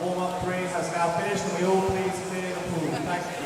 Warm-up three has now finished, and we all please clear the pool. Thank you.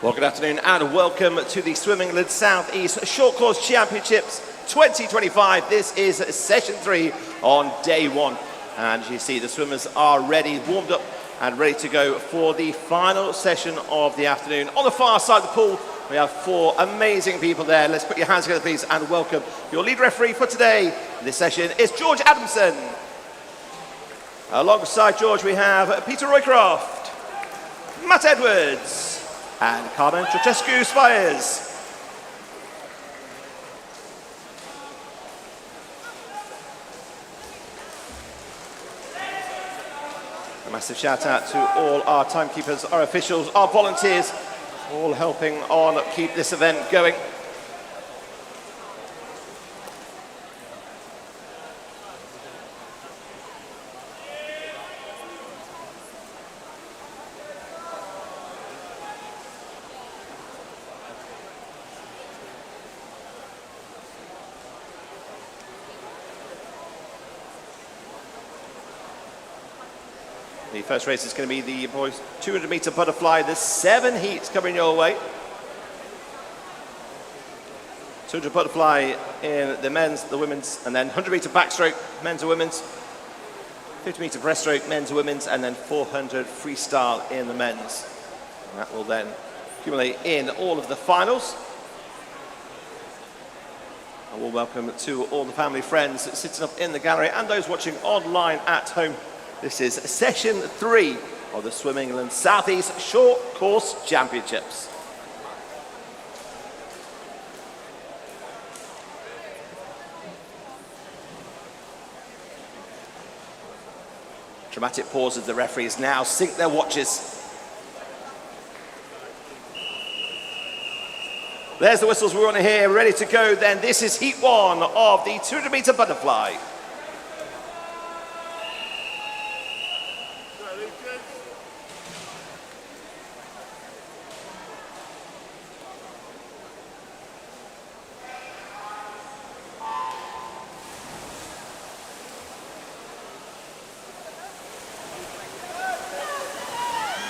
Well, good afternoon and welcome to the Swim England South East Short Course Championships 2025. This is session 3 on day 1. And you see the swimmers are ready, warmed up and ready to go for the final session of the afternoon. On the far side of the pool, we have 4 amazing people there. Let's put your hands together, please, and welcome your lead referee for today. This session is George Adamson. Alongside George, we have Peter Roycroft, Matt Edwards, and Carmen Ceausescu-Spires. A massive shout out to all our timekeepers, our officials, our volunteers, all helping on keep this event going. The first race is going to be the boys 200-meter butterfly. There's 7 heats coming your way. 200 butterfly in the men's, the women's, and then 100-meter backstroke, men's and women's. 50-meter breaststroke, men's and women's, and then 400 freestyle in the men's. And that will then accumulate in all of the finals. And we'll welcome to all the family friends sitting up in the gallery and those watching online at home. This is session 3 of the Swim England South East Short Course Championships. Dramatic pause as the referees now sync their watches. There's the whistles we want to hear, ready to go then. This is heat 1 of the 200-meter butterfly.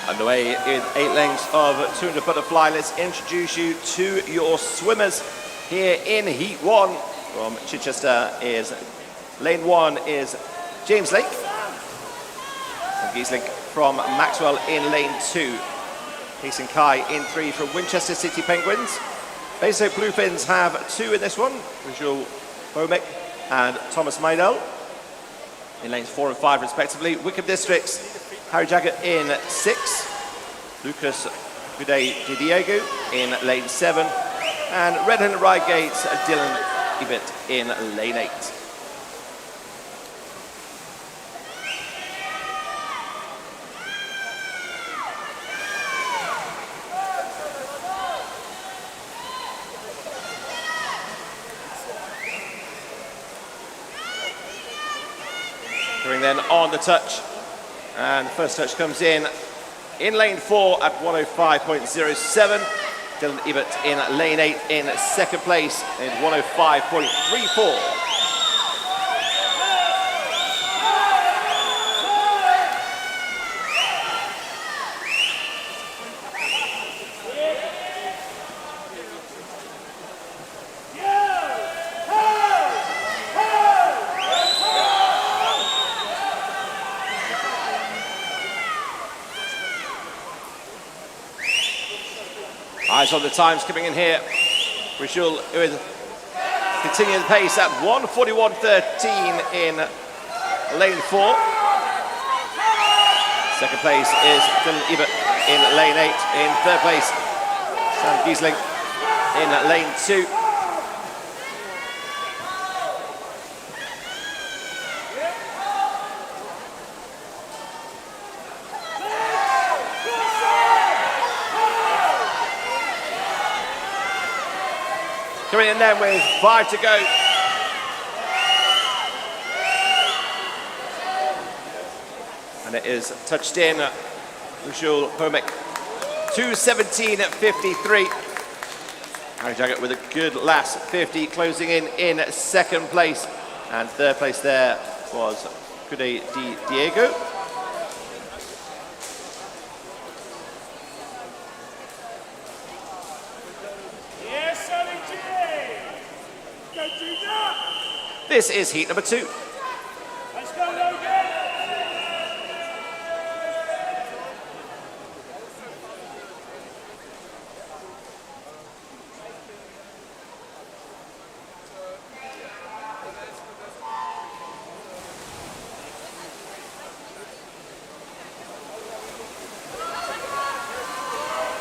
Underway in 8 lengths of 200 butterfly. Let's introduce you to your swimmers here in heat 1. From Chichester is lane 1 is James Lake. And Giesling from Maxwell in lane 2. Hasten Kai in 3 from Winchester City Penguins. Backstroke Bluefins have 2 in this one, Visual Bomek and Thomas Maidel in lanes 4 and 5 respectively. Wickham Districts, Harry Jaggett in 6, Lucas Gude Diego in lane 7, and Redland Rygate's Dylan Ebert in lane 8. Going then on the touch, and the first touch comes in lane 4 at 105.07. Dylan Ebert in lane 8 in second place in 105.34. Eyes on the times coming in here. Rishul with continuing the pace at 141.13 in lane 4. Second place is Dylan Ebert in lane 8. In third place, Sam Giesling in lane 2. Coming in then with 5 to go. And it is touched in. Visual Bomek, 2:17.53. Harry Jaggett with a good last 50, closing in second place. And third place there was Gude Diego. This is heat number 2. Let's go, Logan!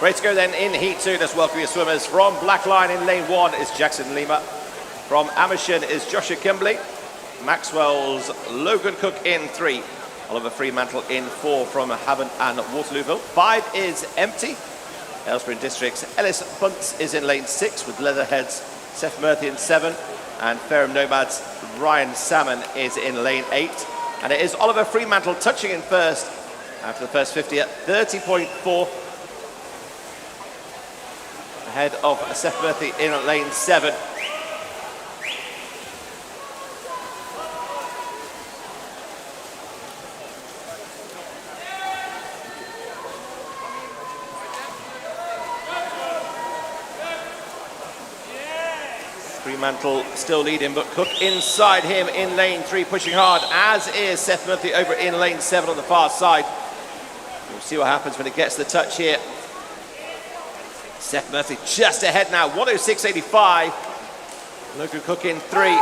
Ready to go then in heat 2. Let's welcome your swimmers. From Blackline in lane 1 is Jackson Lima. From Amersham is Joshua Kimberley. Maxwell's Logan Cook in 3. Oliver Fremantle in 4 from Havant and Waterlooville. 5 is empty. Aylesbury District's Ellis Bunce is in lane 6 with Leatherhead's Seth Murphy in 7. And Ferrum Nomad's Ryan Salmon is in lane 8. And it is Oliver Fremantle touching in first after the first 50 at 30.4. Ahead of Seth Murphy in lane 7. Fremantle still leading, but Cook inside him in lane 3, pushing hard, as is Seth Murphy over in lane 7 on the far side. We'll see what happens when it gets the touch here. Seth Murphy just ahead now, 106.85. Logan Cook in 3.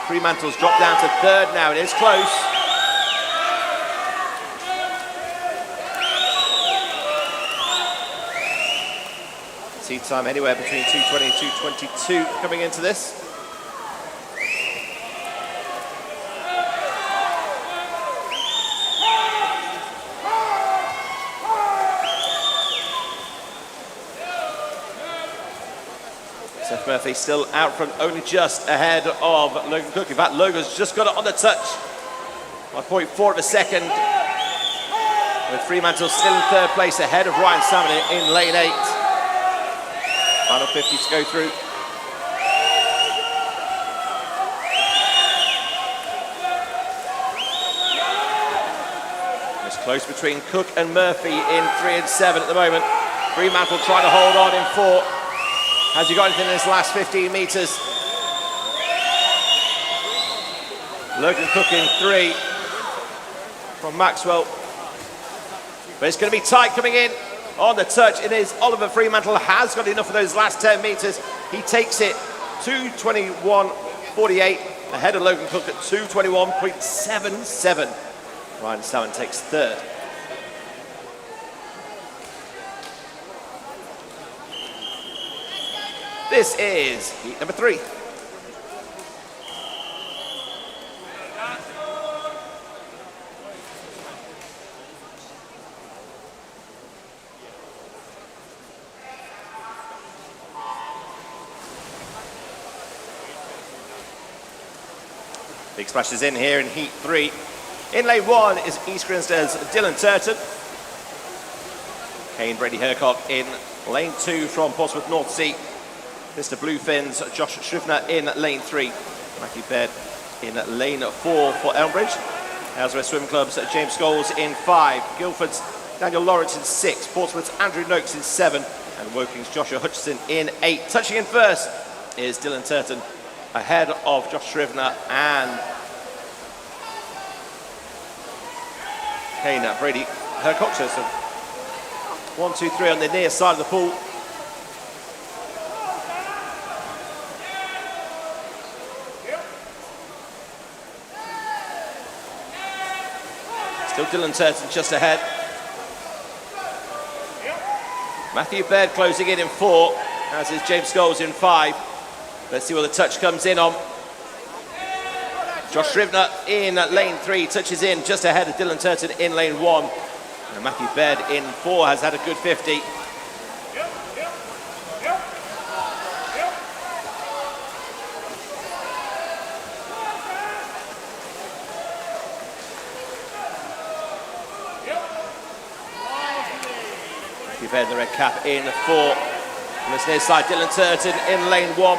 Fremantle's dropped down to third now, it is close. Seed time anywhere between 2:20 and 2:22 coming into this. Seth Murphy still out front, only just ahead of Logan Cook. In fact, Logan's just got it on the touch. 1.4 of a second. With Fremantle still in third place ahead of Ryan Salmon in lane 8. Final 50 to go through. It's close between Cook and Murphy in 3 and 7 at the moment. Fremantle trying to hold on in 4. Has he got anything in his last 15 metres? Logan Cook in 3 from Maxwell. But it's going to be tight coming in. on the touch. It is Oliver Fremantle, has got enough of those last 10 metres. He takes it 2:21.48, ahead of Logan Cook at 2:21.77. Ryan Salmon takes third. This is heat number 3. Big splashes in here in heat 3. In lane 1 is East Grinstead's Dylan Turton. Kane Brady Hercock in lane 2 from Portsmouth North Sea. Mr. Bluefin's Josh Shrivner in lane 3. Matthew Baird in lane 4 for Elmbridge. Aylesbury Swim Club's James Scholes in 5. Guildford's Daniel Lawrence in 6. Portsmouth's Andrew Noakes in 7. And Woking's Joshua Hutchison in 8. Touching in first is Dylan Turton, ahead of Josh Shrivner and Kane Brady Hercock. So 1, 2, 3 on the near side of the pool. Still Dylan Turton just ahead. Matthew Baird closing in 4, as is James Scholes in 5. Let's see what the touch comes in on. Josh Shrivner in lane 3, touches in just ahead of Dylan Turton in lane 1. And Matthew Baird in 4 has had a good 50. Matthew Baird the red cap in 4. On this near side, Dylan Turton in lane 1.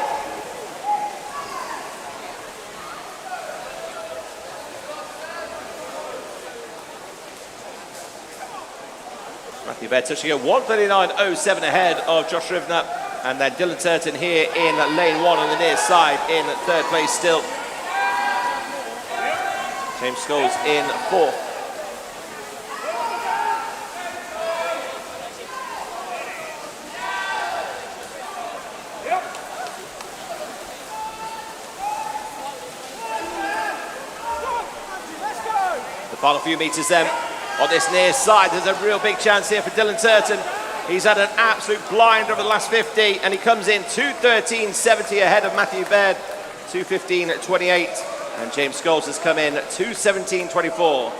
Matthew Baird touching at 1:39.07 ahead of Josh Shrivner, and then Dylan Turton here in lane 1 on the near side in 3rd place still. James Scholes in 4th. The final few metres then. On this near side, there's a real big chance here for Dylan Turton. He's had an absolute blind over the last 50, and he comes in 2:13.70 ahead of Matthew Baird, 2:15.28, and James Scholes has come in 2:17.24.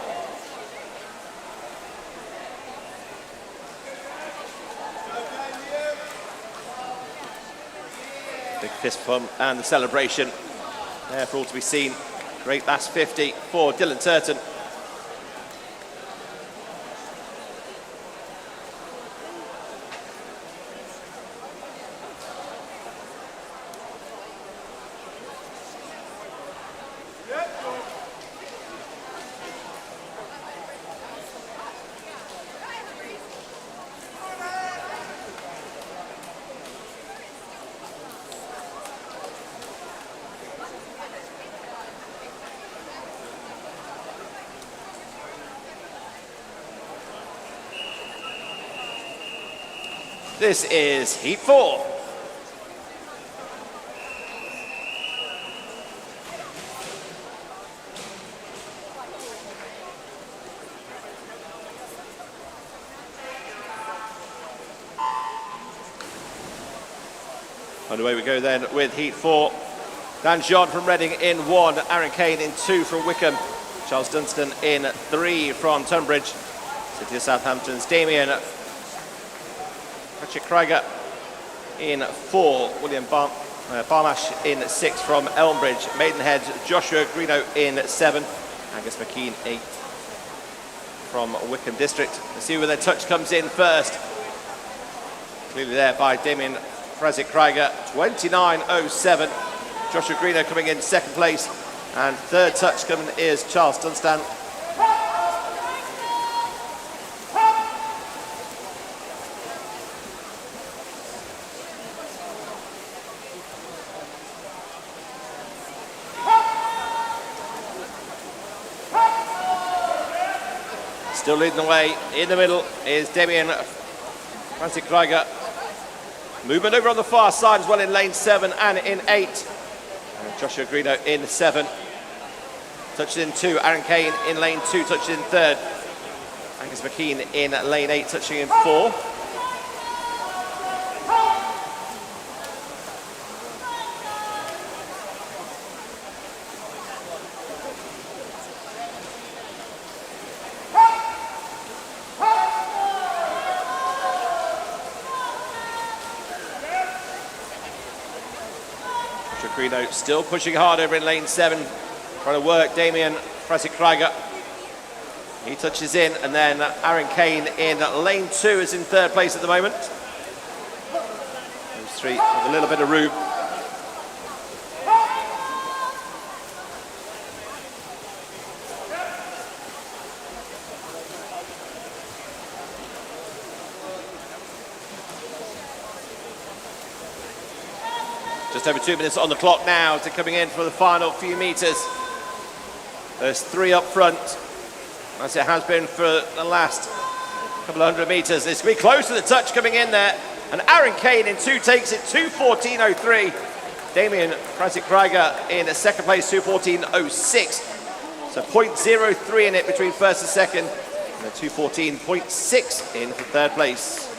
Big fist pump and the celebration there for all to be seen. Great last 50 for Dylan Turton. This is heat 4. Underway we go then with heat 4. Dan John from Reading in 1, Aaron Kane in 2 from Wickham, Charles Dunstan in 3 from Tunbridge, City of Southampton's Damien Krieger in 4, William Barmash in 6 from Elmbridge, Maidenhead Joshua Greeno in 7, Angus McKean 8 from Wickham District. Let's see where their touch comes in first. Clearly there by Damien Krieger, 29.07. Joshua Greeno coming in 2nd place, and 3rd touch coming is Charles Dunstan. Still leading the way in the middle is Damien Francis Krieger. Movement over on the far side as well in lane 7 and in 8. And Joshua Greeno in 7. Touches in 2. Aaron Kane in lane 2, touches in 3rd. Angus McKean in lane 8, touching in 4. Greeno still pushing hard over in lane 7, trying to work Damien Francis Krieger. He touches in, and then Aaron Kane in lane 2 is in 3rd place at the moment. Those 3 with a little bit of room. Just over 2 minutes on the clock now to coming in for the final few meters. There's 3 up front, as it has been for the last couple of 100 meters. It's going to be close to the touch coming in there. And Aaron Kane in 2 takes it, 2:14.03. Damien Francis Krieger in 2nd place, 2:14.06. So 0.03 in it between 1st and 2nd. And a 2:14.6 in for 3rd place.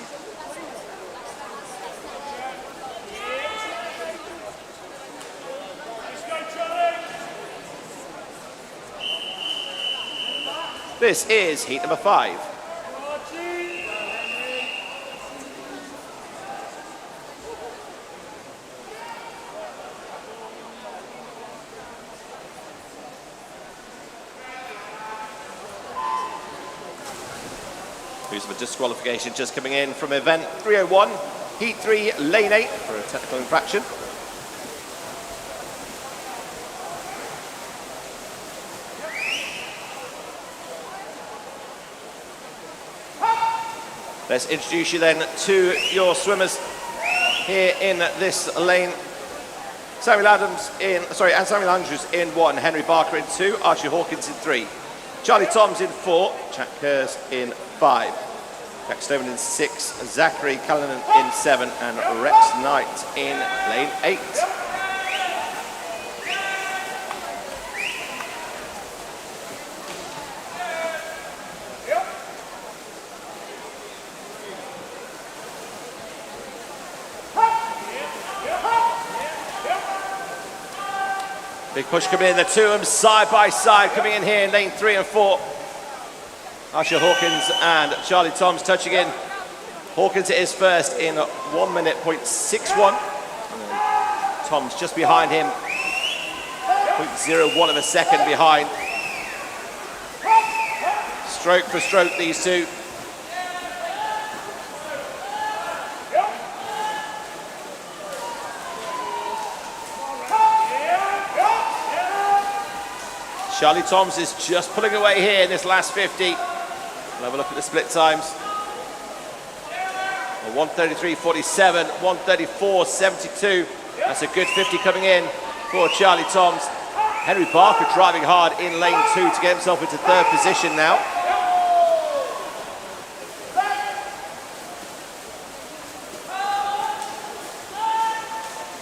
This is heat number 5. Who's for disqualification just coming in from event 301, heat 3, lane 8 for a technical infraction. Let's introduce you then to your swimmers here in this lane. Samuel Andrews in 1, Henry Barker in 2, Archie Hawkins in 3, Charlie Toms in 4, Jack Kerrs in 5, Jack Stoneman in 6, Zachary Callanan in 7, and Rex Knight in lane 8. Big push coming in, the 2 of them side by side coming in here in lane 3 and 4. Archie Hawkins and Charlie Toms touching in. Hawkins is first in 1:01. Toms just behind him, 0.01 of a second behind. Stroke for stroke, these 2. Charlie Toms is just pulling away here in this last 50. We'll have a look at the split times. 1:33.47, 1:34.72. That's a good 50 coming in for Charlie Toms. Henry Barker driving hard in lane 2 to get himself into 3rd position now.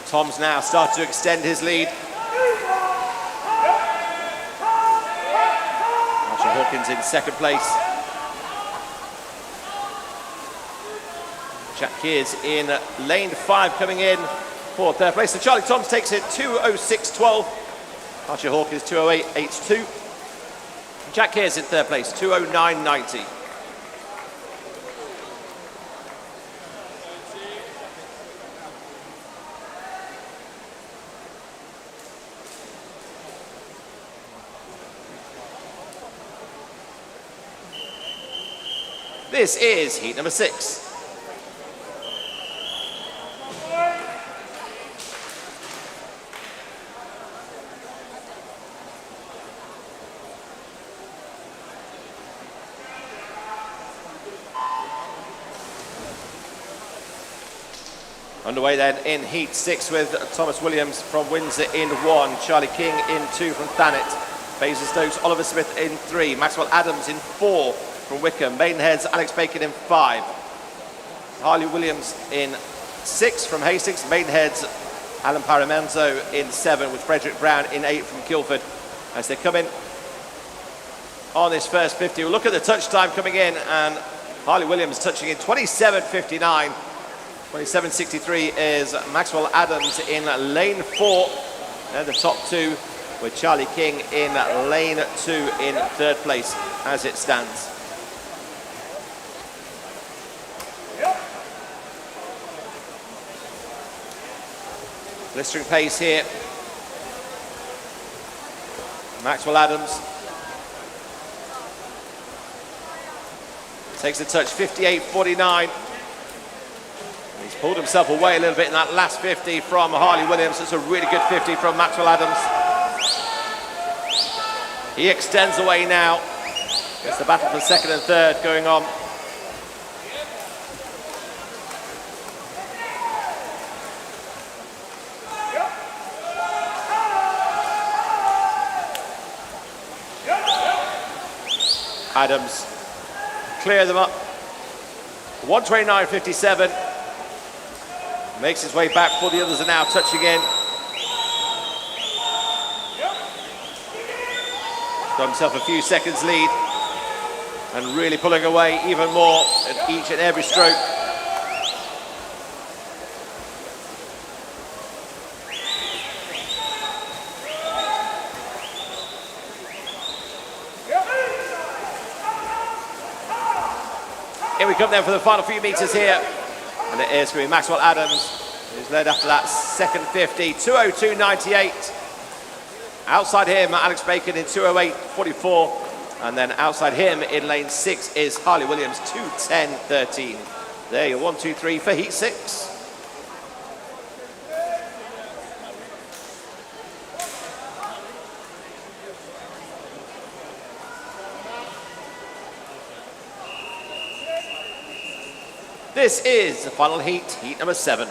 Toms now starts to extend his lead. Hawkins in 2nd place. Jack Kears in lane 5 coming in for 3rd place. So Charlie Toms takes it 2:06.12. Archie Hawkins 2:08.82. Jack Kears in 3rd place, 2:09.90. This is heat number 6. Underway then in heat 6 with Thomas Williams from Windsor in 1, Charlie King in 2 from Thanet, Basingstoke's Oliver Smith in 3, Maxwell Adams in 4 from Wickham, Maidenhead's Alex Bacon in 5, Harley Williams in 6 from Hastings. Maidenhead's Alan Paramenzo in 7 with Frederick Brown in 8 from Guildford as they come in on this first 50. We'll look at the touch time coming in, and Harley Williams touching in 27.59. 27.63 is Maxwell Adams in lane 4. And the top 2 with Charlie King in lane 2 in 3rd place as it stands. Blistering pace here. Maxwell Adams takes the touch, 58.49. He's pulled himself away a little bit in that last 50 from Harley Williams. It's a really good 50 from Maxwell Adams. He extends away now. It's the battle for 2nd and 3rd going on. Adams clear them up. 129.57. Makes his way back before the others are now touching in. Got himself a few seconds lead and really pulling away even more at each and every stroke. Here we come then for the final few meters here. And it is going to be Maxwell Adams, who's led after that second 50, 202.98. Outside him, Alex Bacon in 208.44. And then outside him in lane 6 is Harley Williams, 210.13. There, your 1, 2, 3 for heat 6. This is the final heat, heat number 7.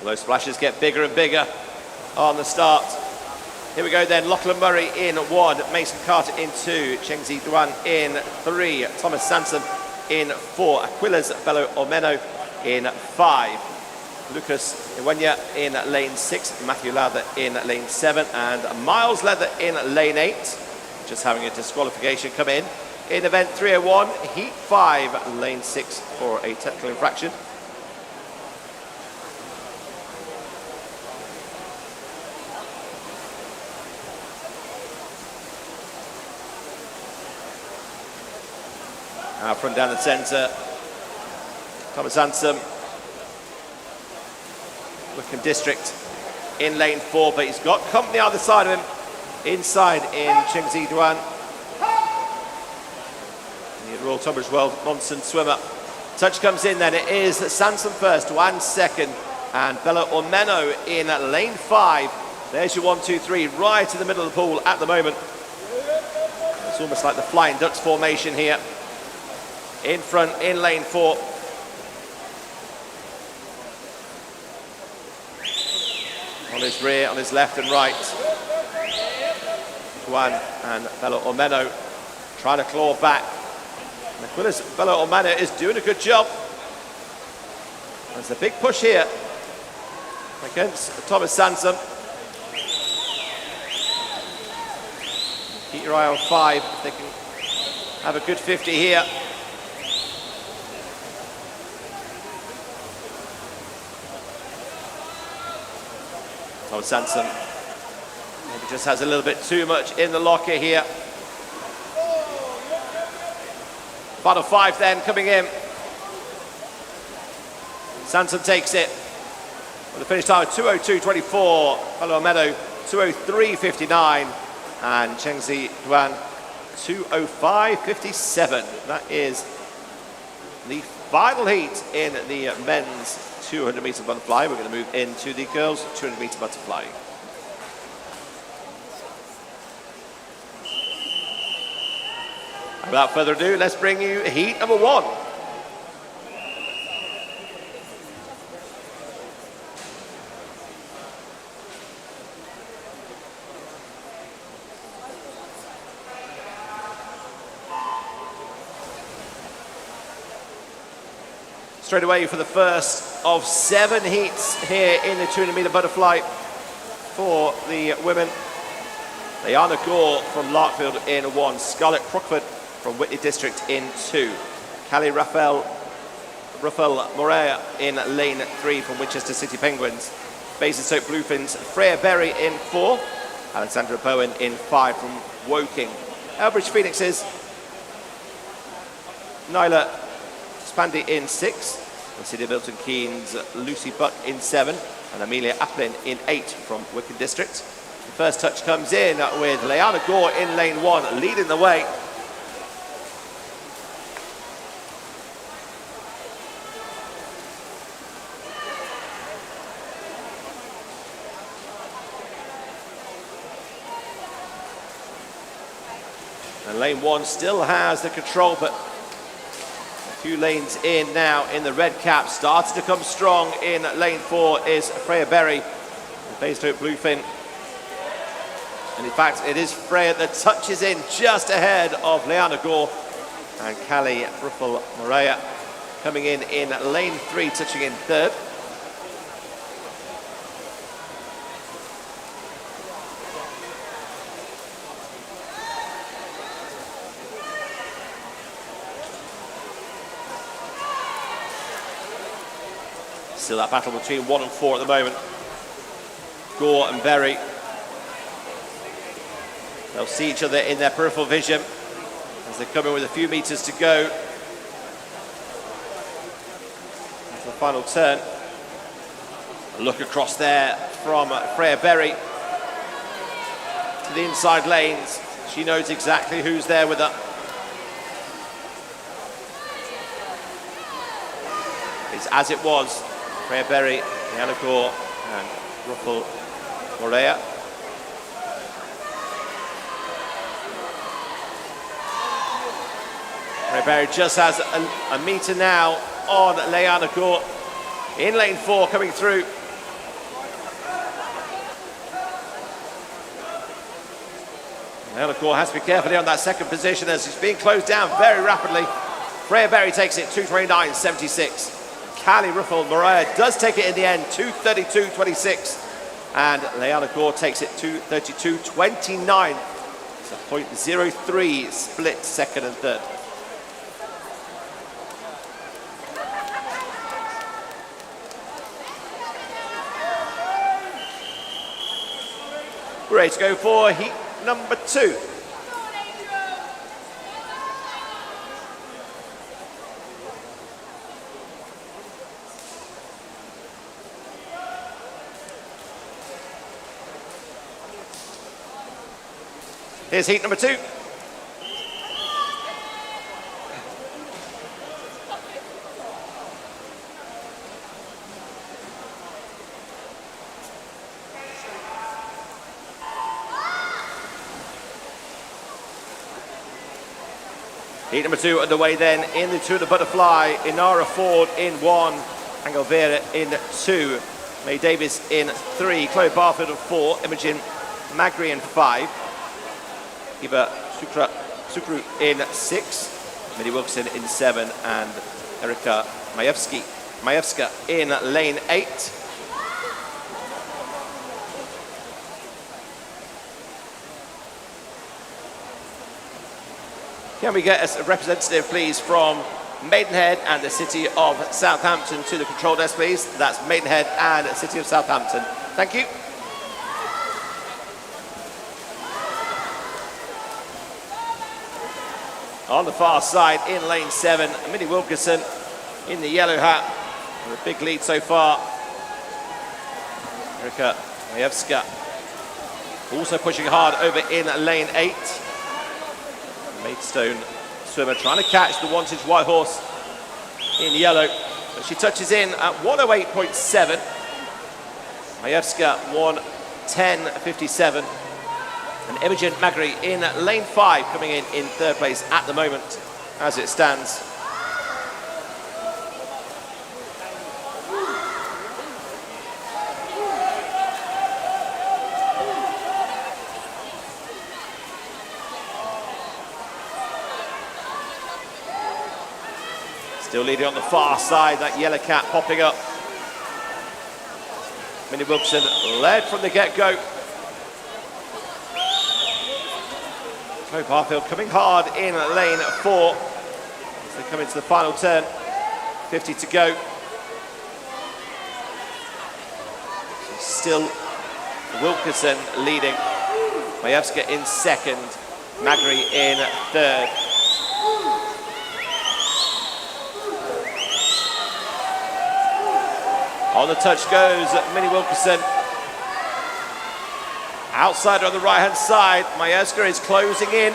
Those splashes get bigger and bigger on the start. Here we go then, Lachlan Murray in 1, Mason Carter in 2, Chengzi Duan in 3, Thomas Sansom in 4, Aquilas Bello Omeno in 5, Lucas Iwenya in lane 6, Matthew Lather in lane 7, and Miles Leather in lane 8. Just having a disqualification come in event 301, heat 5, lane 6 for a technical infraction. Now front down the centre, Thomas Hansom, Wickham District in lane 4, but he's got company either side of him, inside in Chengzi Duan. The Royal Tunbridge World Monson swimmer. Touch comes in then, it is Sansom first, Duan second, and Bella Ormeno in lane 5. There's your 1, 2, 3, right in the middle of the pool at the moment. It's almost like the Flying Ducks formation here. In front, in lane 4. On his rear, on his left and right. Juan and Bello Ormeno trying to claw back. And Aquilas Bello Ormeno is doing a good job. There's a big push here against Thomas Sansom. Keep your eye on 5 if they can have a good 50 here. Thomas Sansom maybe just has a little bit too much in the locker here. Final 5 then coming in. Sansom takes it with a finish time of 202.24. Bello Meadow 203.59 and Chengzi Duan 205.57. That is the final heat in the men's 200 meter butterfly. We're going to move into the girls 200 meter butterfly. Without further ado, let's bring you heat number 1. straight away for the first of 7 heats here in the 200-meter butterfly for the women. Leanna Gore from Larkfield in 1, Scarlett Crockford from Whitley District in 2, Callie Rafael Morea in lane 3 from Winchester City Penguins, Basingstoke Bluefins Freya Berry in 4, Alexandra Bowen in 5 from Woking. Elbridge Phoenixes, Nyla Spandy in 6, and City of Milton Keynes Lucy Buck in 7, and Amelia Applin in 8 from Wigan District. The first touch comes in with Leanna Gore in lane 1, leading the way. And lane 1 still has the control, but a few lanes in now in the red cap. Started to come strong in lane 4 is Freya Berry, Basingstoke Bluefin. And in fact, it is Freya that touches in just ahead of Leanna Gore, and Callie Ruffel Morea coming in lane 3, touching in 3rd. Still that battle between 1 and 4 at the moment. Gore and Berry. They'll see each other in their peripheral vision as they come in with a few meters to go. That's the final turn. A look across there from Freya Berry to the inside lanes. She knows exactly who's there with her. It's as it was. Freya Berry, Leanna Gore and Ruffel Morea. Freya Berry just has a meter now on Leanna Gore in lane 4 coming through. Leanna Gore has to be careful here on that second position as she's being closed down very rapidly. Freya Berry takes it 2:29.76. Callie Ruffel Morea does take it in the end, 2:32.26, and Leanna Gore takes it 2:32.29. It's a .03 split second and third. We're ready to go for heat number 2. Here's heat number 2. Heat number 2 underway then in the 200 butterfly. Inara Ford in 1, Angel Vera in 2, May Davis in 3, Chloe Barfield in 4, Imogen Magri in 5, Eva Sukru in 6, Minnie Wilkinson in 7, and Erika Majewska in lane 8. Can we get a representative, please, from Maidenhead and the City of Southampton to the control desk, please? That's Maidenhead and the City of Southampton. Thank you. On the far side, in lane 7, Minnie Wilkinson in the yellow hat, with a big lead so far. Erika Majewska also pushing hard over in lane 8. Maidstone swimmer trying to catch the Wantage White Horse in yellow, but she touches in at 1:08.7. Majewska 1:10.57. And Imogen Magri in lane 5, coming in 3rd place at the moment as it stands. Still Still leading on the far side, that yellow cap popping up. Minnie Wilkinson led from the get-go. Chloe Barfield coming hard in lane 4 as they come into the final turn. 50 to go. Still Wilkinson leading. Majewska in second. Magri in third. On the touch goes Minnie Wilkinson. Outsider on the right-hand side. Majewska is closing in.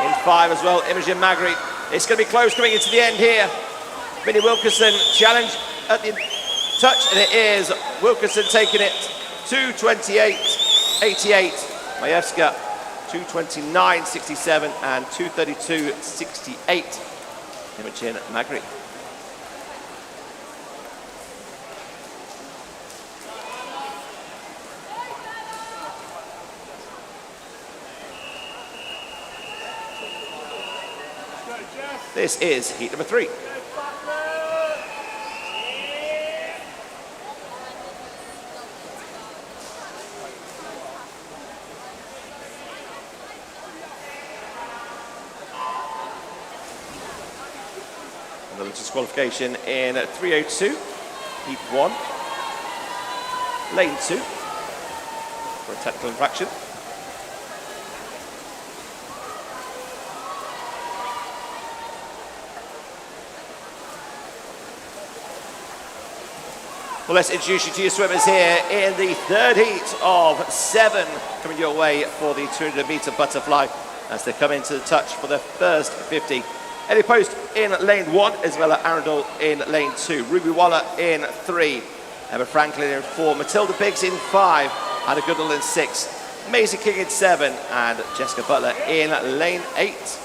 In 5 as well, Imogen Magri. It's going to be close coming into the end here. Minnie Wilkinson challenge at the touch, and it is Wilkinson taking it. 2:28.88. Majewska 2:29.67 and 2:32.68. Imogen Magri. This is heat number 3. Another disqualification in 3:02, heat 1, lane 2 for a technical infraction. Well, let's introduce you to your swimmers here in the third heat of 7 coming your way for the 200-meter butterfly as they come into the touch for their first 50. Ellie Post in lane 1, Isabella Arundel in lane 2, Ruby Waller in 3, Emma Franklin in 4, Matilda Biggs in 5, Hannah Goodall in 6, Maisie King in 7, and Jessica Butler in lane 8.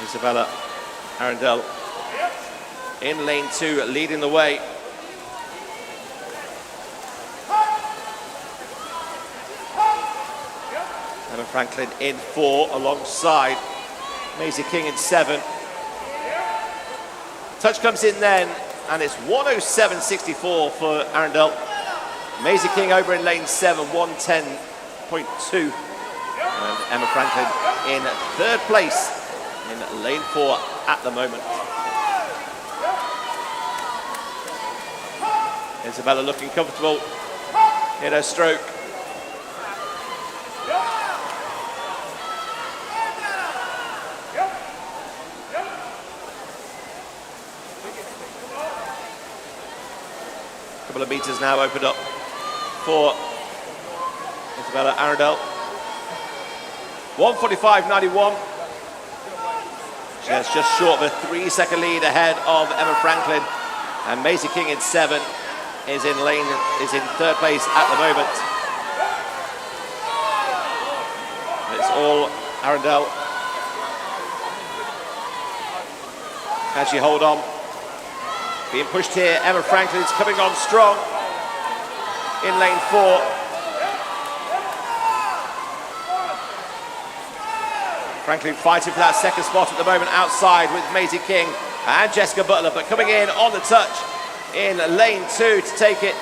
Isabella Arundel in lane 2, leading the way. Emma Franklin in 4 alongside Maisie King in 7. Touch comes in then, and it's 1:07.64 for Arundel. Maisie King over in lane 7, 1:10.2. And Emma Franklin in 3rd place in lane 4 at the moment. Isabella looking comfortable in her stroke. Couple of meters now opened up for Isabella Arundel. 1:45.91. She's just short of a 3-second lead ahead of Emma Franklin, and Maisie King in 7 is in 3rd place at the moment. It's all Arundel. Can she hold on? Being pushed here, Emma Franklin's coming on strong in lane 4. Franklin fighting for that 2nd spot at the moment outside with Maisie King and Jessica Butler, but coming in on the touch in lane 2 to take it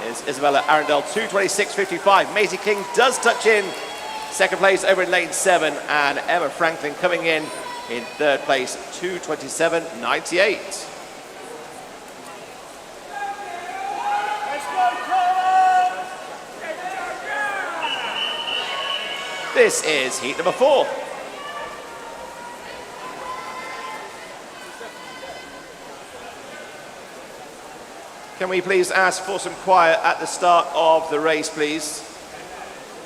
is Isabella Arundel, 2:26.55. Maisie King does touch in 2nd place over in lane 7, and Emma Franklin coming in 3rd place, 2:27.98. This is heat number 4. Can we please ask for some quiet at the start of the race, please?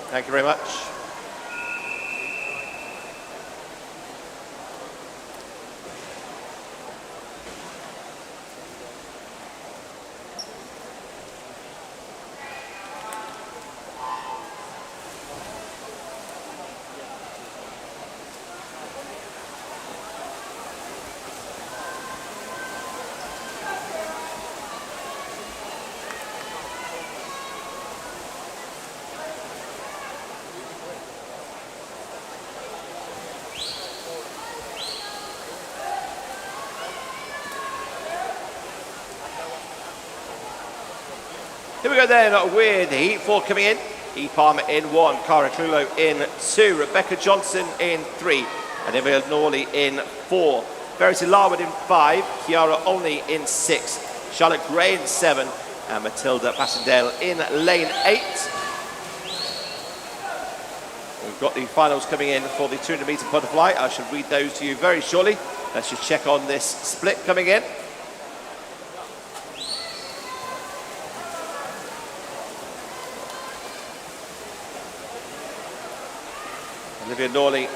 Thank you very much. Here we go then with Heat 4 coming in. Eve Palmer in 1, Cara Clulo in 2, Rebecca Johnson in 3, and Olivia Norley in 4. Verity Larwood in 5, Kiara Olney in 6, Charlotte Gray in 7, and Matilda Passendale in lane 8. We've got the finals coming in for the 200 metre butterfly. I should read those to you very shortly. Let's just check on this split coming in. Olivia Norley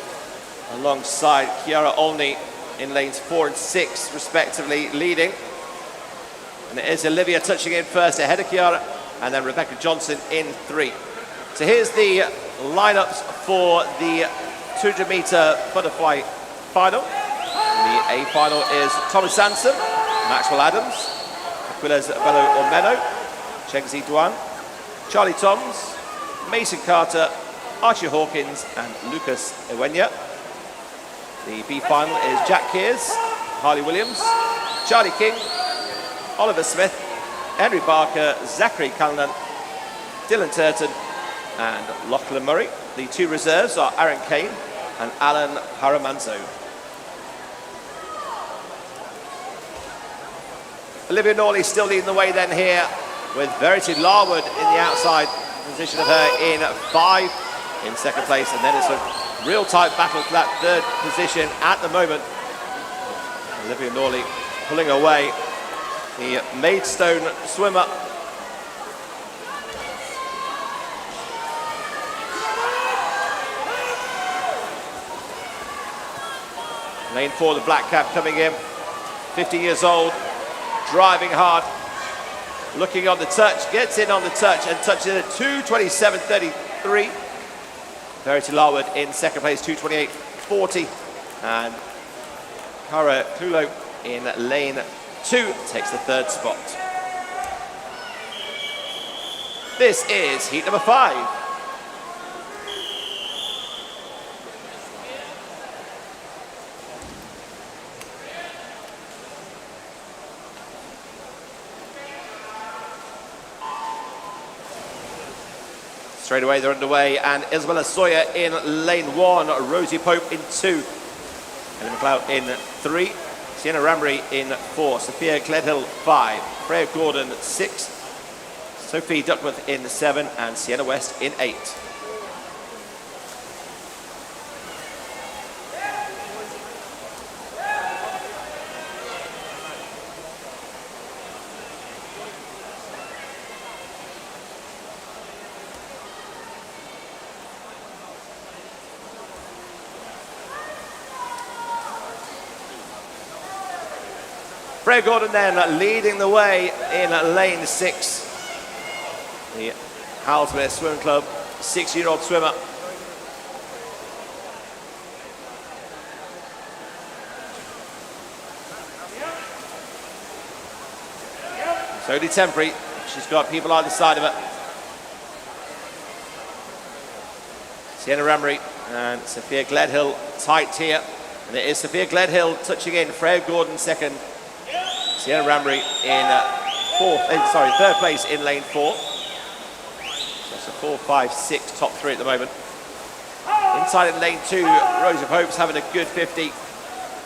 alongside Kiara Olney in lanes 4 and 6 respectively, leading. And it is Olivia touching in first ahead of Kiara, and then Rebecca Johnson in 3. So here's the lineups for the 200 metre butterfly final. The A final is Thomas Sansom, Maxwell Adams, Aquiles Bello Ormeno, Cheng Ziduan, Charlie Toms, Mason Carter, Archie Hawkins and Lucas Ewenya. The B final is Jack Kears, Harley Williams, Charlie King, Oliver Smith, Henry Barker, Zachary Callanan, Dylan Turton and Lachlan Murray. The 2 reserves are Aaron Kane and Alan Paramanzo. Olivia Norley still leading the way then here, with Verity Larwood in the outside position of her in 5 in second place, and then it's a real tight battle for that 3rd position at the moment. Olivia Norley pulling away, the Maidstone swimmer. Lane 4, the black cap coming in, 50 years old, driving hard, looking on the touch, gets in on the touch and touches it at 2:27.33. Verity Larwood in second place, 2:28.40, and Cara Clulo in lane 2 takes the 3rd spot. This is heat number 5. Straight away they're underway, and Isabella Sawyer in lane 1, Rosie Pope in 2, Ellie McLeod in 3, Sienna Ramry in 4, Sophia Gledhill 5, Freya Gordon 6, Sophie Duckworth in 7, and Sienna West in 8. Freya Gordon then leading the way in lane 6. The Halsmere Swim Club 6-year-old swimmer. It's only temporary. She's got people either side of her. Sienna Ramry and Sophia Gledhill tight here. And it is Sophia Gledhill touching in, Freya Gordon second. Sienna Ramry in 3rd place in lane 4. So it's a 4, 5, 6 top 3 at the moment. Inside in lane 2, Rosie Pope's having a good 50,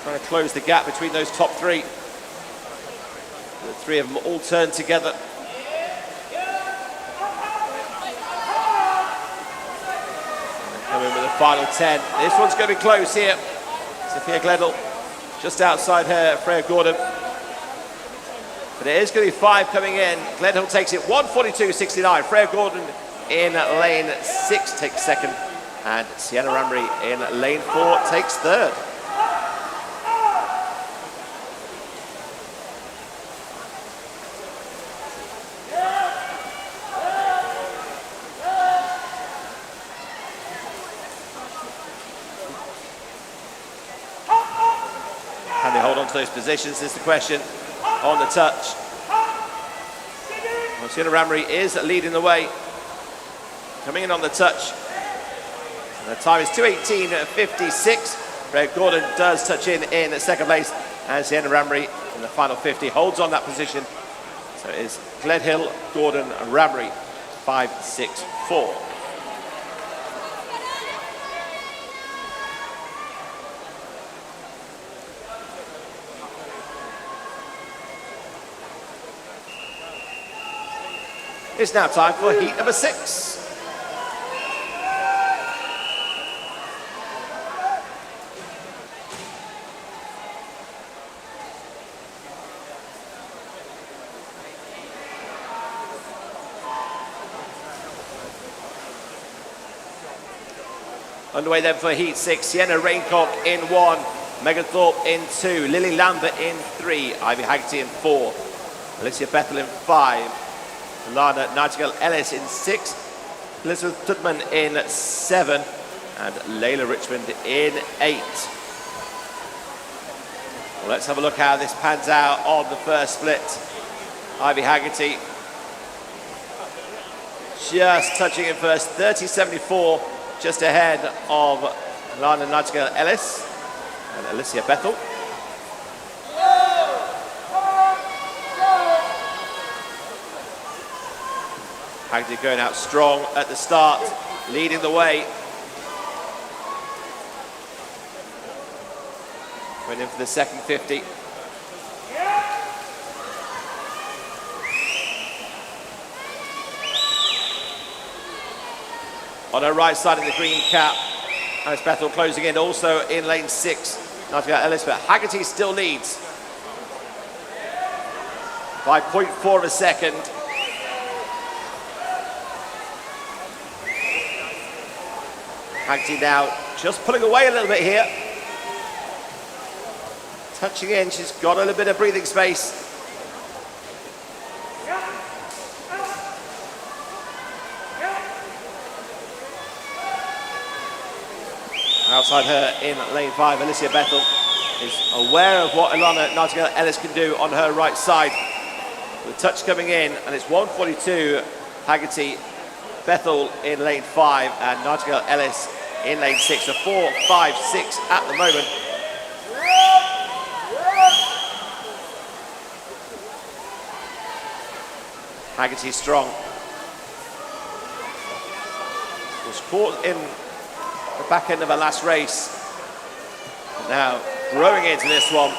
trying to close the gap between those top 3. The 3 of them all turned together. Coming with the final 10. This one's going to be close here. Sophia Gledhill just outside her, Freya Gordon. But it is going to be 5 coming in. Gledhill takes it 1:42.69. Freya Gordon in lane 6 takes second. And Sienna Ramry in lane 4 takes 3rd. Can they hold on to those positions is the question. On the touch. Well, Sienna Ramry is leading the way. Coming in on the touch. And the time is 2:18.56. Freya Gordon does touch in second place. And Sienna Ramry in the final 50 holds on that position. So it is Gledhill, Gordon, and Ramry, 5-6-4. It's now time for heat number 6. Underway then for heat 6, Sienna Raincock in 1, Megan Thorpe in 2, Lily Lambert in 3, Ivy Haggerty in 4, Alicia Bethel in 5, Lana Nightingale Ellis in 6, Elizabeth Tudman in 7, and Layla Richmond in 8. Well, let's have a look how this pans out on the first split. Ivy Haggerty just touching in first, 30.74, just ahead of Lana Nightingale Ellis and Alicia Bethel. Haggerty going out strong at the start, leading the way. Going in for the second 50. On her right side in the green cap, Alice Bethel closing in, also in lane 6. Nightingale Ellis, but Haggerty still leads by 0.4 of a second. Haggerty now just pulling away a little bit here. Touching in, she's got a little bit of breathing space. Outside her in lane 5, Alicia Bethel is aware of what Ilana Nightingale Ellis can do on her right side. The touch coming in, and it's 142, Haggerty, Bethel in lane 5, and Nightingale Ellis in lane 6. A 4-5-6 at the moment. Haggerty strong. Was caught in the back end of her last race. Now growing into this one.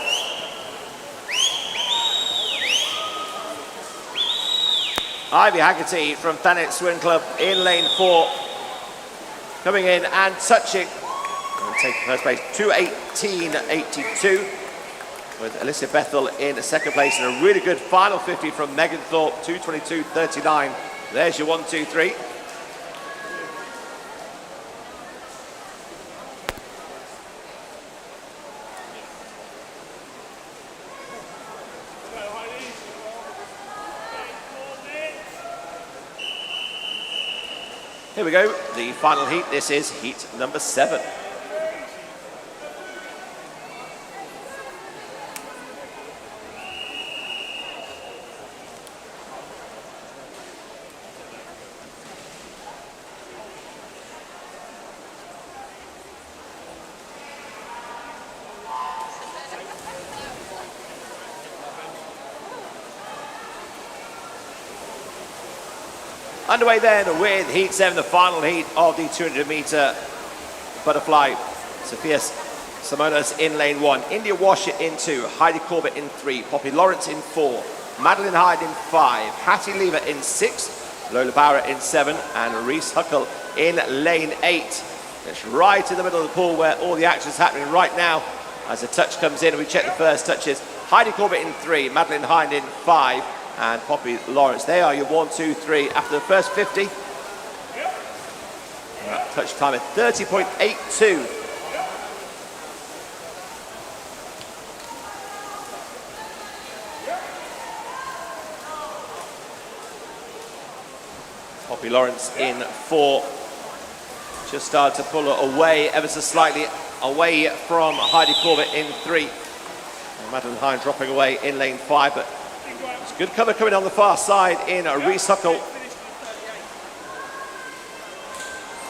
Ivy Haggerty from Thanet Swim Club in lane 4. Coming in and touching. And taking first place, 2:18.82. With Alicia Bethel in second place, and a really good final 50 from Megan Thorpe, 2:22.39. There's your 1, 2, 3. Here we go, the final heat. This is heat number 7. Underway then with heat 7, the final heat of the 200 meter butterfly. Sophia Simonas in lane 1, India Washer in 2, Heidi Corbett in 3, Poppy Lawrence in 4, Madeline Hyde in 5, Hattie Lever in 6, Lola Bauer in 7, and Reese Huckle in lane 8. It's right in the middle of the pool where all the action is happening right now. As the touch comes in, and we check the first touches. Heidi Corbett in 3, Madeline Hyde in 5, and Poppy Lawrence. They are your 1, 2, 3 after the first 50. Touch time at 30.82. Poppy Lawrence in 4. Just started to pull away ever so slightly away from Heidi Corbett in 3. And Madeline Hyde dropping away in lane 5, but it's good cover coming on the far side in Reese Huckle.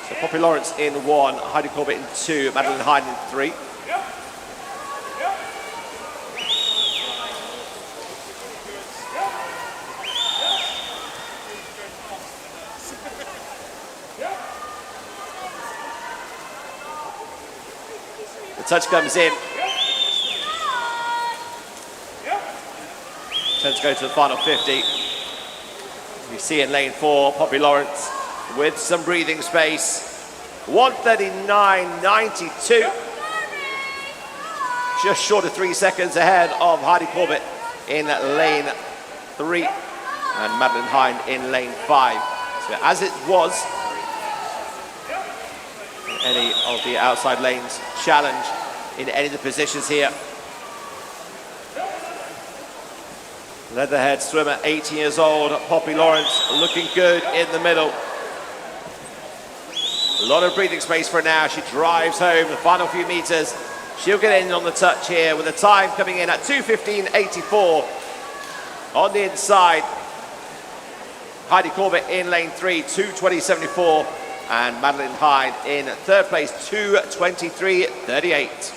So Poppy Lawrence in 1, Heidi Corbett in 2, Madeline Hyde in 3. The touch comes in. Turns to go to the final 50. You see in lane 4, Poppy Lawrence with some breathing space. 1:39.92. Just short of 3 seconds ahead of Heidi Corbett in lane 3 and Madeline Hind in lane 5. So as it was, any of the outside lanes challenge in any of the positions here. Leatherhead swimmer, 18 years old, Poppy Lawrence, looking good in the middle. A lot of breathing space for her now. She drives home the final few meters. She'll get in on the touch here with a time coming in at 2:15.84 on the inside. Heidi Corbett in lane 3, 2:20.74, and Madeline Hind in third place, 2:23.38.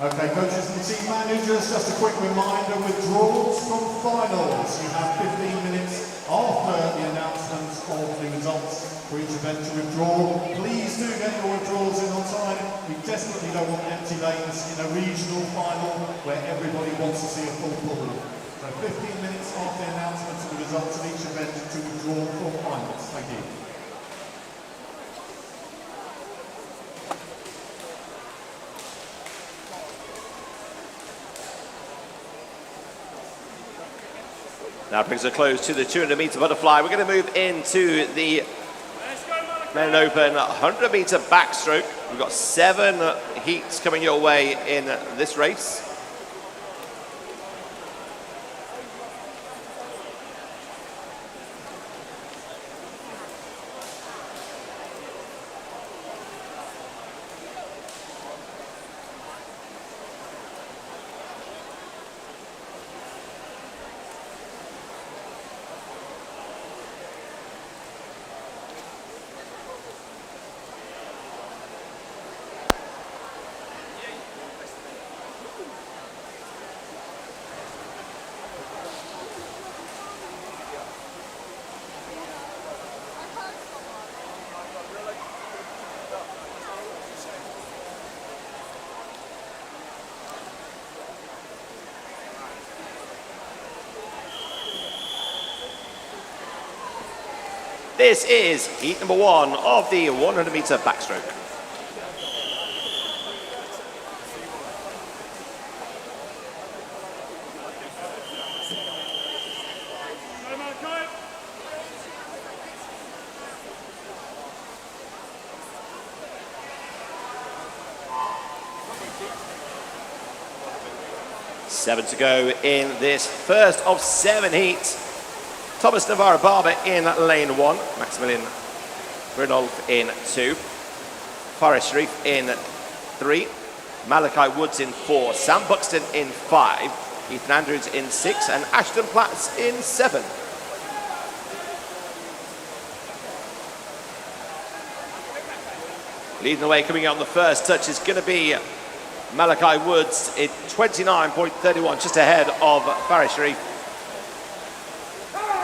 Okay, coaches and team managers, just a quick reminder, withdrawals from finals. You have 15 minutes after the announcement of the results for each event to withdraw. Please do get your withdrawals in on time. We desperately don't want empty lanes in a regional final where everybody wants to see a full pool. So 15 minutes after the announcement of the results of each event to withdraw from finals. Thank you. Now brings a close to the 200-meter butterfly. We're going to move into the Men Open 100-meter backstroke. We've got 7 heats coming your way in this race. This is heat number 1 of the 100-meter backstroke. Seven to go in this first of 7 heats. Thomas Navarro Barber in lane 1, Maximilian Brynolf in 2, Faris Sharif in 3, Malachi Woods in 4, Sam Buxton in 5, Ethan Andrews in 6, and Ashton Platts in 7. Leading the way coming out on the first touch is going to be Malachi Woods in 29.31, just ahead of Faris Sharif.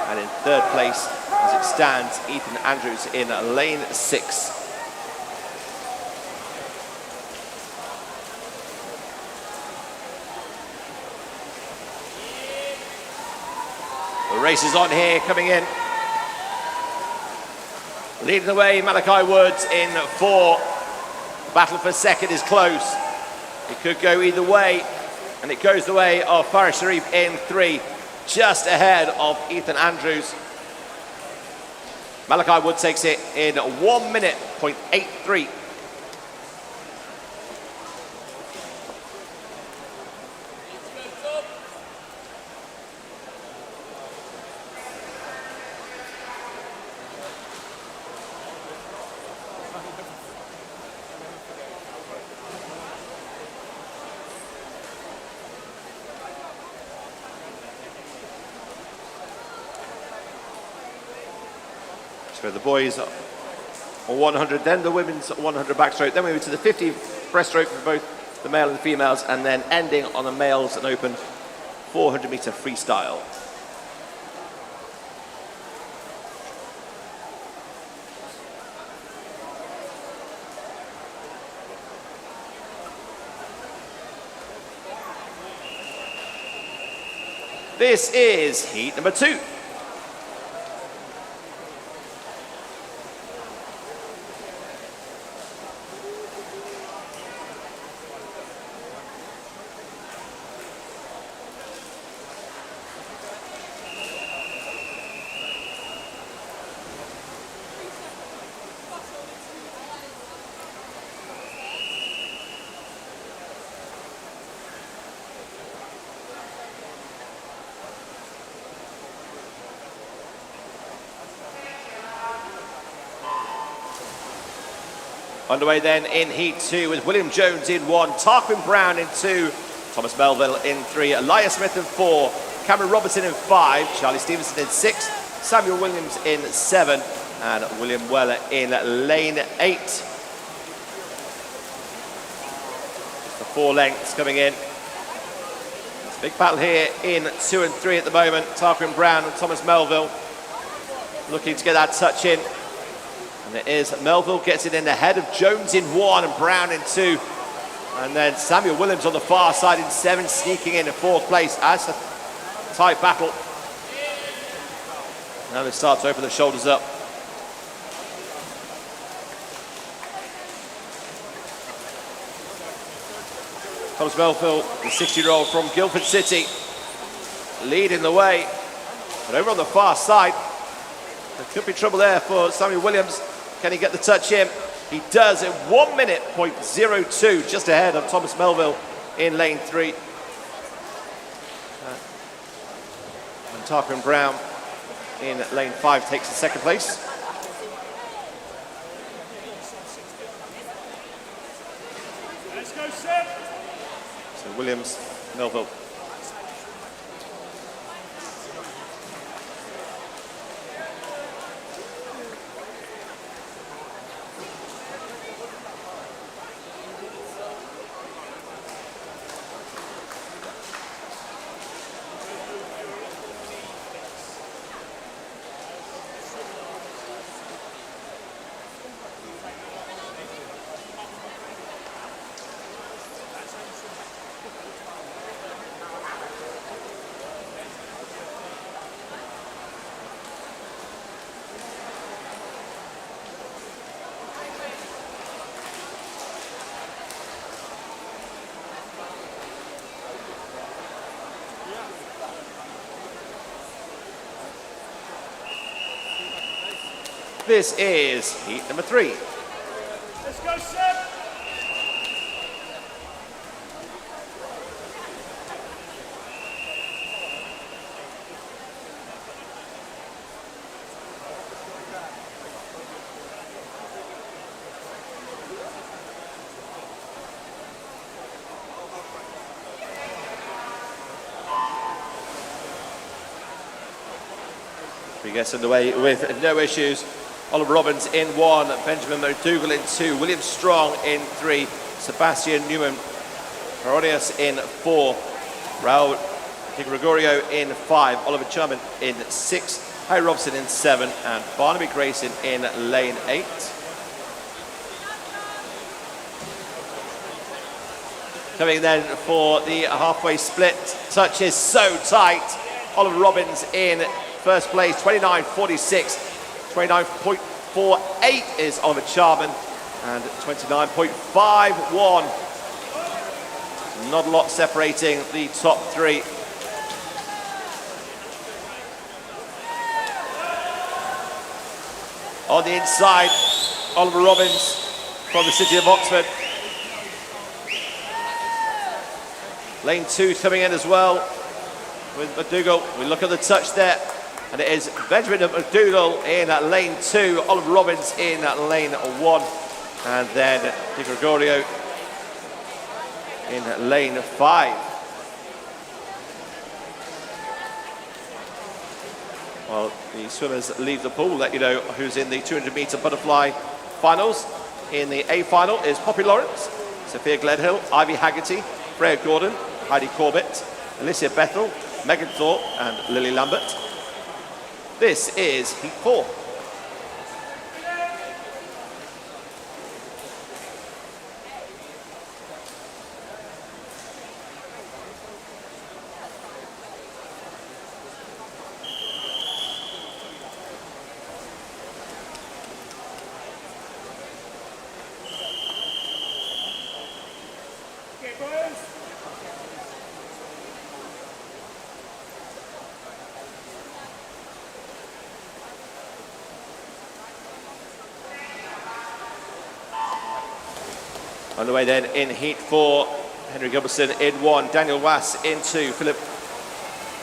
And in third place, as it stands, Ethan Andrews in lane 6. The race is on here, coming in. Leading the way, Malachi Woods in 4. Battle for second is close. It could go either way, and it goes the way of Faris Sharif in 3. Just ahead of Ethan Andrews. Malachi Wood takes it in 1:83. So the boys on 100, then the women's 100 backstroke, then we move to the 50 breaststroke for both the male and the females, and then ending on the males and open 400 meter freestyle. This is heat number 2. Underway then in heat 2 with William Jones in 1, Tarquin Brown in 2, Thomas Melville in 3, Elias Smith in 4, Cameron Robertson in 5, Charlie Stevenson in 6, Samuel Williams in 7, and William Weller in lane 8. Just the 4 lengths coming in. It's a big battle here in 2 and 3 at the moment. Tarquin Brown and Thomas Melville looking to get that touch in. And it is Melville gets it in ahead of Jones in 1 and Brown in 2. And then Samuel Williams on the far side in 7, sneaking in 4th place. As a tight battle. Now they start to open the shoulders up. Thomas Melville, the 60-year-old from Guildford City, leading the way. But over on the far side, there could be trouble there for Samuel Williams. Can he get the touch in? He does in 1 minute, .02, just ahead of Thomas Melville in lane 3. And Tarquin Brown in lane 5 takes the 2nd place. Let's go, Seb. So Williams, Melville. This is heat number 3. Let's go, Seb. He gets underway with no issues. Oliver Robbins in 1, Benjamin McDougall in 2, William Strong in 3, Sebastian Newman, Herodias in 4, Raul Di Gregorio in 5, Oliver Chapman in 6, Harry Robson in 7, and Barnaby Grayson in lane 8. Coming then for the halfway split. Touch is so tight. Oliver Robbins in 1st place, 29.46. 29.48 is Oliver Chapman, and 29.51. Not a lot separating the top 3. On the inside, Oliver Robbins from the city of Oxford. Lane 2 coming in as well with McDougall. We look at the touch there. And it is Benjamin McDougall in lane 2, Oliver Robbins in lane 1, and then Di Gregorio in lane 5. Well, the swimmers leave the pool, let you know who's in the 200-metre butterfly finals. In the A final is Poppy Lawrence, Sophia Gledhill, Ivy Haggerty, Freya Gordon, Heidi Corbett, Alicia Bethel, Megan Thorpe, and Lily Lambert. This is heat 4. On the way then in heat 4, Henry Gilbertson in 1, Daniel Wass in 2, Philip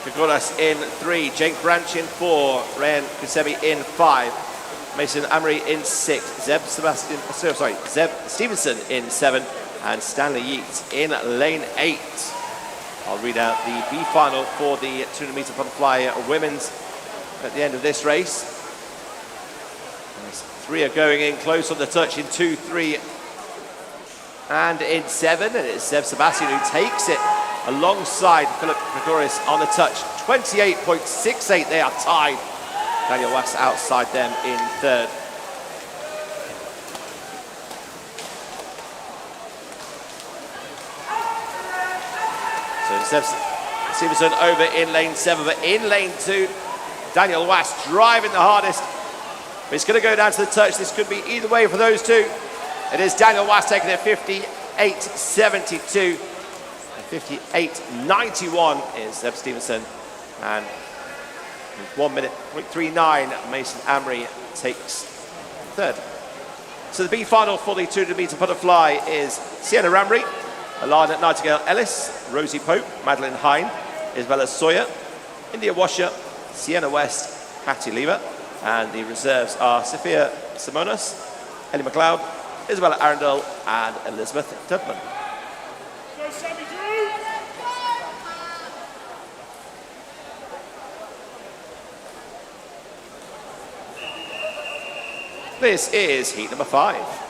Gregoras in 3, Jake Branch in 4, Ryan Kusebi in 5, Mason Amory in 6, Zeb Stevenson in 7, and Stanley Yeats in lane 8. I'll read out the B final for the 200-meter butterfly women's at the end of this race. As 3 are going in close on the touch in 2, 3, and in 7, and it's Zeb Sebastian who takes it alongside Philip Gregoris on the touch. 28.68, they are tied. Daniel Wass outside them in 3rd. So Zeb Stevenson over in lane 7, but in lane 2, Daniel Wass driving the hardest. But it's going to go down to the touch. This could be either way for those two. It is Daniel Wass taking it 58.72. 58.91 is Zeb Stevenson. And 1 minute, 0.39, Mason Amory takes 3rd. So the B final for the 200-meter butterfly is Sienna Ramry, Alana Nightingale Ellis, Rosie Pope, Madeline Hine, Isabella Sawyer, India Washer, Sienna West, Hattie Lever, and the reserves are Sophia Simonas, Ellie McLeod, Isabella Arundel, and Elizabeth Tubman. This is heat number 5.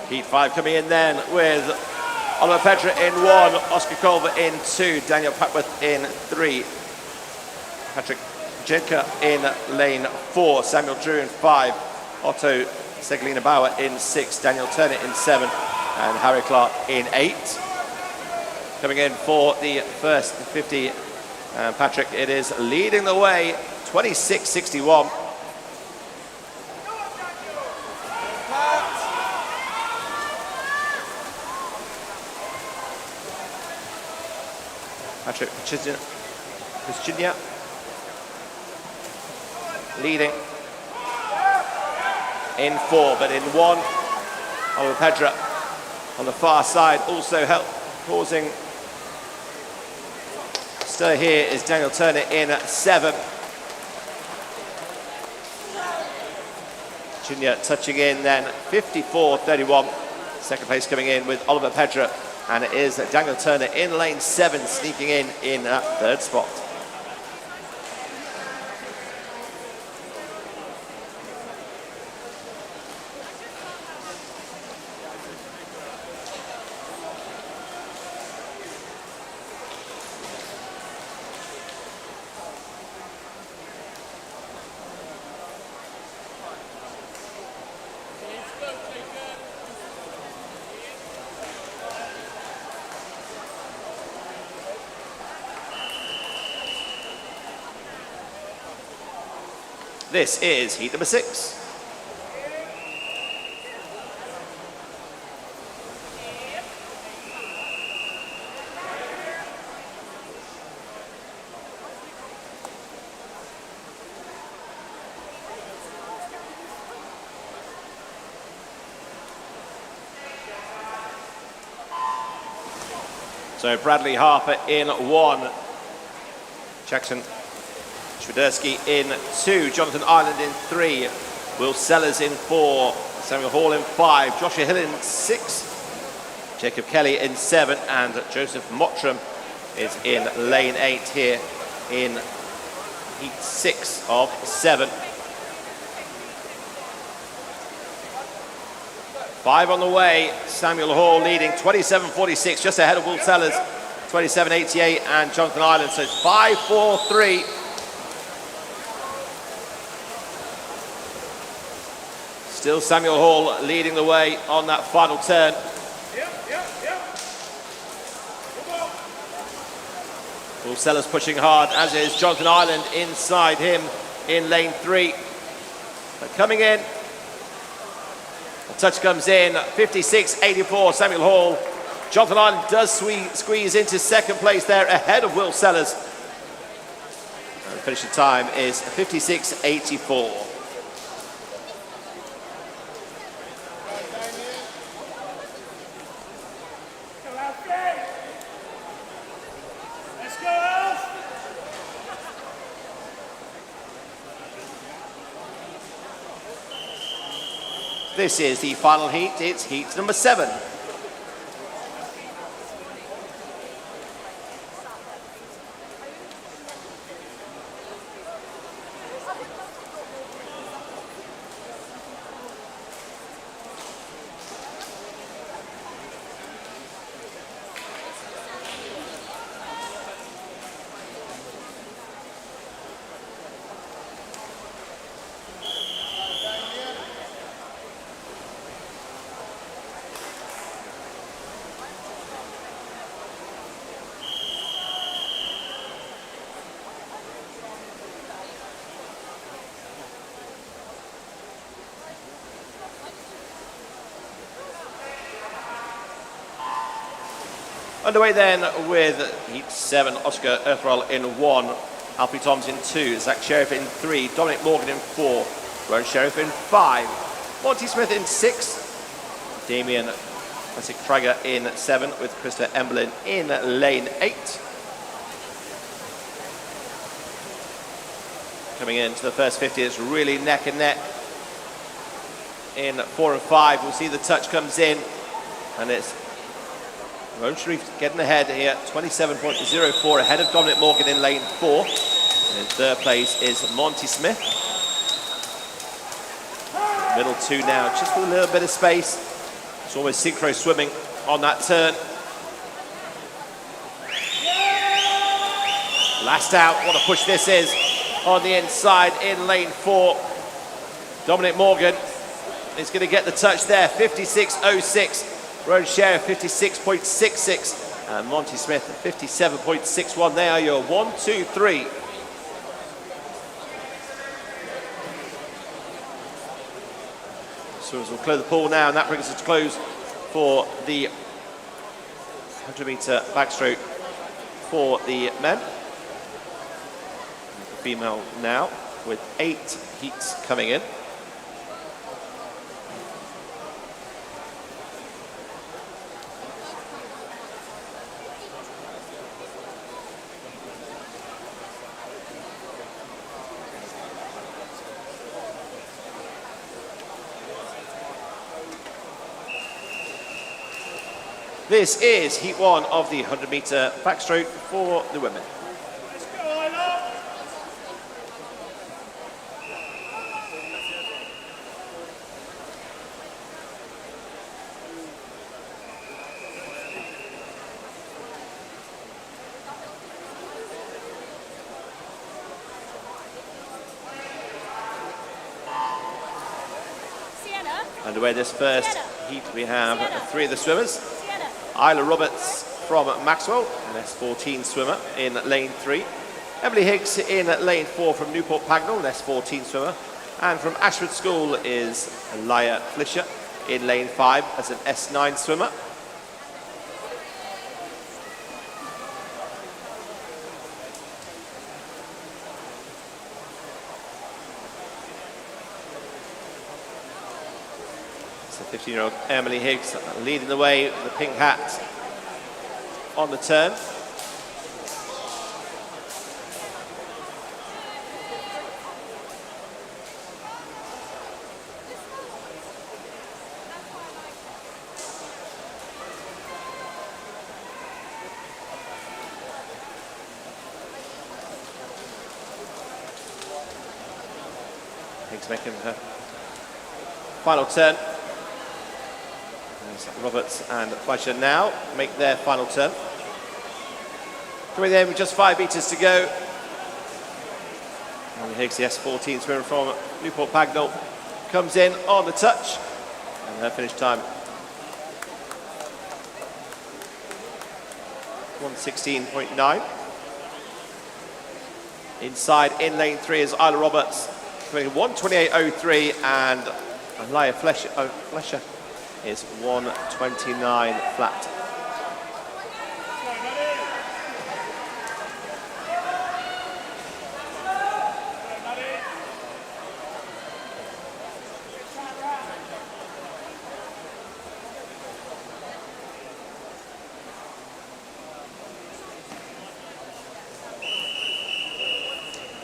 Heat 5 coming in then with Oliver Petra in 1, Oscar Culver in 2, Daniel Papworth in 3, Patrick Jedka in lane 4, Samuel Drew in 5, Otto Seglina Bauer in 6, Daniel Turner in 7, and Harry Clark in 8. Coming in for the first 50, Patrick, it is leading the way, 26.61. Patrick Virginia leading in 4, but in 1, Oliver Pedra on the far side also causing stir here is Daniel Turner in 7. Virginia touching in then 54.31. Second place coming in with Oliver Pedra. And it is Daniel Turner in lane 7, sneaking in that 3rd spot. This is heat number 6. So Bradley Harper in 1, Jackson Schwiderski in 2, Jonathan Ireland in 3, Will Sellers in 4, Samuel Hall in 5, Joshua Hill in 6, Jacob Kelly in 7, and Joseph Mottram is in lane 8 here in heat 6 of 7. 5 on the way, Samuel Hall leading 27.46, just ahead of Will Sellers, 27.88, and Jonathan Ireland, so it's 5.43. Still Samuel Hall leading the way on that final turn. Will Sellers pushing hard, as is Jonathan Ireland inside him in lane 3. But coming in, the touch comes in, 56.84, Samuel Hall. Jonathan Ireland does squeeze into second place there ahead of Will Sellers. And the finishing time is 56.84. This is the final heat. It's heat number 7. Underway then with heat 7, Oscar Earthrell in 1, Alfie Toms in 2, Zach Sheriff in 3, Dominic Morgan in 4, Ron Sheriff in 5, Monty Smith in 6, Damien Traeger in 7 with Krista Emblin in lane 8. Coming into the first 50, it's really neck and neck. In 4 and 5, we'll see the touch comes in, and it's Ron Sharif getting ahead here, 27.04 ahead of Dominic Morgan in lane 4. And in third place is Monty Smith. Middle 2 now, just with a little bit of space. It's almost synchro swimming on that turn. Last out, what a push this is on the inside in lane 4. Dominic Morgan is going to get the touch there, 56.06. Road Sheriff 56.66 and Monty Smith 57.61. They are your 1, 2, 3. Swimmers will clear the pool now, and that brings us to close for the 100-meter backstroke for the men. The female now with 8 heats coming in. This is heat 1 of the 100-meter backstroke for the women. Let's go, Isla. Underway this first heat, we have 3 of the swimmers. Isla Roberts from Maxwell, an S14 swimmer in lane 3. Emily Higgs in lane 4 from Newport Pagnell, an S14 swimmer. And from Ashford School is Laia Flischer in lane 5 as an S9 swimmer. So 15-year-old Emily Higgs leading the way with the pink hat on the turn. Higgs making her final turn. Roberts and Fleischer now make their final turn. Coming in with just 5 meters to go. And Higgs, the S14 swimmer from Newport Pagnell, comes in on the touch. And her finish time 1:16.9. Inside in lane 3 is Isla Roberts, 1:28.03, and Alaya Flesher is 1:29 flat.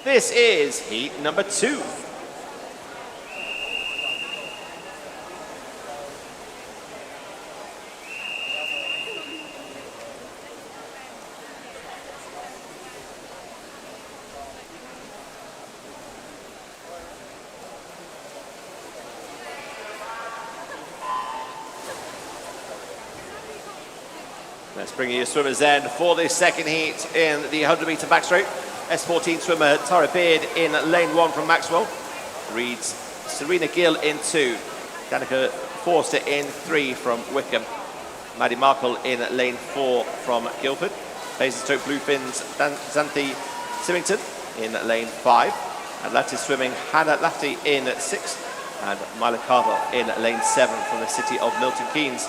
This is heat number 2. Let's bring you your swimmers then for this second heat in the 100-meter backstroke. S14 swimmer Tara Beard in lane 1 from Maxwell. Reads Serena Gill in 2. Danica Forster in 3 from Wickham. Maddie Markle in lane 4 from Guildford. Basingstoke Bluefins Xanthi Symington in lane 5. Atlantis swimming Hannah Lafty in 6. And Myla Carver in lane 7 from the city of Milton Keynes.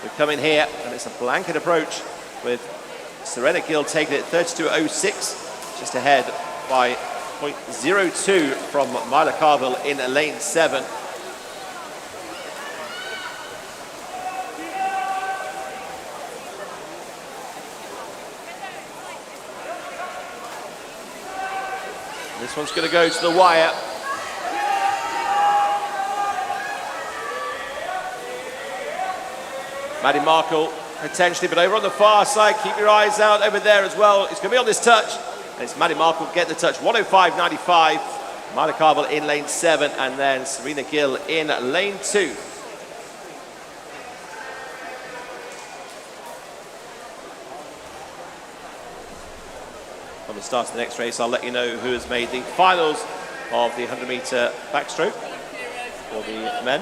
We come in here and it's a blanket approach with Serena Gill taking it 32.06. Just ahead by 0.02 from Myla Carville in lane 7. This one's going to go to the wire. Maddie Markle potentially, but over on the far side, keep your eyes out over there as well. It's going to be on this touch. It's Maddie Markle get the touch, 1:05.95. Myla Carville in lane 7, and then Serena Gill in lane 2. From the start of the next race, I'll let you know who has made the finals of the 100-meter backstroke for the men.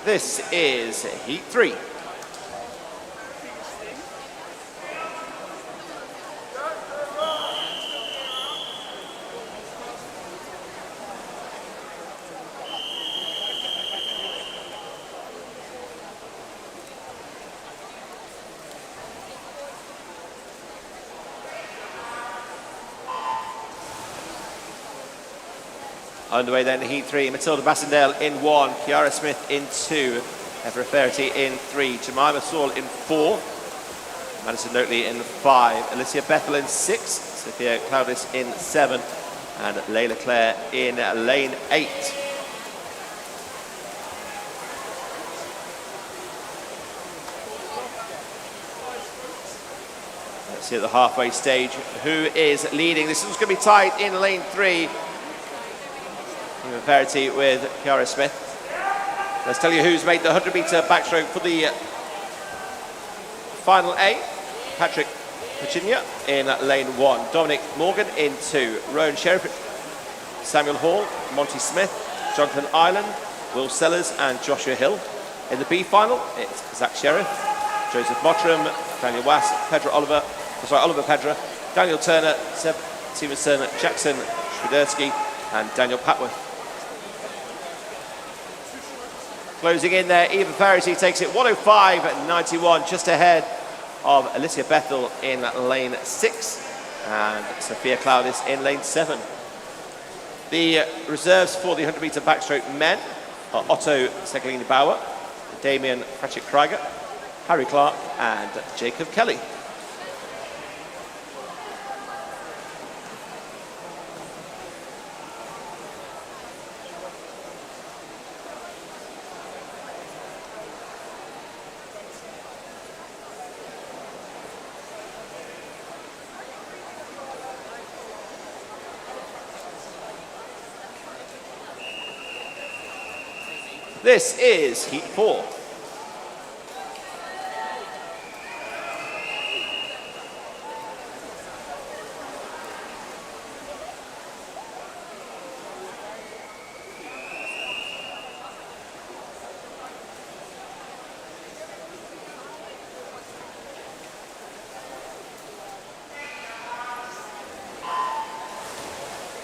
This is heat 3. Underway then, heat 3, Matilda Bassendale in 1, Kiara Smith in 2, Heather Faherty in 3, Jemima Saul in 4, Madison Notley in 5, Alicia Bethel in 6, Sophia Cloudis in 7, and Layla Clare in lane 8. Let's see at the halfway stage who is leading. This one's going to be tight in lane 3. Faherty with Kiara Smith. Let's tell you who's made the 100-meter backstroke for the final 8. Patrick Virginia in lane 1. Dominic Morgan in 2. Rowan Sheriff, Samuel Hall, Monty Smith, Jonathan Ireland, Will Sellers and Joshua Hill. In the B final, it's Zach Sheriff, Joseph Mottram, Daniel Wass, Oliver Pedra, Daniel Turner, Seb Stevenson, Jackson Schwiderski and Daniel Patworth. Closing in there, Eva Faherty takes it 1:05.91, just ahead of Alicia Bethel in lane 6 and Sophia Cloudis in lane 7. The reserves for the 100-meter backstroke men are Otto Seglini Bauer, Damien Pratchett-Krieger, Harry Clark and Jacob Kelly. This is heat 4.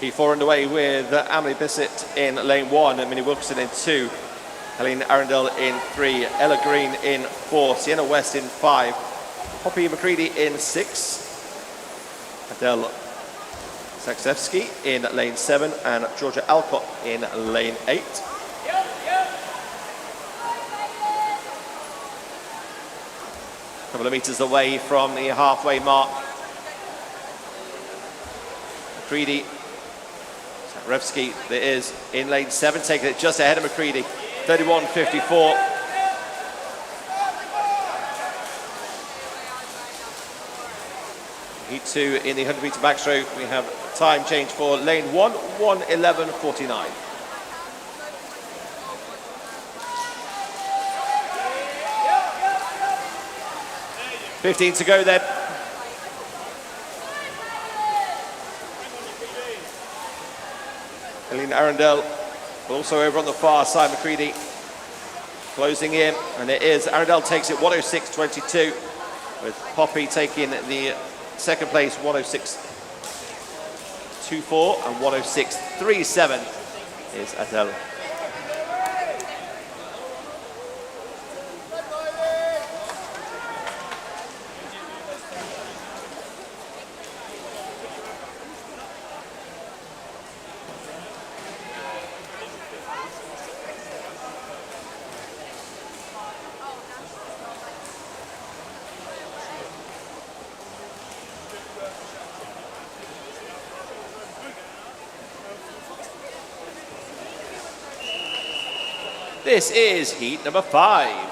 Heat 4 underway with Emily Bissett in lane 1, and Minnie Wilkinson in 2, Helene Arundel in 3, Ella Green in 4, Sienna West in 5, Poppy McCready in 6, Adele Saksevsky in lane 7, and Georgia Alcott in lane 8. A couple of meters away from the halfway mark. McCready, Saksevsky, there is in lane 7, taking it just ahead of McCready, 31.54. Heat 2 in the 100 meter backstroke. We have time change for lane 1, 1:11.49. $15 to go then. Helene Arundel also over on the far side. McCready closing in, and it is Arundel takes it 106.22, with Poppy taking the second place 106.24 and 106.37 is Adele. This is heat number 5.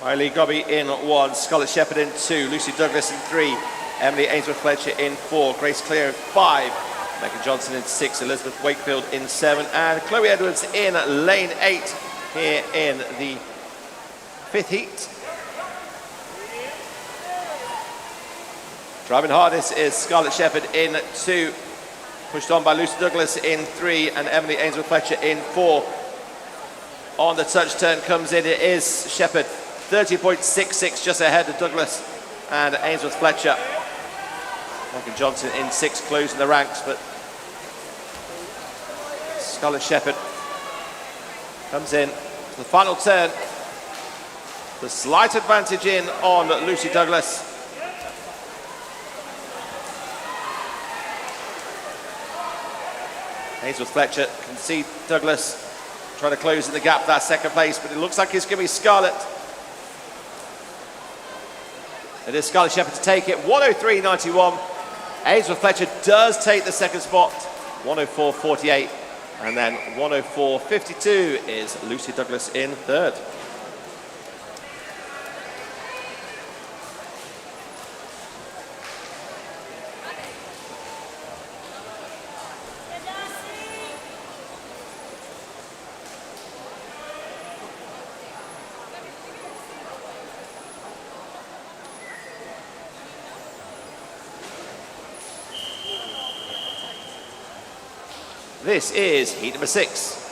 Riley Gobby in 1, Scarlett Shepherd in 2, Lucy Douglas in 3, Emily Ainsworth-Fletcher in 4, Grace Clear in 5, Megan Johnson in 6, Elizabeth Wakefield in 7, and Chloe Edwards in lane 8 here in the 5th heat. Driving hardest is Scarlett Shepherd in 2, pushed on by Lucy Douglas in 3, and Emily Ainsworth-Fletcher in 4. On the touch turn comes in, it is Shepherd, 30.66 just ahead of Douglas and Ainsworth-Fletcher. Megan Johnson in 6, closing the ranks, but Scarlett Shepherd comes in to the final turn. The slight advantage in on Lucy Douglas. Ainsworth-Fletcher can see Douglas trying to close in the gap for that second place, but it looks like it's going to be Scarlett. It is Scarlett Shepherd to take it, 103.91. Ainsworth-Fletcher does take the second spot, 104.48. And then 104.52 is Lucy Douglas in third. This is heat number 6.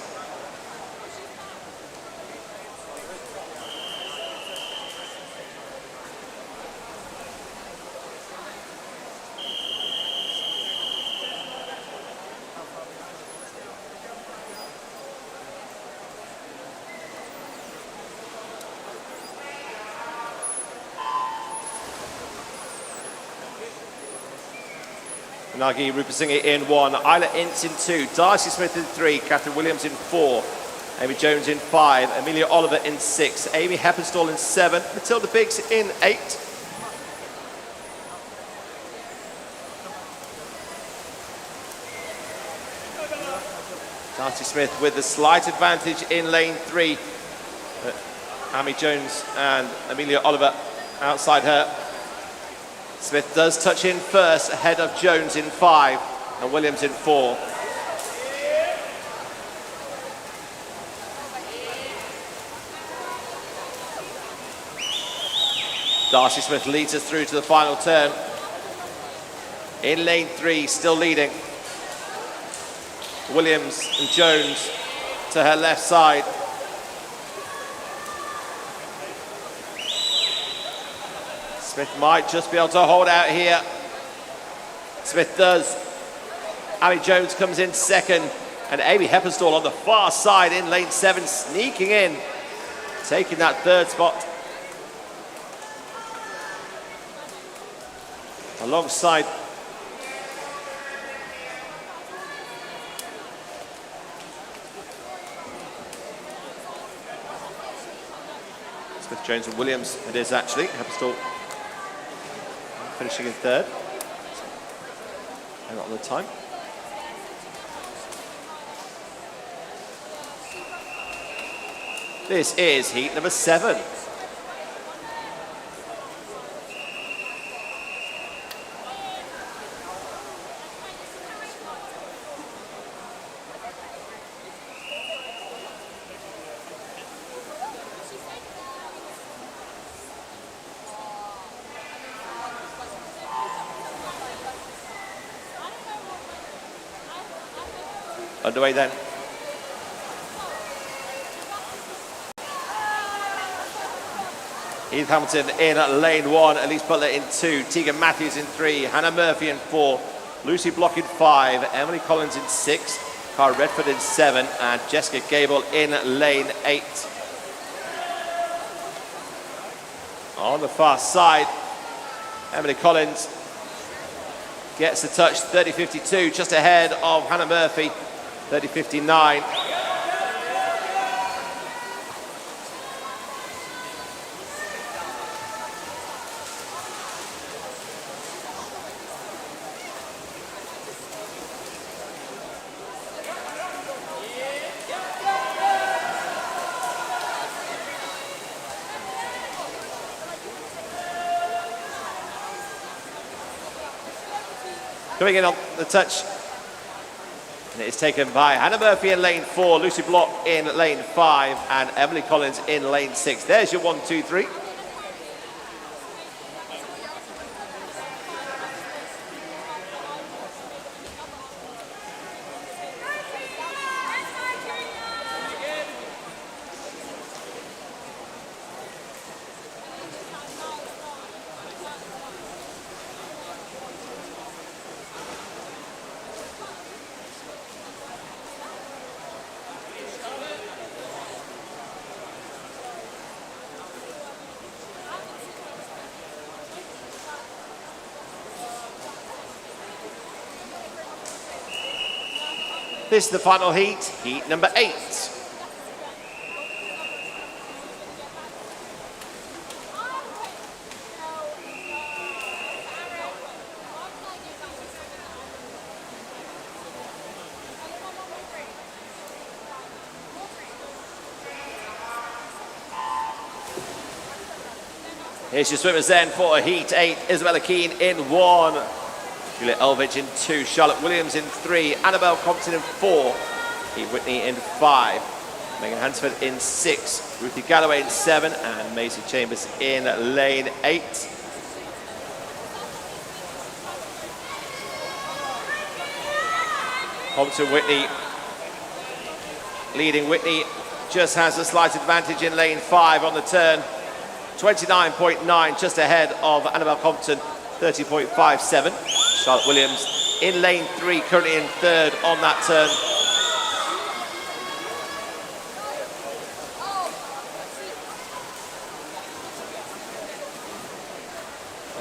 Nagi Rupasinghe in 1, Isla Ince in 2, Darcy Smith in 3, Catherine Williams in 4, Amy Jones in 5, Amelia Oliver in 6, Amy Heppenstall in 7, Matilda Biggs in 8. Darcy Smith with the slight advantage in lane 3. Amy Jones and Amelia Oliver outside her. Smith does touch in first, ahead of Jones in 5 and Williams in 4. Darcy Smith leads us through to the final turn. In lane 3, still leading. Williams and Jones to her left side. Smith might just be able to hold out here. Smith does. Abby Jones comes in second, and Amy Heppenstall on the far side in lane 7, sneaking in, taking that third spot. Alongside Smith, Jones and Williams, it is actually. Heppenstall finishing in third. And on the time. This is heat number 7. Underway then. Heath Hamilton in lane 1, Elise Butler in 2, Tegan Matthews in 3, Hannah Murphy in 4, Lucy Block in 5, Emily Collins in 6, Cara Redford in 7, and Jessica Gable in lane 8. On the far side, Emily Collins gets the touch, 30.52, just ahead of Hannah Murphy, 30.59. Coming in on the touch, and it is taken by Hannah Murphy in lane 4, Lucy Block in lane 5, and Emily Collins in lane 6. There's your 1, 2, 3. This is the final heat, heat number 8. Here's your swimmers then for heat 8. Isabella Keane in 1. Julia Elvidge in 2, Charlotte Williams in 3, Annabelle Compton in 4, Eve Whitney in 5, Megan Hansford in 6, Ruthie Galloway in 7, and Maisie Chambers in lane 8. Compton Whitney leading. Whitney just has a slight advantage in lane 5 on the turn, 29.9, just ahead of Annabelle Compton, 30.57. Charlotte Williams in lane 3, currently in 3rd on that turn.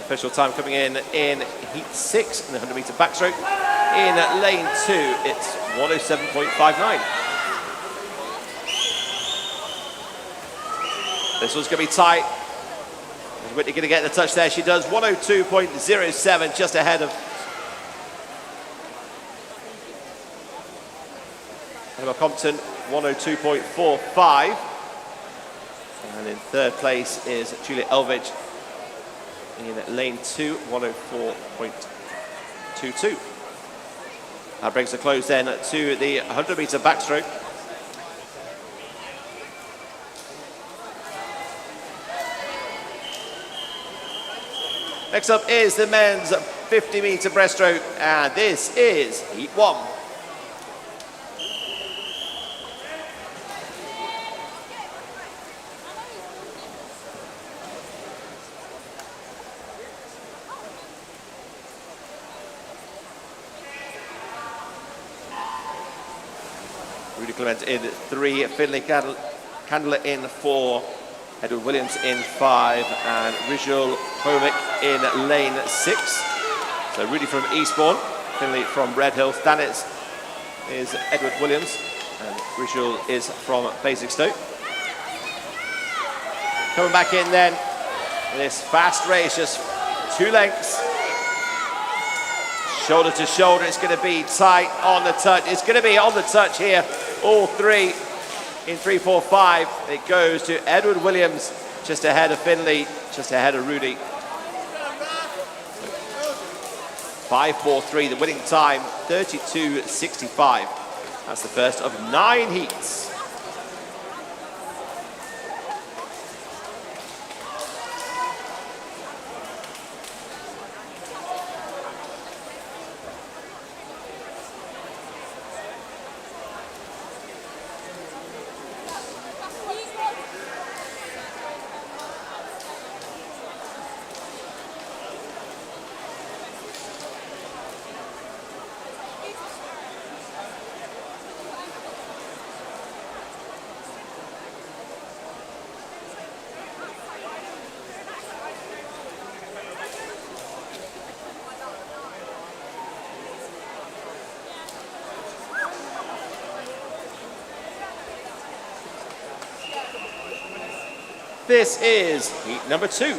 Official time coming in heat 6 in the 100-meter backstroke. In lane 2, it's 107.59. This one's going to be tight. Is Whitney going to get the touch there? She does. 102.07, just ahead of Emma Compton, 102.45. And in 3rd place is Julia Elvidge in lane 2, 104.22. That brings a close then to the 100-meter backstroke. Next up is the men's 50-meter breaststroke, and this is heat 1. Rudy Clement in 3, Finlay Candler in 4, Edward Williams in 5, and Rizul Kovic in lane 6. So Rudy from Eastbourne, Finlay from Redhill, Stanitz is Edward Williams, and Rizul is from Bassingstoke. Coming back in then, this fast race, just 2 lengths. Shoulder to shoulder, it's going to be tight on the touch. It's going to be on the touch here, all 3 in 3, 4, 5. It goes to Edward Williams, just ahead of Finlay, just ahead of Rudy. 5:43, the winning time, 32:65. That's the first of 9 heats. This is heat number 2.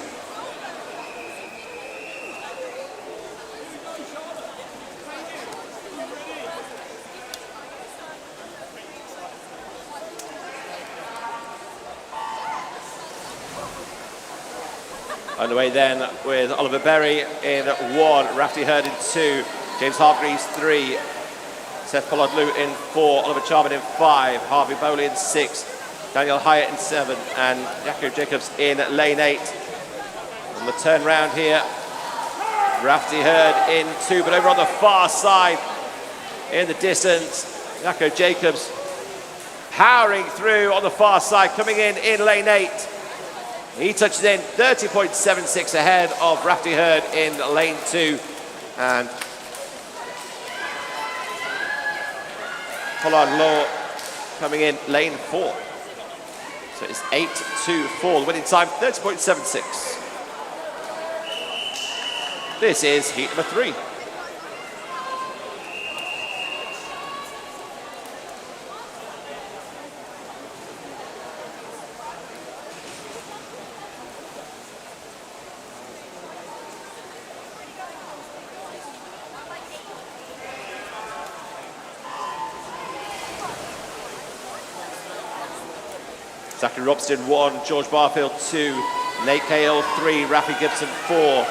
Underway then with Oliver Berry in 1, Rafferty Hurd in 2, James Hargreaves 3, Seth Pollard-Lew in 4, Oliver Charman in 5, Harvey Bowley in 6, Daniel Hyatt in 7, and Jaco Jacobs in lane 8. On the turn round here, Rafferty Hurd in 2, but over on the far side in the distance, Jaco Jacobs powering through on the far side, coming in lane 8. He touches in 30.76 ahead of Rafferty Hurd in lane 2, and Pollard-Lew coming in lane 4. So it's 8:24, the winning time 30.76. This is heat number 3. Zachary Robston 1, George Barfield 2, Nate Cahill 3, Rafi Gibson 4,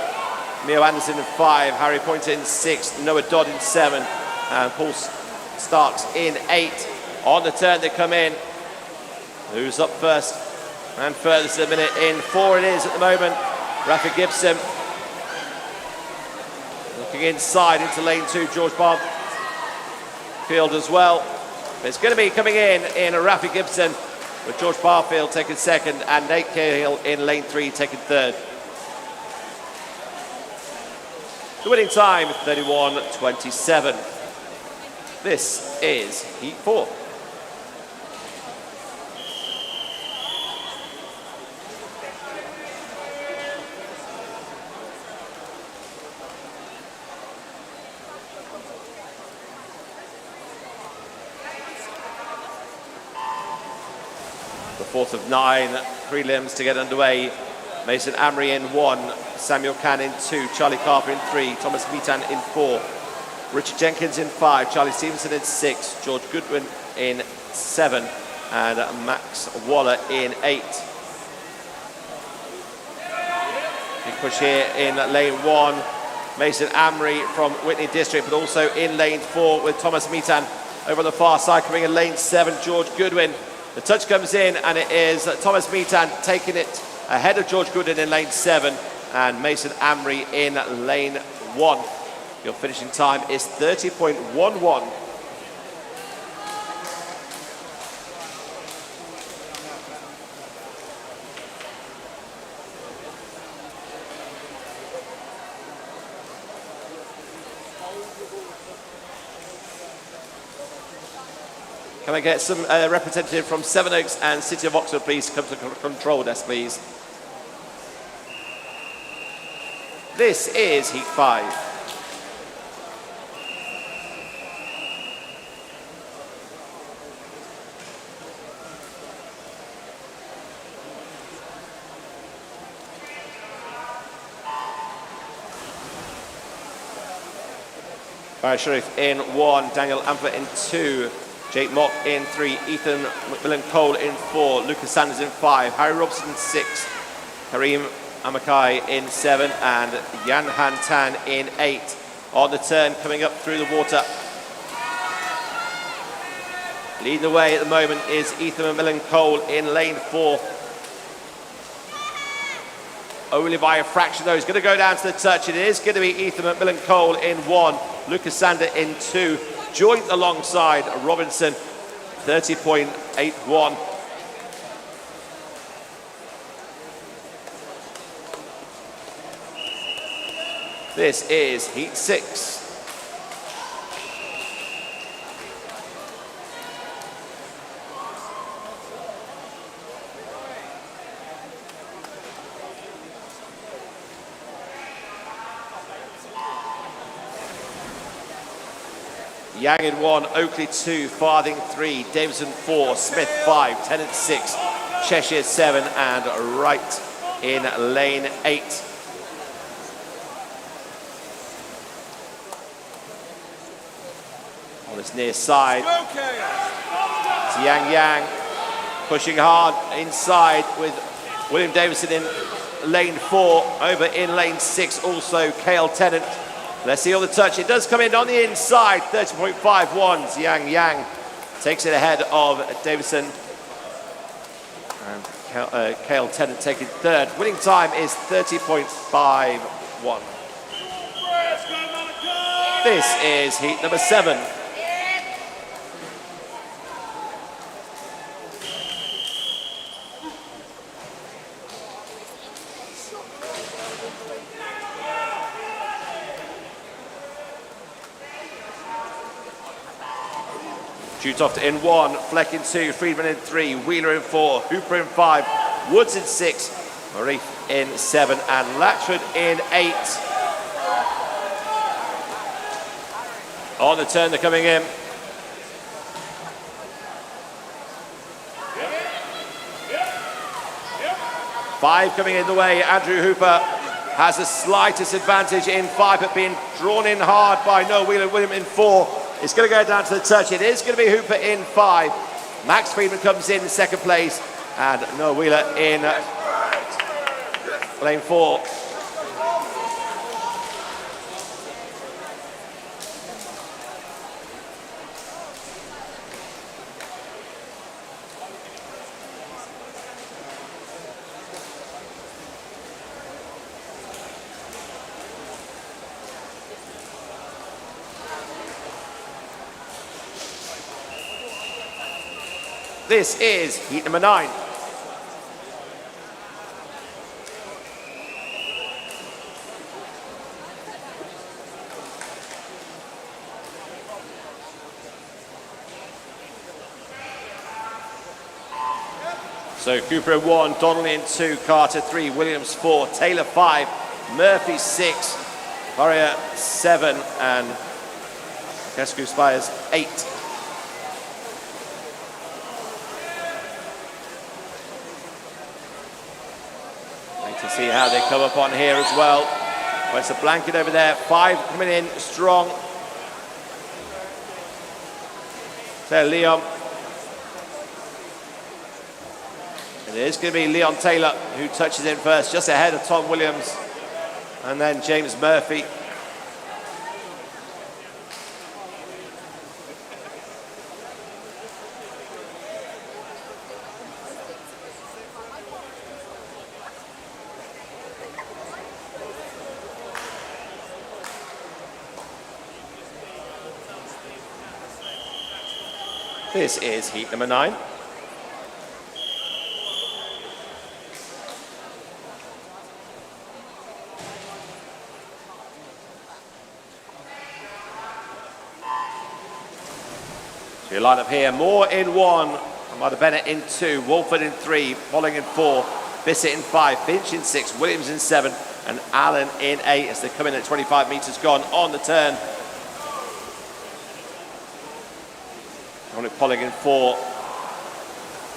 Mio Anderson in 5, Harry Pointer in 6, Noah Dodd in 7, and Paul Starks in 8. On the turn they come in. Who's up first and furthest a minute in? 4 it is at the moment. Rafi Gibson looking inside into lane 2, George Barfield as well. But it's going to be coming in Rafi Gibson, with George Barfield taking 2nd and Nate Cahill in lane 3 taking 3rd. The winning time, 31:27. This is heat 4. The fourth of 9 prelims to get underway. Mason Amry in 1, Samuel Can in 2, Charlie Carper in 3, Thomas Meetan in 4, Richard Jenkins in 5, Charlie Stevenson in 6, George Goodwin in 7, and Max Waller in 8. Big push here in lane 1. Mason Amry from Whitney District, but also in lane 4 with Thomas Meetan over on the far side, coming in lane 7, George Goodwin. The touch comes in, and it is Thomas Meetan taking it ahead of George Goodwin in lane 7, and Mason Amry in lane 1. Your finishing time is 30.11. Can I get some representative from Sevenoaks and City of Oxford, please, come to control desk, please? This is heat 5. Barry Sharif in 1, Daniel Ampler in 2, Jake Mock in 3, Ethan McMillan-Cole in 4, Lucas Sanders in 5, Harry Robson in 6, Kareem Amakai in 7, and Yan Han Tan in 8. On the turn, coming up through the water. Leading the way at the moment is Ethan McMillan-Cole in lane 4. Only by a fraction though, he's going to go down to the touch. It is going to be Ethan McMillan-Cole in 1, Lucas Sander in 2, joint alongside Robinson, 30.81. This is heat 6. Yang in 1, Oakley 2, Farthing 3, Davison 4, Smith 5, Tennant 6, Cheshire 7, and Wright in lane 8. On this near side, it's Yang pushing hard inside with William Davison in lane 4, over in lane 6, also Cale Tennant. Let's see on the touch. It does come in on the inside, 30.51. Zhang Yang takes it ahead of Davison. And Cale Tennant taking 3rd. Winning time is 30.51. This is heat number 7. Jutoft in 1, Fleck in 2, Friedman in 3, Wheeler in 4, Hooper in 5, Woods in 6, Marif in 7, and Latchford in 8. On the turn, they're coming in. Five coming in the way. Andrew Hooper has the slightest advantage in 5, but being drawn in hard by Noah Wheeler. William in 4. It's going to go down to the touch. It is going to be Hooper in 5. Max Friedman comes in 2nd place, and Noah Wheeler in lane 4. This is heat number 9. So Cooper in 1, Donnelly in 2, Carter 3, Williams 4, Taylor 5, Murphy 6, Warrior 7, and Kesku Spires 8. To see how they come up on here as well. Well, it's a blanket over there. 5 coming in strong. So Leon. And it is going to be Leon Taylor who touches in first, just ahead of Tom Williams. And then James Murphy. This is heat number 9. So your lineup here, Moore in 1, Amada Bennett in 2, Wolford in 3, Polling in 4, Bissett in 5, Finch in 6, Williams in 7, and Allen in 8 as they come in at 25 metres gone on the turn. Dominic Polling in 4,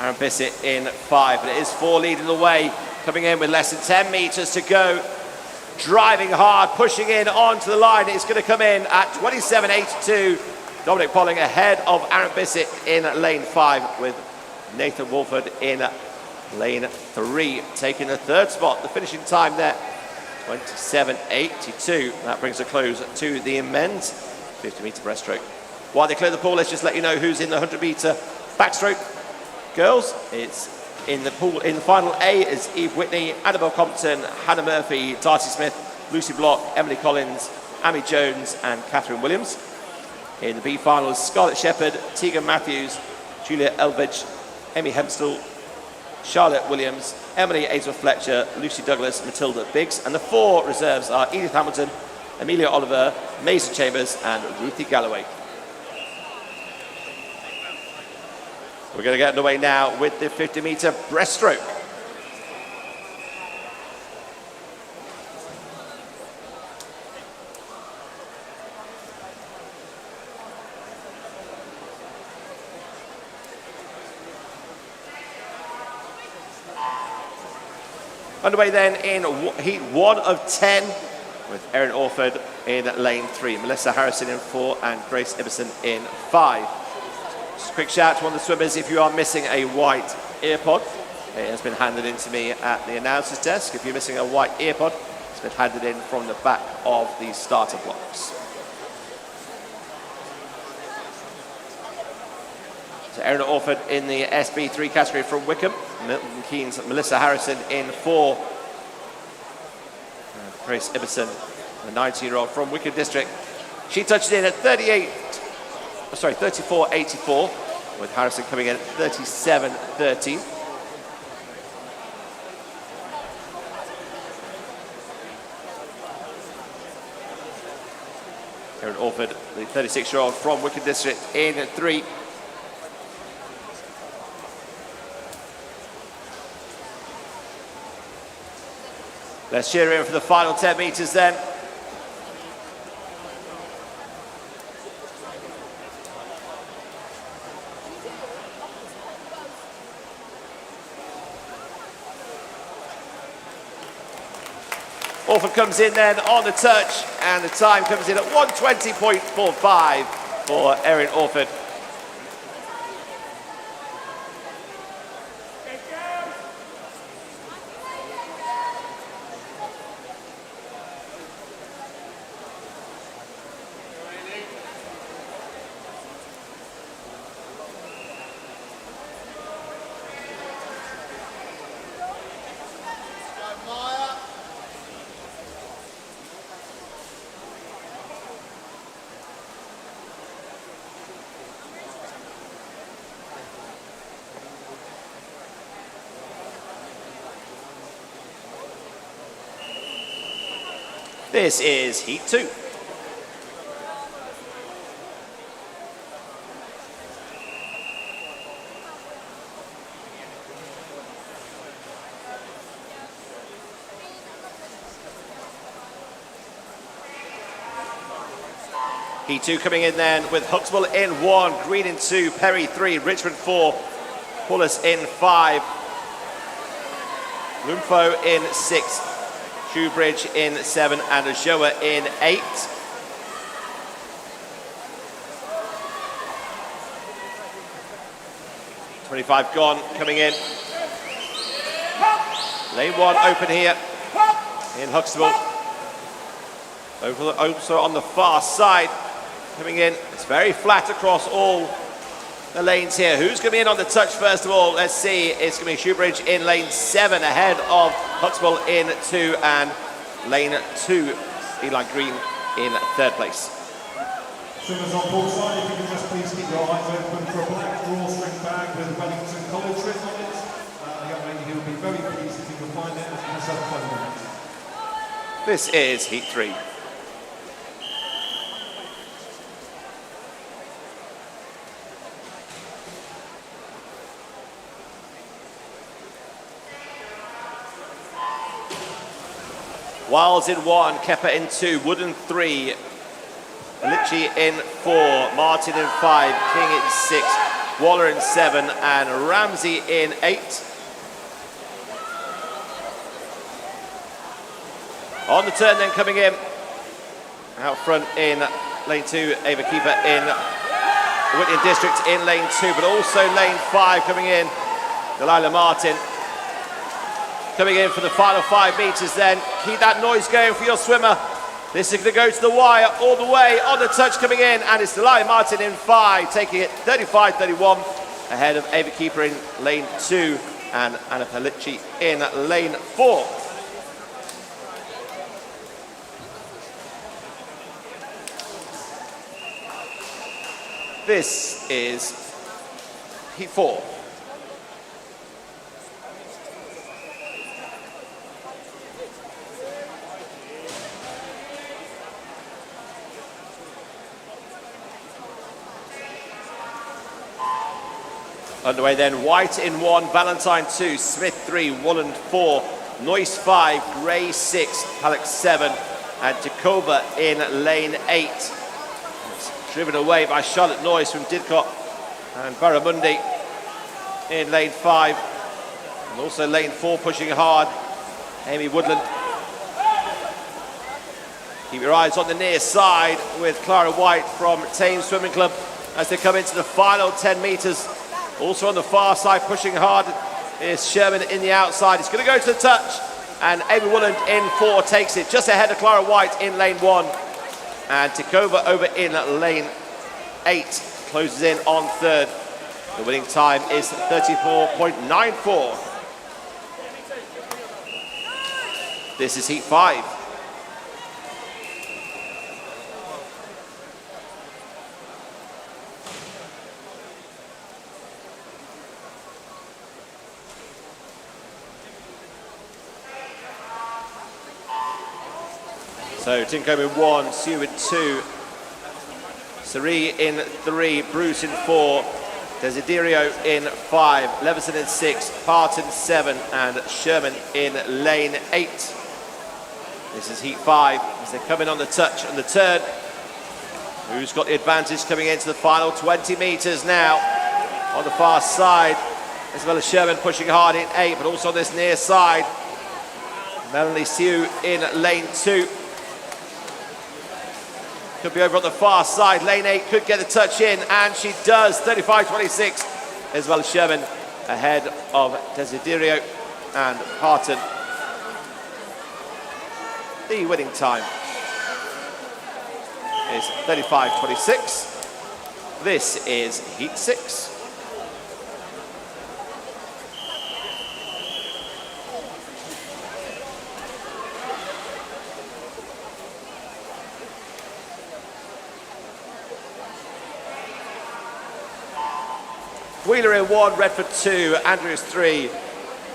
Aaron Bissett in 5, but it is 4 leading the way, coming in with less than 10 metres to go. Driving hard, pushing in onto the line. It's going to come in at 27.82. Dominic Polling ahead of Aaron Bissett in lane 5 with Nathan Wolford in lane 3, taking the 3rd spot. The finishing time there, 27.82. That brings a close to the men's 50-metre breaststroke. While they clear the pool, let's just let you know who's in the 100-metre backstroke. Girls, it's in the pool. In the final A is Eve Whitney, Annabelle Compton, Hannah Murphy, Darcy Smith, Lucy Block, Emily Collins, Amy Jones, and Catherine Williams. In the B final is Scarlett Shepherd, Tegan Matthews, Julia Elbridge, Amy Hempstall, Charlotte Williams, Emily Ainsworth Fletcher, Lucy Douglas, Matilda Biggs, and the 4 reserves are Edith Hamilton, Amelia Oliver, Mason Chambers, and Ruthie Galloway. We're going to get underway now with the 50-metre breaststroke. Underway then in heat 1 of 10 with Erin Orford in lane 3, Melissa Harrison in 4, and Grace Ibbison in 5. Just a quick shout to one of the swimmers if you are missing a white earpod. It has been handed in to me at the announcer's desk. If you're missing a white earpod, it's been handed in from the back of the starter blocks. So Erin Orford in the SB3 category from Wickham. Milton Keynes, Melissa Harrison in 4. And Grace Ibbison, the 19-year-old from Wickham District. She touched in at 34.84, with Harrison coming in at 37.13. Erin Orford, the 36-year-old from Wickham District, in 3. Let's cheer in for the final 10 metres then. Orford comes in then on the touch, and the time comes in at 1:20.45 for Erin Orford. This is heat 2. Heat 2 coming in then with Huxtable in 1, Green in 2, Perry 3, Richmond 4, Paulus in 5, Lumfo in 6, Shoebridge in 7, and Ojoa in 8. .25 gone, coming in. Lane 1 open here in Huxtable. Also on the far side, coming in. It's very flat across all the lanes here. Who's going to be in on the touch first of all? Let's see. It's going to be Shoebridge in lane 7 ahead of Huxtable in 2, and lane 2, Eli Green in 3rd place. Swimmers on poolside, if you can just please keep your eyes open for a black This is heat 3. Wiles in 1, Kepper in 2, Wood in 3, Litchi in 4, Martin in 5, King in 6, Waller in 7, and Ramsey in 8. On the turn then coming in, out front in lane 2, Ava Keeper in Whitney District in lane 2, but also lane 5 coming in, Delilah Martin. Coming in for the final 5 meters then. Keep that noise going for your swimmer. This is going to go to the wire all the way on the touch coming in, and it's Delilah Martin in 5, taking it 35-31 ahead of Ava Keeper in lane 2 and Anna Palici in lane 4. This is heat 4. Underway then, White in 1, Valentine 2, Smith 3, Woolen 4, Noyce 5, Gray 6, Halleck 7, and Takova in lane 8. It's driven away by Charlotte Noyce from Didcot and Barramundi in lane 5. And also lane 4 pushing hard, Amy Woodland. Keep your eyes on the near side with Clara White from Thames Swimming Club as they come into the final 10 meters. Also on the far side, pushing hard, is Sherman in the outside. It's going to go to the touch, and Amy Woolen in 4 takes it, just ahead of Clara White in lane 1. And Takova over in lane 8, closes in on 3rd. The winning time is 34.94. This is heat 5. So Tinko in 1, Sue in 2, Sari in 3, Bruce in 4, Desiderio in 5, Levison in 6, Parton 7, and Sherman in lane 8. This is heat 5 as they come in on the touch and the turn. Who's got the advantage coming into the final 20 meters now on the far side, as well as Sherman pushing hard in 8, but also on this near side. Melanie Sue in lane 2. Could be over on the far side. Lane 8 could get the touch in, and she does. 35-26, as well as Sherman ahead of Desiderio and Parton. The winning time is 35-26. This is heat 6. Wheeler in 1, Redford 2, Andrews 3,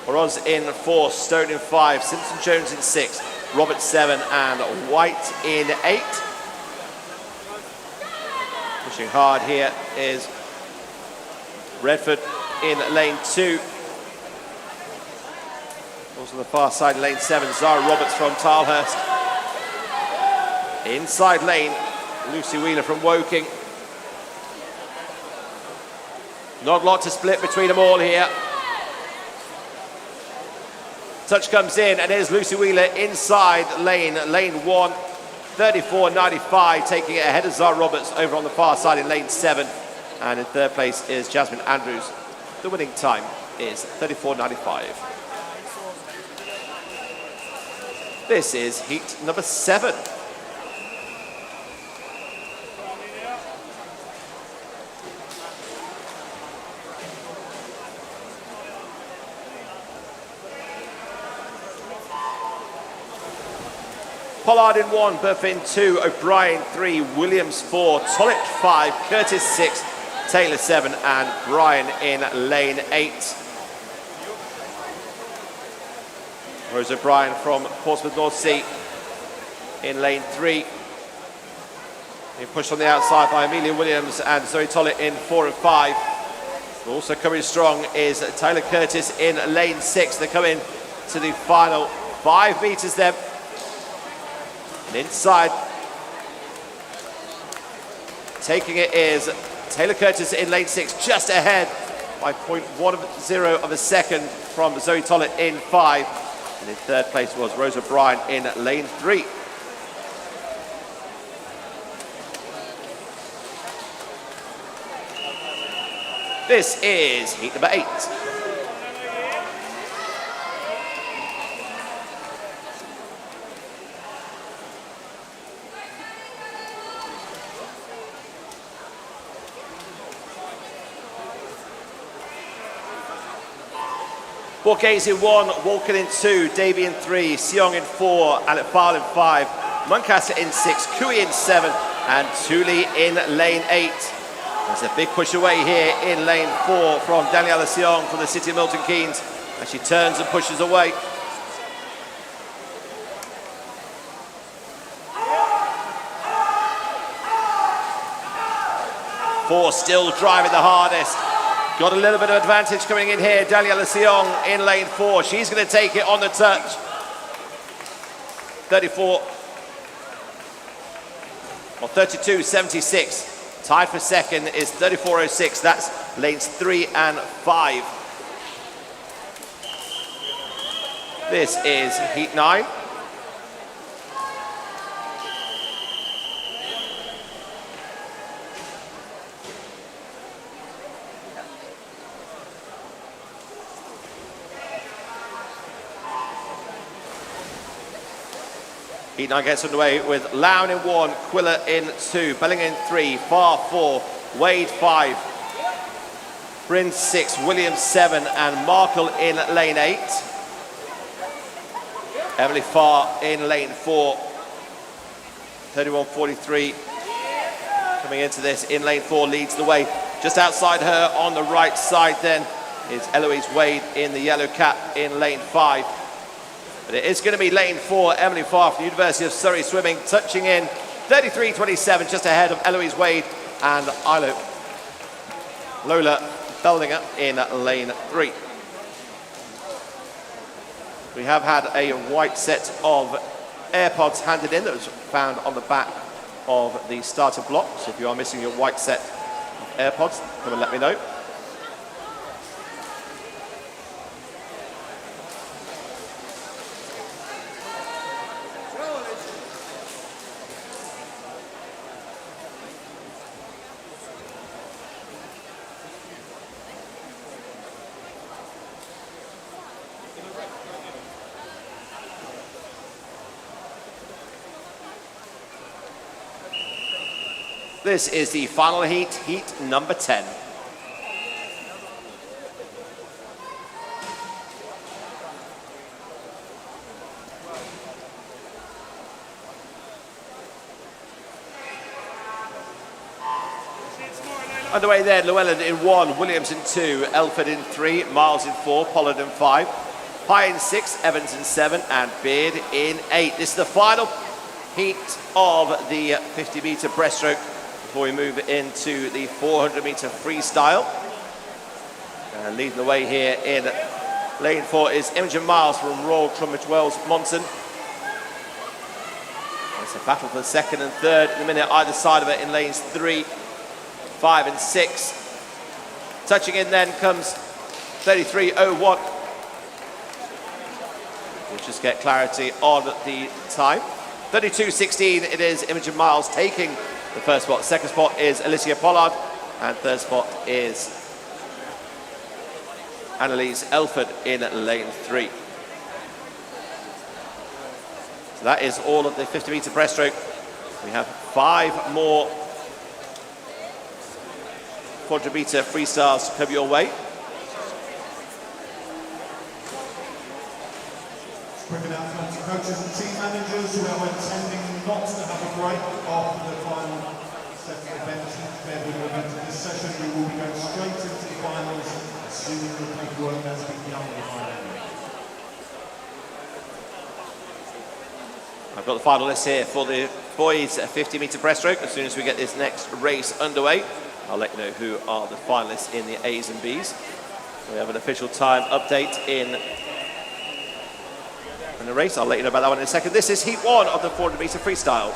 Oroz in 4, Stone in 5, Simpson Jones in 6, Roberts 7, and White in 8. Pushing hard here is Redford in lane 2. Also on the far side, lane 7, Zara Roberts from Tilehurst. Inside lane, Lucy Wheeler from Woking. Not a lot to split between them all here. Touch comes in, and there's Lucy Wheeler inside lane 1, 34.95, taking it ahead of Zara Roberts over on the far side in lane 7. And in 3rd place is Jasmine Andrews. The winning time is 34.95. This is heat number 7. Pollard in 1, Burfin 2, O'Brien 3, Williams 4, Tollett 5, Curtis 6, Taylor 7, and Bryan in lane 8. Rose O'Brien from Portsmouth North Sea in lane 3. Being pushed on the outside by Amelia Williams and Zoe Tollett in 4 and 5. Also coming strong is Tyler Curtis in lane 6. They're coming to the final 5 meters then. And inside, taking it is Taylor Curtis in lane 6, just ahead by 0.10 of a second from Zoe Tollett in 5. And in 3rd place was Rose O'Brien in lane 3. This is heat number 8. Borghese in 1, Walken in 2, Davy in 3, Seong in 4, Alec File in 5, Muncaster in 6, Cooey in 7, and Tooley in lane 8. There's a big push away here in lane 4 from Daniela Seong from the City of Milton Keynes as she turns and pushes away. Four still driving the hardest. Got a little bit of advantage coming in here. Daniela Seong in lane 4. She's going to take it on the touch. 32.76. Tied for second is 34.06. That's lanes 3 and 5. This is heat 9. Heat 9 gets underway with Lown in 1, Quiller in 2, Bellingham in 3, Farr 4, Wade 5, Bryn 6, Williams 7, and Markle in lane 8. Emily Farr in lane 4, 31.43. Coming into this in lane 4, leads the way. Just outside her on the right side then is Eloise Wade in the yellow cap in lane 5. But it is going to be lane 4, Emily Farr from the University of Surrey Swimming, touching in 33.27, just ahead of Eloise Wade and Lola Beldinger in lane 3. We have had a white set of AirPods handed in that was found on the back of the starter block. So if you are missing your white set of AirPods, come and let me know. This is the final heat, heat number 10. Underway there, Llewellyn in 1, Williams in 2, Elford in 3, Miles in 4, Pollard in 5, Pye in 6, Evans in 7, and Beard in 8. This is the final heat of the 50-metre breaststroke before we move into the 400-metre freestyle. And leading the way here in lane 4 is Imogen Miles from Royal Clonmert Wells Monton. It's a battle for second and third in a minute either side of it in lanes 3, 5 and 6. Touching in then comes 33.01. We'll just get clarity on the time. 32.16 it is Imogen Miles taking the first spot. Second spot is Alicia Pollard, and third spot is Annalise Elford in lane 3. So that is all of the 50-metre breaststroke. We have 5 more 400-metre freestyles to come your way. Quick announcement to coaches and team managers who are intending not to have a break after the final set of events. There will be events in this session. We will be going straight into the finals as soon as the paperwork has been done behind. I've got the final list here for the boys 50-meter breaststroke. As soon as we get this next race underway, I'll let you know who are the finalists in the A's and B's. We have an official time update in the race. I'll let you know about that one in a second. This is heat 1 of the 400-meter freestyle.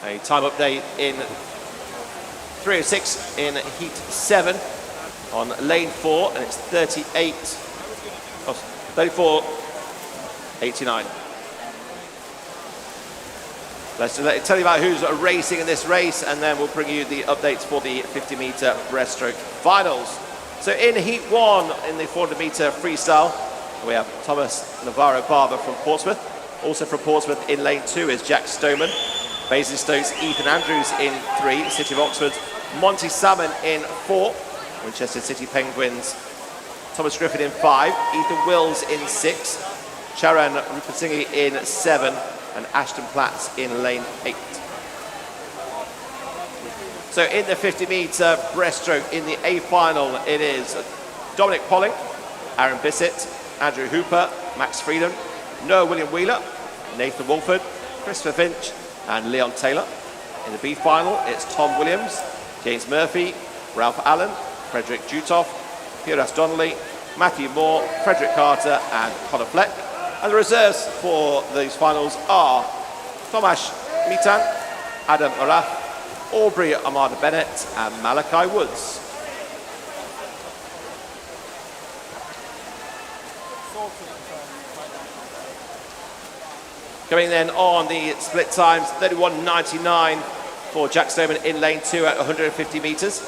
A time update in 3:06 in heat 7 on lane 4, and it's 34:89. Let's tell you about who's racing in this race, and then we'll bring you the updates for the 50-meter breaststroke finals. So in heat 1 in the 400-meter freestyle, we have Thomas Navarro-Barber from Portsmouth. Also from Portsmouth in lane 2 is Jack Stoneman. Basingstoke's Ethan Andrews in 3, City of Oxford. Monty Salmon in 4, Winchester City Penguins. Thomas Griffin in 5, Ethan Wills in 6, Charan Rupasinghe in 7, and Ashton Platts in lane 8. So in the 50-meter breaststroke in the A final, it is Dominic Polling, Aaron Bissett, Andrew Hooper, Max Freedom, Noah William Wheeler, Nathan Wolford, Christopher Finch, and Leon Taylor. In the B final, it's Tom Williams, James Murphy, Ralph Allen, Frederick Jutoff, Pierre Donnelly, Matthew Moore, Frederick Carter, and Connor Fleck. And the reserves for these finals are Tomasz Mitan, Adam Araf, Aubrey Armada Bennett, and Malachi Woods. Coming then on the split times, 31:99 for Jack Stoneman in lane 2 at 150 metres.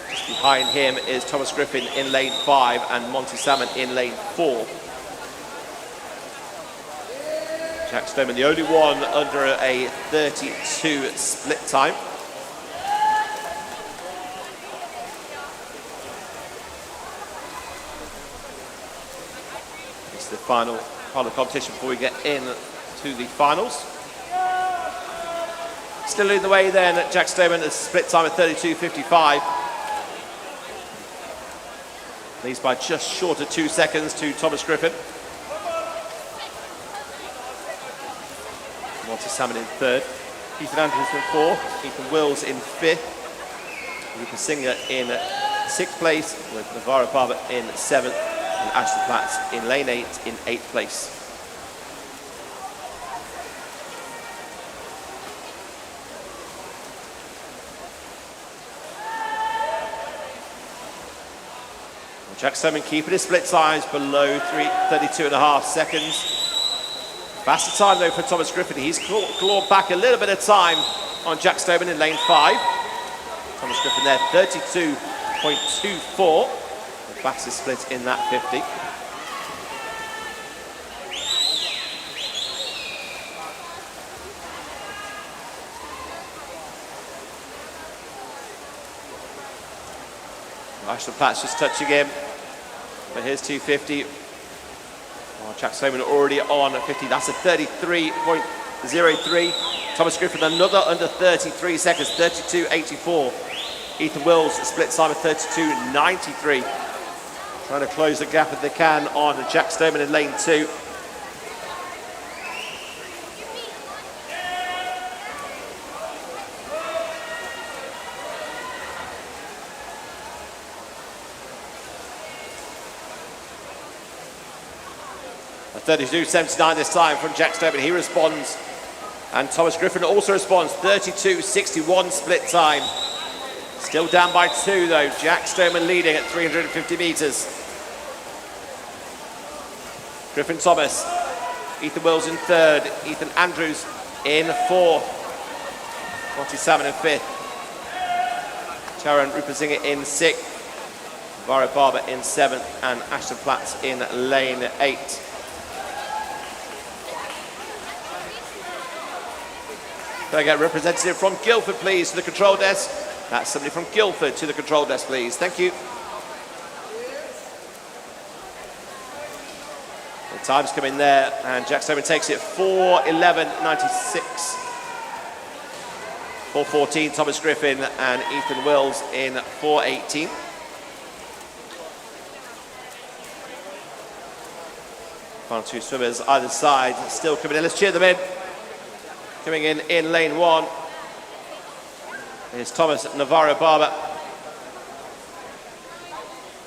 Just behind him is Thomas Griffin in lane 5 and Monty Salmon in lane 4. Jack Stoneman, the only one under a 32 split time. It's the final part of the competition before we get in to the finals. Still leading the way then, Jack Stoneman, a split time at 32:55. Leads by just short of 2 seconds to Thomas Griffin. Monty Salmon in 3rd. Ethan Andrews in 4th. Ethan Wills in 5th. Rupert Singer in 6th place, with Navarro Barber in 7th, and Ashton Platts in lane 8 in 8th place. Jack Stoneman keeping his split times below 32.5 seconds. Faster time though for Thomas Griffin. He's clawed back a little bit of time on Jack Stoneman in lane 5. Thomas Griffin there, 32.24. The fastest split in that 50. Ashton Platts just touching him. But here's 250. Oh, Jack Stoneman already on at 50. That's a 33.03. Thomas Griffin another under 33 seconds, 32.84. Ethan Wills split time at 32.93. Trying to close the gap if they can on Jack Stoneman in lane 2. A 32.79 this time from Jack Stoneman. He responds. And Thomas Griffin also responds. 32.61 split time. Still down by 2 though. Jack Stoneman leading at 350 metres. Griffin Thomas. Ethan Wills in 3rd. Ethan Andrews in 4th. Monty Salmon in 5th. Charan Rupasinghe in 6th. Navarro Barber in 7th. And Ashton Platts in lane 8. Can I get a representative from Guildford, please, to the control desk? That's somebody from Guildford to the control desk, please. Thank you. The time's coming there, and Jack Stoneman takes it 4:11.96. 4:14, Thomas Griffin and Ethan Wills in 4:18. Final two swimmers either side still coming in. Let's cheer them in. Coming in lane one is Thomas Navarro Barber.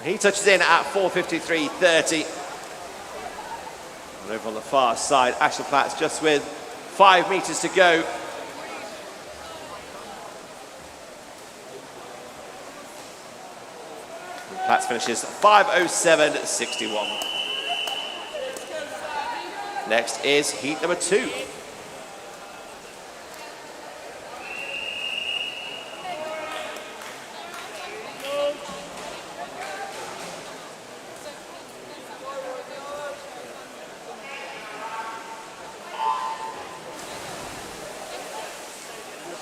He touches in at 4:53.30. And over on the far side, Ashley Platts just with 5 meters to go. Platts finishes 5:07.61. Next is heat number 2.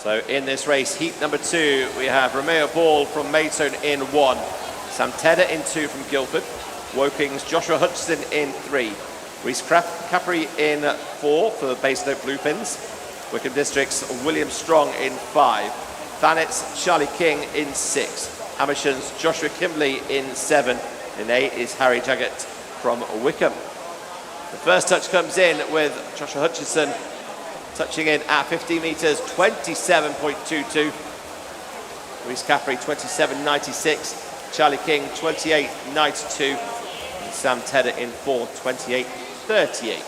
So in this race, heat number 2, we have Romeo Ball from Maidstone in 1, Sam Tedder in 2 from Guildford, Woking's Joshua Hutchison in 3, Reese Capri in 4 for the Bayslope Bluefins, Wickham District's William Strong in 5, Thanet's Charlie King in 6, Amershon's Joshua Kimberley in 7, in 8 is Harry Jaggett from Wickham. The first touch comes in with Joshua Hutchison touching in at 50 meters, 27.22. Reese Capri, 27.96. Charlie King, 28.92. And Sam Tedder in 4, 28.38.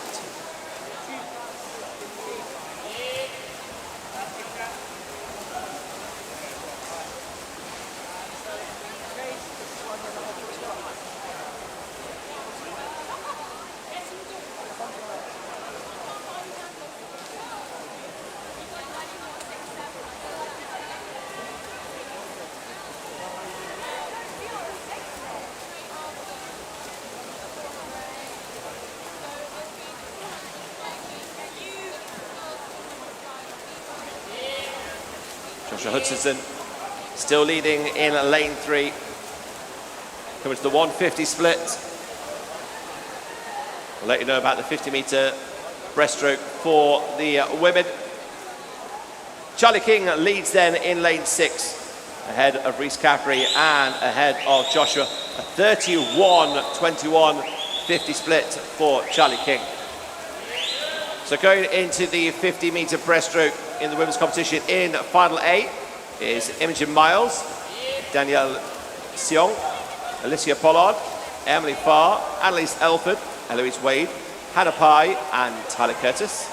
Joshua Hutchison still leading in lane 3. Coming to the 150 split. I'll let you know about the 50-meter breaststroke for the women. Charlie King leads then in lane 6, ahead of Reese Capri and ahead of Joshua. A 31-21 50 split for Charlie King. So going into the 50-meter breaststroke in the women's competition in final 8 is Imogen Miles, Danielle Sion, Alicia Pollard, Emily Farr, Annalise Elford, Eloise Wade, Hannah Pye and Tyler Curtis.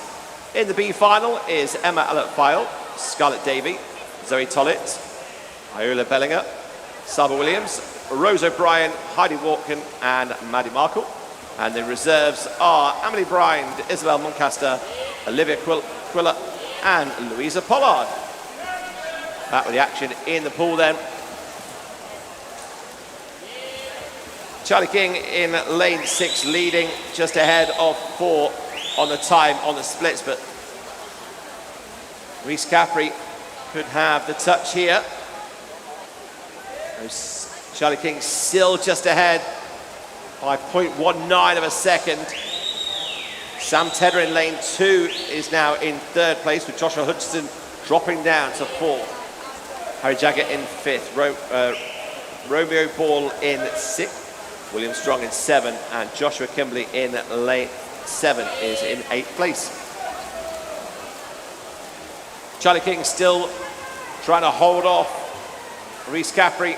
In the B final is Emma Allett-File, Scarlett Davey, Zoe Tollett, Iola Bellinger, Saba Williams, Rose O'Brien, Heidi Walken and Maddie Markle. And the reserves are Emily Brynd, Isabel Muncaster, Olivia Quiller and Louisa Pollard. Back with the action in the pool then. Charlie King in lane 6 leading, just ahead of 4 on the time on the splits, but Reese Capri could have the touch here. Charlie King still just ahead by 0.19 of a second. Sam Tedder in lane 2 is now in 3rd place, with Joshua Hutchison dropping down to 4th. Harry Jaggett in 5th, Romeo Ball in 6th, William Strong in 7th, and Joshua Kimberley in lane 7 is in 8th place. Charlie King still trying to hold off Reese Capri.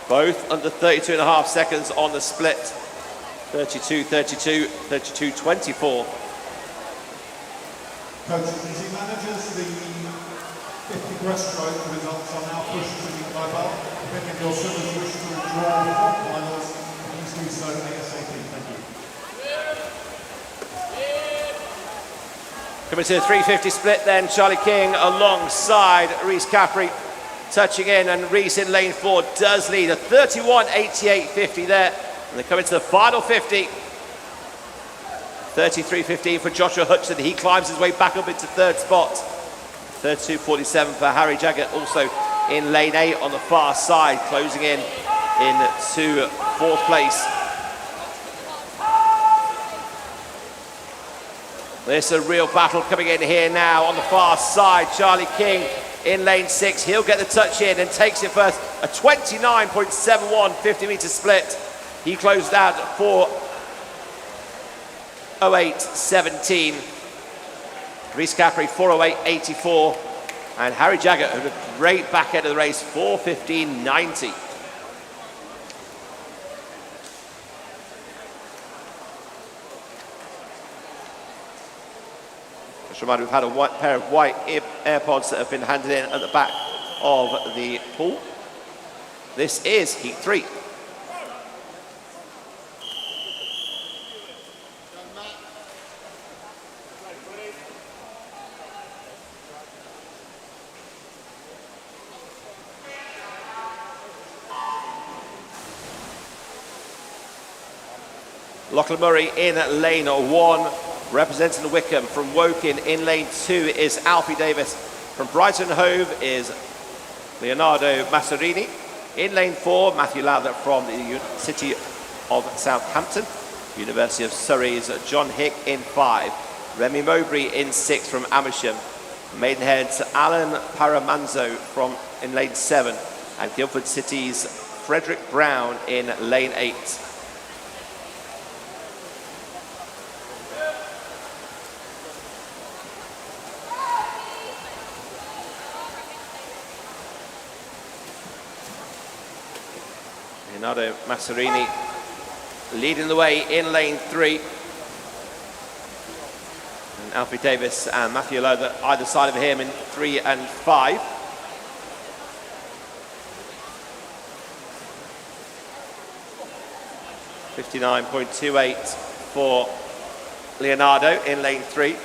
Both under 32.5 seconds on the split. 32-32, 32-24. Coaches and team managers, the 50 breaststroke results are now pushed to the mobile. If any of your swimmers wish to withdraw from finals, please do so ASAP. Thank you. Coming to the 350 split then, Charlie King alongside Reese Capri. Touching in, and Reese in lane 4 does lead. A 31.88.50 there. And they're coming to the final 50. 33.15 for Joshua Hutchison. He climbs his way back up into 3rd spot. 32.47 for Harry Jaggett, also in lane 8 on the far side, closing in into fourth place. There's a real battle coming in here now on the far side. Charlie King in lane 6. He'll get the touch in and takes it first. A 29.71 50-meter split. He closed out for 4:08.17. Reese Capri 4:08.84. And Harry Jagger had a great back end of the race, 4:15.90. Just a reminder, we've had a pair of white AirPods that have been handed in at the back of the pool. This is Heat 3. Lachlan Murray in lane 1, representing the Wickham. From Woking in lane 2 is Alfie Davis. From Brighton Hove is Leonardo Masserini. In lane 4, Matthew Lowther from the City of Southampton. University of Surrey's John Hick in 5. Remy Mowbray in 6 from Amersham. Maidenhead's Alan Paramanzo in lane 7. And Guildford City's Frederick Brown in lane 8. Leonardo Masserini leading the way in lane 3. And Alfie Davis and Matthew Lowther either side of him in 3 and 5. .59.28 for Leonardo in lane 3.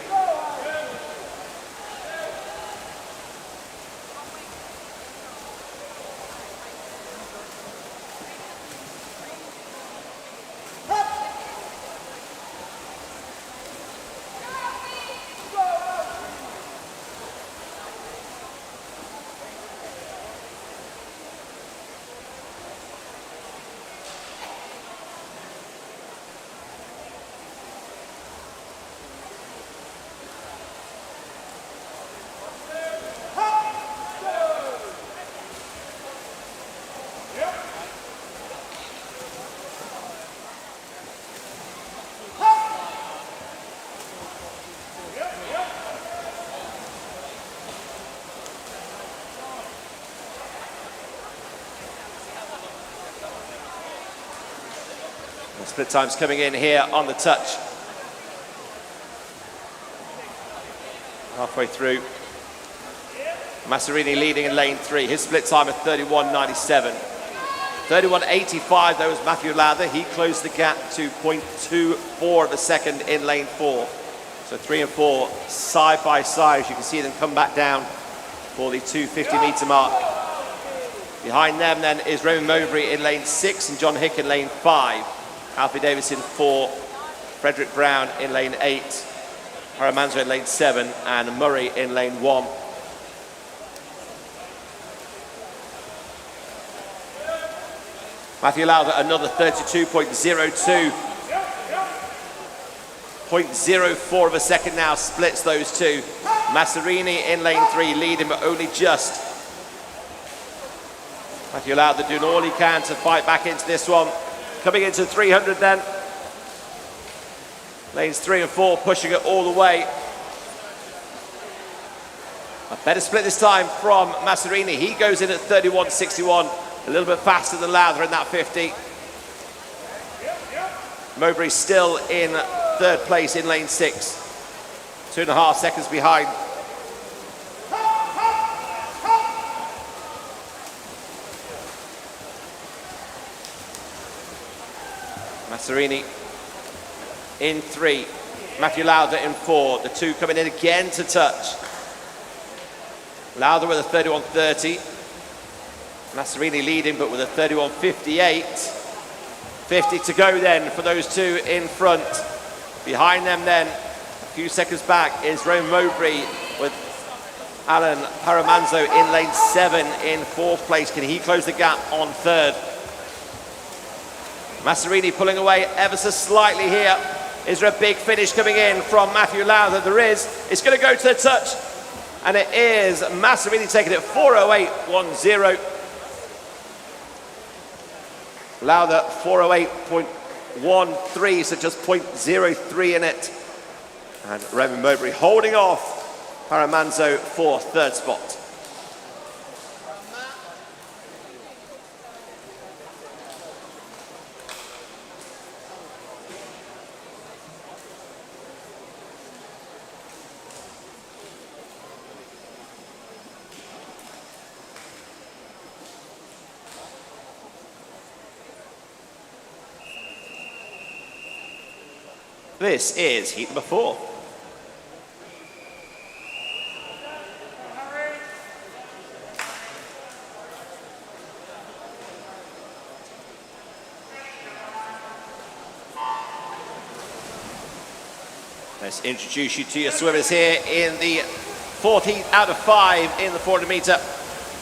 Split times coming in here on the touch. Halfway through. Masserini leading in lane 3. His split time at 31.97. 31.85 though was Matthew Lowther. He closed the gap to 0.24 of a second in lane 4. So 3 and 4 side by side as you can see them come back down for the 250-meter mark. Behind them then is Roman Mowbray in lane 6 and John Hick in lane 5. Alfie Davis in 4, Frederick Brown in lane 8, Paramanzo in lane 7, and Murray in lane 1. Matthew Lowther another 32.02. 0.04 of a second now splits those two. Masserini in lane 3 leading but only just. Matthew Lowther doing all he can to fight back into this one. Coming into 300 then. Lanes 3 and 4 pushing it all the way. A better split this time from Masserini. He goes in at 31.61, a little bit faster than Lowther in that 50. Mowbray still in 3rd place in lane 6. 2.5 seconds behind. Masserini in 3, Matthew Lowther in 4. The two coming in again to touch. Lowther with a 31.30. Masserini leading but with a 31.58. 50 to go then for those two in front. Behind them then, a few seconds back, is Roman Mowbray with Alan Paramanzo in lane 7 in 4th place. Can he close the gap on 3rd? Masserini pulling away ever so slightly here. Is there a big finish coming in from Matthew Lowther? There is. It's going to go to the touch. And it is Masserini taking it 4:08.10. Lowther 4:08.13, so just 0.03 in it. And Remy Mowbray holding off Paramanzo for third spot. This is heat number 4. Let's introduce you to your swimmers here in the 4th heat out of 5 in the 400 metre.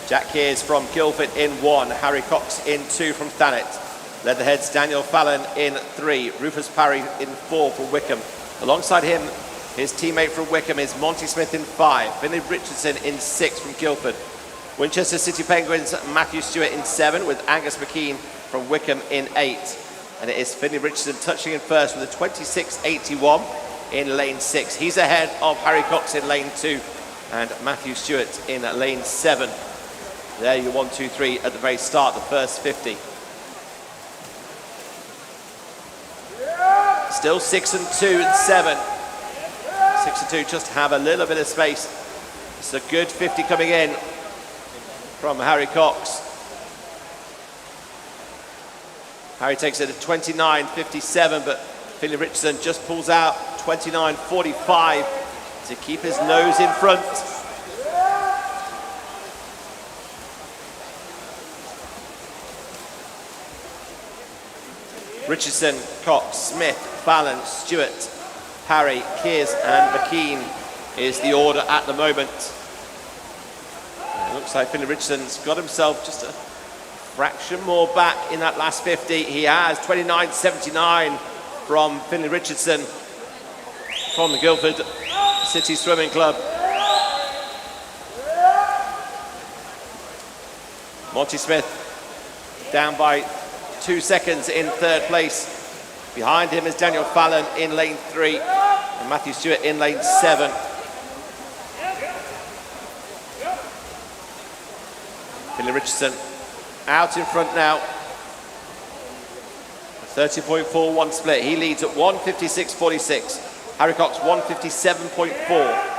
Jack Kears from Guildford in 1, Harry Cox in 2 from Thanet. Leatherhead's Daniel Fallon in 3, Rufus Parry in 4 for Wickham. Alongside him, his teammate from Wickham is Monty Smith in 5, Finlay Richardson in 6 from Guildford. Winchester City Penguins, Matthew Stewart in 7 with Angus McKean from Wickham in 8. And it is Finlay Richardson touching in first with a 26.81 in lane 6. He's ahead of Harry Cox in lane 2 and Matthew Stewart in lane 7. There you 1, 2, 3 at the very start, the first 50. Still 6 and 2 and 7. 6 and 2 just have a little bit of space. It's a good 50 coming in from Harry Cox. Harry takes it at 29.57, but Finlay Richardson just pulls out 29.45 to keep his nose in front. Richardson, Cox, Smith, Fallon, Stewart, Parry, Kears and McKean is the order at the moment. And it looks like Finlay Richardson's got himself just a fraction more back in that last 50. He has 29.79 from Finlay Richardson from the Guildford City Swimming Club. Monty Smith down by 2 seconds in third place. Behind him is Daniel Fallon in lane 3 and Matthew Stewart in lane 7. Finlay Richardson out in front now. 30.41 split. He leads at 1:56.46. Harry Cox 1:57.4.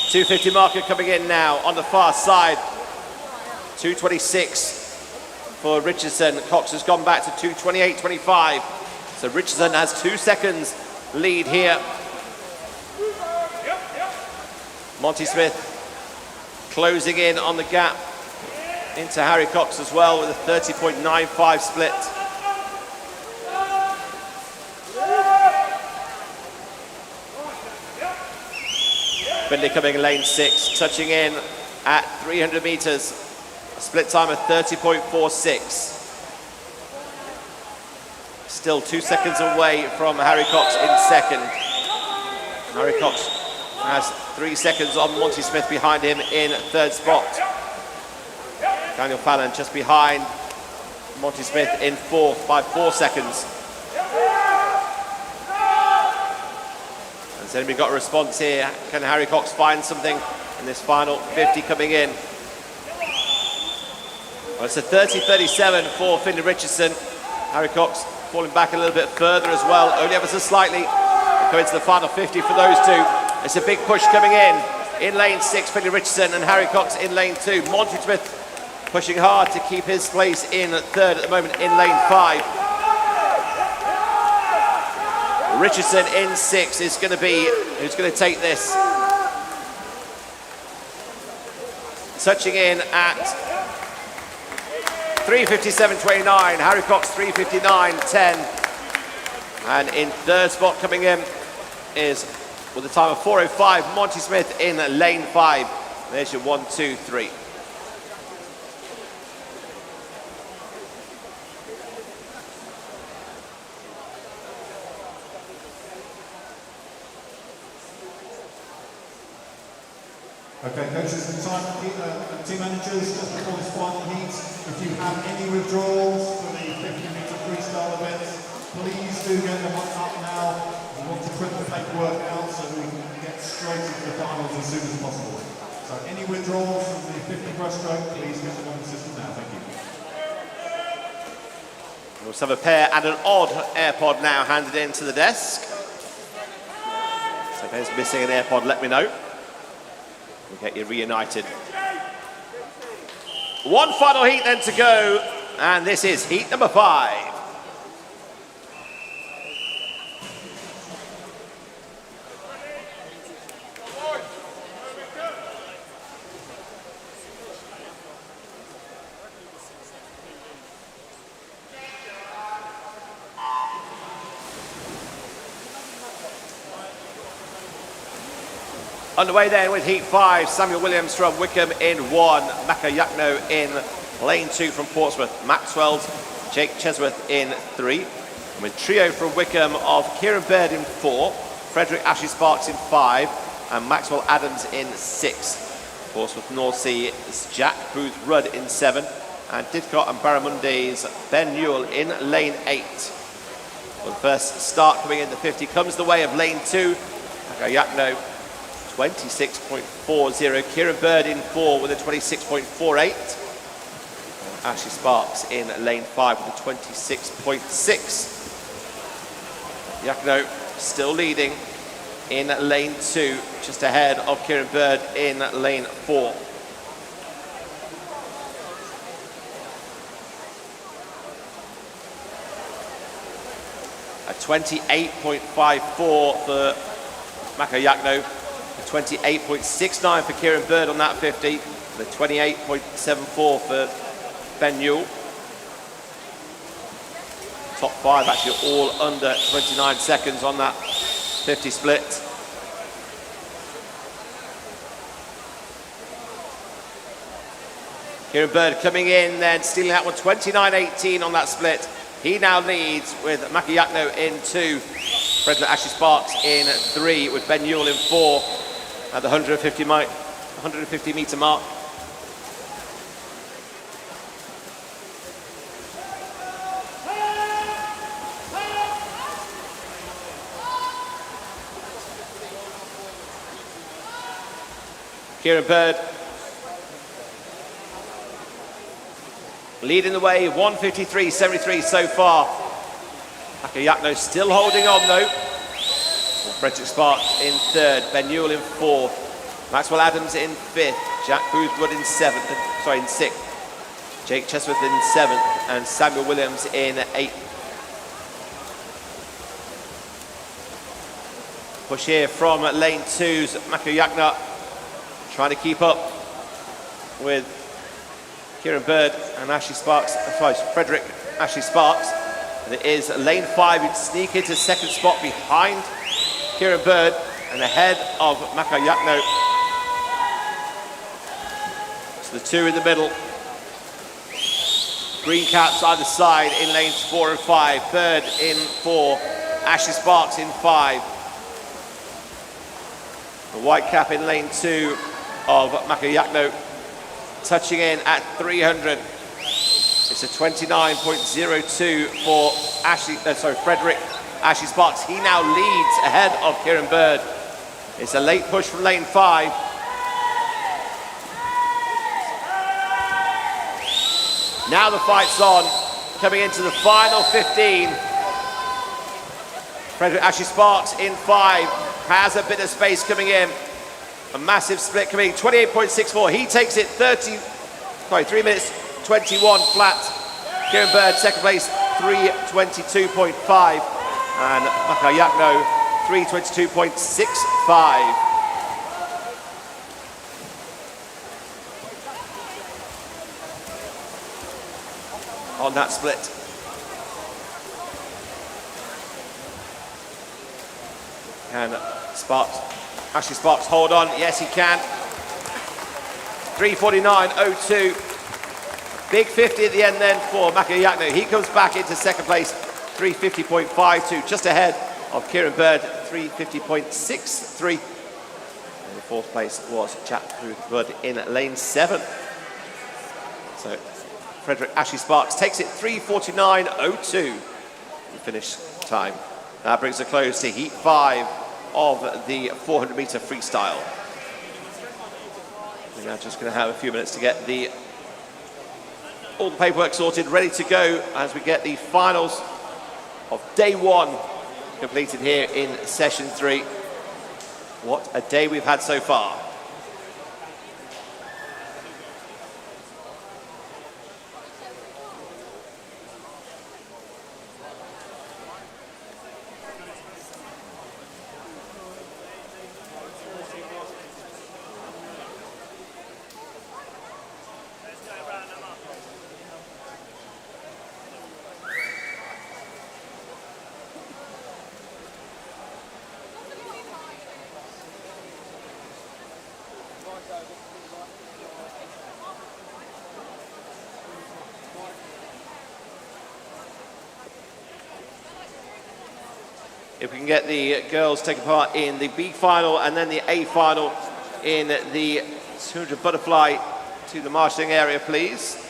.250 marker coming in now on the far side. 2:26 for Richardson. Cox has gone back to 2:28.25. So Richardson has 2 seconds lead here. Monty Smith closing in on the gap into Harry Cox as well with a 30.95 split. Finlay coming in lane 6, touching in at 300 metres. A split time of 30.46. Still 2 seconds away from Harry Cox in second. Harry Cox has 3 seconds on Monty Smith behind him in third spot. Daniel Fallon just behind Monty Smith in fourth by 4 seconds. Has anybody got a response here? Can Harry Cox find something in this final 50 coming in? Well, it's a 30.37 for Finlay Richardson. Harry Cox falling back a little bit further as well, only ever so slightly. Coming to the final 50 for those two. It's a big push coming in lane 6, Finlay Richardson and Harry Cox in lane 2. Monty Smith pushing hard to keep his place in third at the moment in lane 5. Richardson in 6 is going to be who's going to take this. touching in at 3:57.29. Harry Cox 3:59.10. And in third spot coming in is, with a time of 4:05, Monty Smith in lane 5. There's your 1, 2, 3. Okay, coaches and team managers, just before this final heat, if you have any withdrawals for the 50-metre freestyle events, please do get them up now. We want to print the paperwork out so that we can get straight into the finals as soon as possible. So any withdrawals from the 50 breaststroke, please get them on the system now. Thank you. We also have a pair and an odd AirPod now handed in to the desk. So if anyone's missing an AirPod, let me know. We'll get you reunited. One final heat then to go, and this is heat number 5. Underway then with heat 5, Samuel Williams from Wickham in 1, Maka Yakno in lane 2 from Portsmouth, Maxwell's Jake Chesworth in 3, and with trio from Wickham of Kieran Baird in 4, Frederick Ashley Sparks in 5, and Maxwell Adams in 6. Portsmouth North Sea is Jack Booth Rudd in 7, and Didcot and Barramundi's Ben Newell in lane 8. Well, the first start coming in the 50 comes the way of lane 2, Maka Yakno 26.40, Kieran Bird in 4 with a 26.48. Ashley Sparks in lane 5 with a 26.6. Yakno still leading in lane 2, just ahead of Kieran Bird in lane 4. A 28.54 for Maka Yakno. 28.69 for Kieran Bird on that 50, the 28.74 for Ben Newell. Top 5 actually all under 29 seconds on that 50 split. Kieran Bird coming in then, stealing that one, 29.18 on that split. He now leads with Maka Yakno in 2, Frederick Ashley Sparks in 3, with Ben Newell in 4. At the 150 metre mark. Kieran Bird leading the way, 1:53.73 so far. Maka Yakno still holding on though. Frederick Sparks in 3rd, Ben Newell in 4th, Maxwell Adams in 5th, Jack Booth Rudd in 6th, Jake Chesworth in 7th, and Samuel Williams in 8th. Push here from lane 2's Maka Yakno, trying to keep up with Kieran Bird and Ashley Sparks, Frederick Ashley Sparks. And it is lane 5 who'd sneak into 2nd spot behind Kieran Bird and ahead of Maka Yakno. So the 2 in the middle. Green caps either side in lanes 4 and 5. Bird in 4, Ashley Sparks in 5. The white cap in lane 2 of Maka Yakno touching in at 300. It's a 29.02 for Frederick Ashley Sparks. He now leads ahead of Kieran Bird. It's a late push from lane 5. Now the fight's on, coming into the final 15. Frederick Ashley Sparks in 5, has a bit of space coming in. A massive split coming in, 28.64. He takes it 3 minutes 21 flat. Kieran Bird, 2nd place, 3:22.5. And Maka Yakno, 3:22.65. on that split. Can Ashley Sparks hold on? Yes, he can. 3:49.02. Big 50 at the end then for Makayakno. He comes back into second place, 3:50.52, just ahead of Kieran Bird, 3:50.63. And the fourth place was Jack Bird in lane 7. So Frederick Ashley Sparks takes it 3:49.02 the finish time. That brings a close to heat 5 of the 400-meter freestyle. We're now just going to have a few minutes to get all the paperwork sorted, ready to go as we get the finals of day 1 completed here in session 3. What a day we've had so far. If we can get the girls taking part in the B final and then the A final in the 200 butterfly to the marshalling area, please.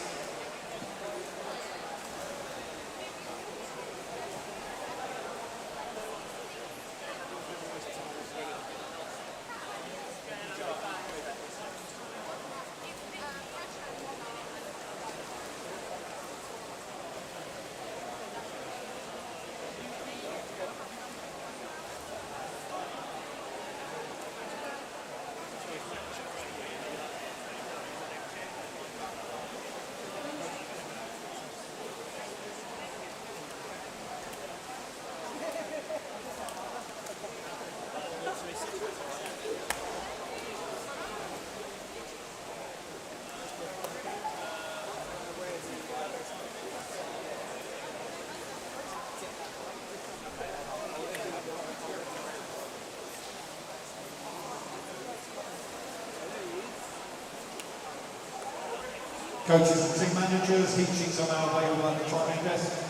Coaches and team managers, heat sheets are now available at the training desk.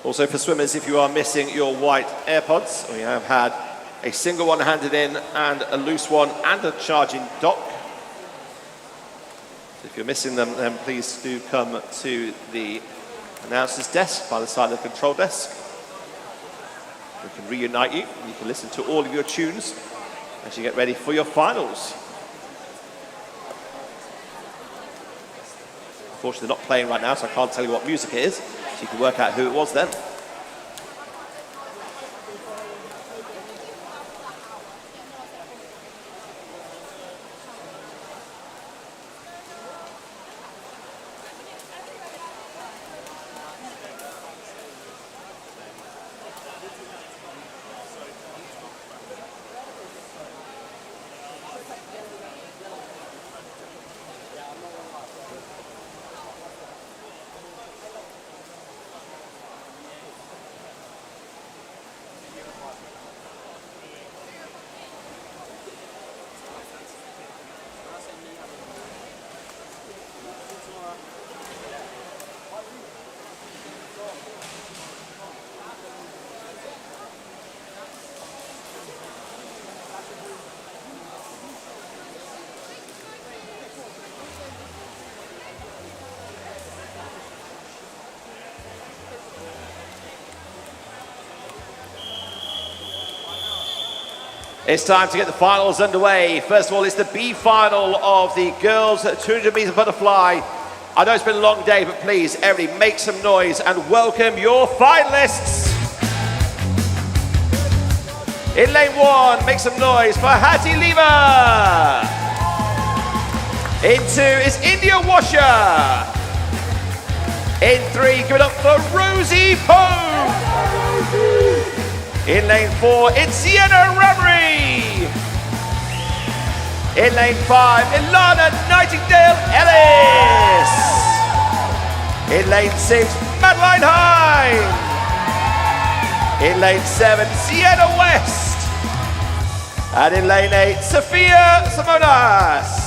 Also for swimmers, if you are missing your white AirPods, or you have had a single one handed in and a loose one and a charging dock, so if you're missing them, then please do come to the announcer's desk by the side of the control desk. We can reunite you, and you can listen to all of your tunes as you get ready for your finals. Unfortunately, they're not playing right now, so I can't tell you what music it is, so you can work out who it was then. It's time to get the finals underway. First of all, it's the B final of the girls 200 meter butterfly. I know it's been a long day, but please, everybody make some noise and welcome your finalists. In lane 1, make some noise for Hattie Lever. In 2 is India Washer. In 3, give it up for Rosie Poe. In lane 4, it's Sienna Ramry. In lane 5, Ilana Nightingale-Ellis. In lane 6, Madeline Hine. In lane 7, Sienna West. And in lane 8, Sophia Simonas.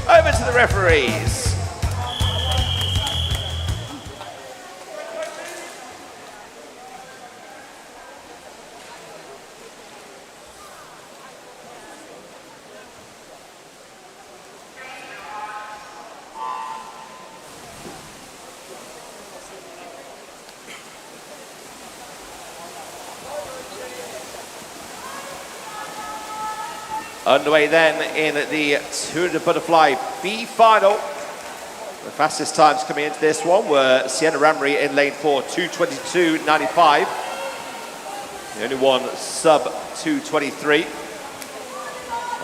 Over to the referees. Underway then in the 200 butterfly B final. The fastest times coming into this one were Sienna Ramry in lane 4, 2:22.95. The only one sub 2:23.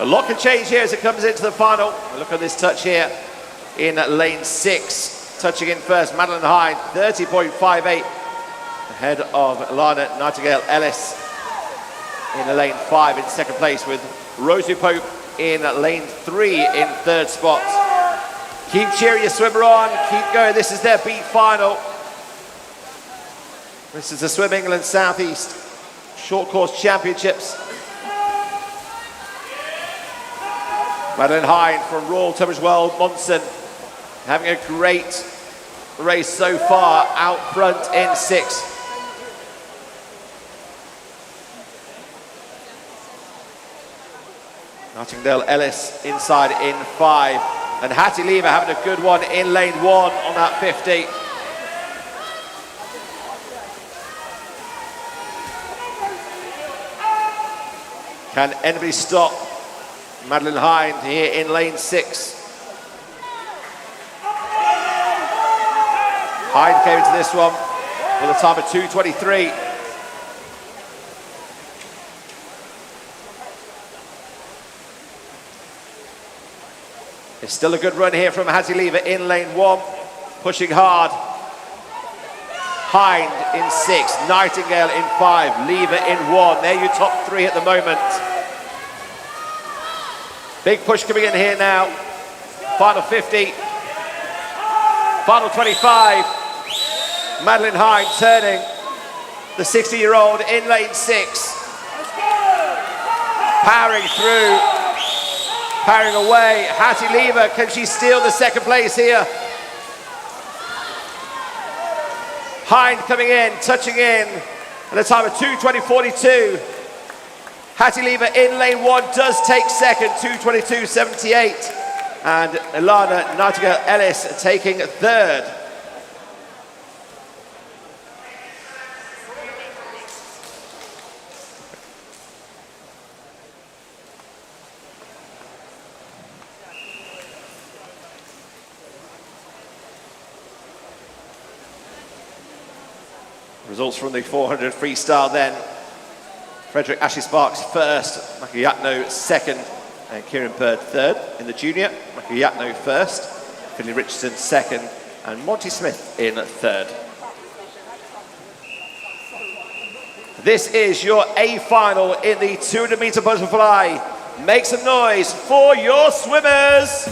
A lot can change here as it comes into the final. Look at this touch here in lane 6. Touching in first, Madeline Hine, 30.58. Ahead of Ilana Nightingale-Ellis in lane 5 in second place, with Rosie Pope in lane 3 in third spot. Keep cheering your swimmer on, keep going. This is their beat final. This is the Swim England Southeast Short Course Championships. Madeline Hine from Royal Tunbridge Wells, Monson, having a great race so far, out front in 6. Nightingale-Ellis inside in 5. And Hattie Lever having a good one in lane 1 on that 50. Can anybody stop Madeline Hine here in lane 6? Hine came into this one with a time of 2:23. It's still a good run here from Hattie Lever in lane 1, pushing hard. Hine in 6, Nightingale in 5, Lever in 1. They're your top 3 at the moment. Big push coming in here now. Final 50, final 25. Madeline Hine turning, the 60-year-old in lane 6. Powering through. Powering away, Hattie Lever, can she steal the second place here? Hine coming in, touching in, at a time of 2:20.42. Hattie Lever in lane 1 does take second, 2:22.78. And Ilana Nightingale-Ellis taking third. Results from the 400 freestyle then. Frederick Ashley Sparks first, Makayatno second, and Kieran Bird third. In the junior, Makayatno first, Finley Richardson second, and Monty Smith in third. This is your A final in the 200 meter butterfly. Make some noise for your swimmers.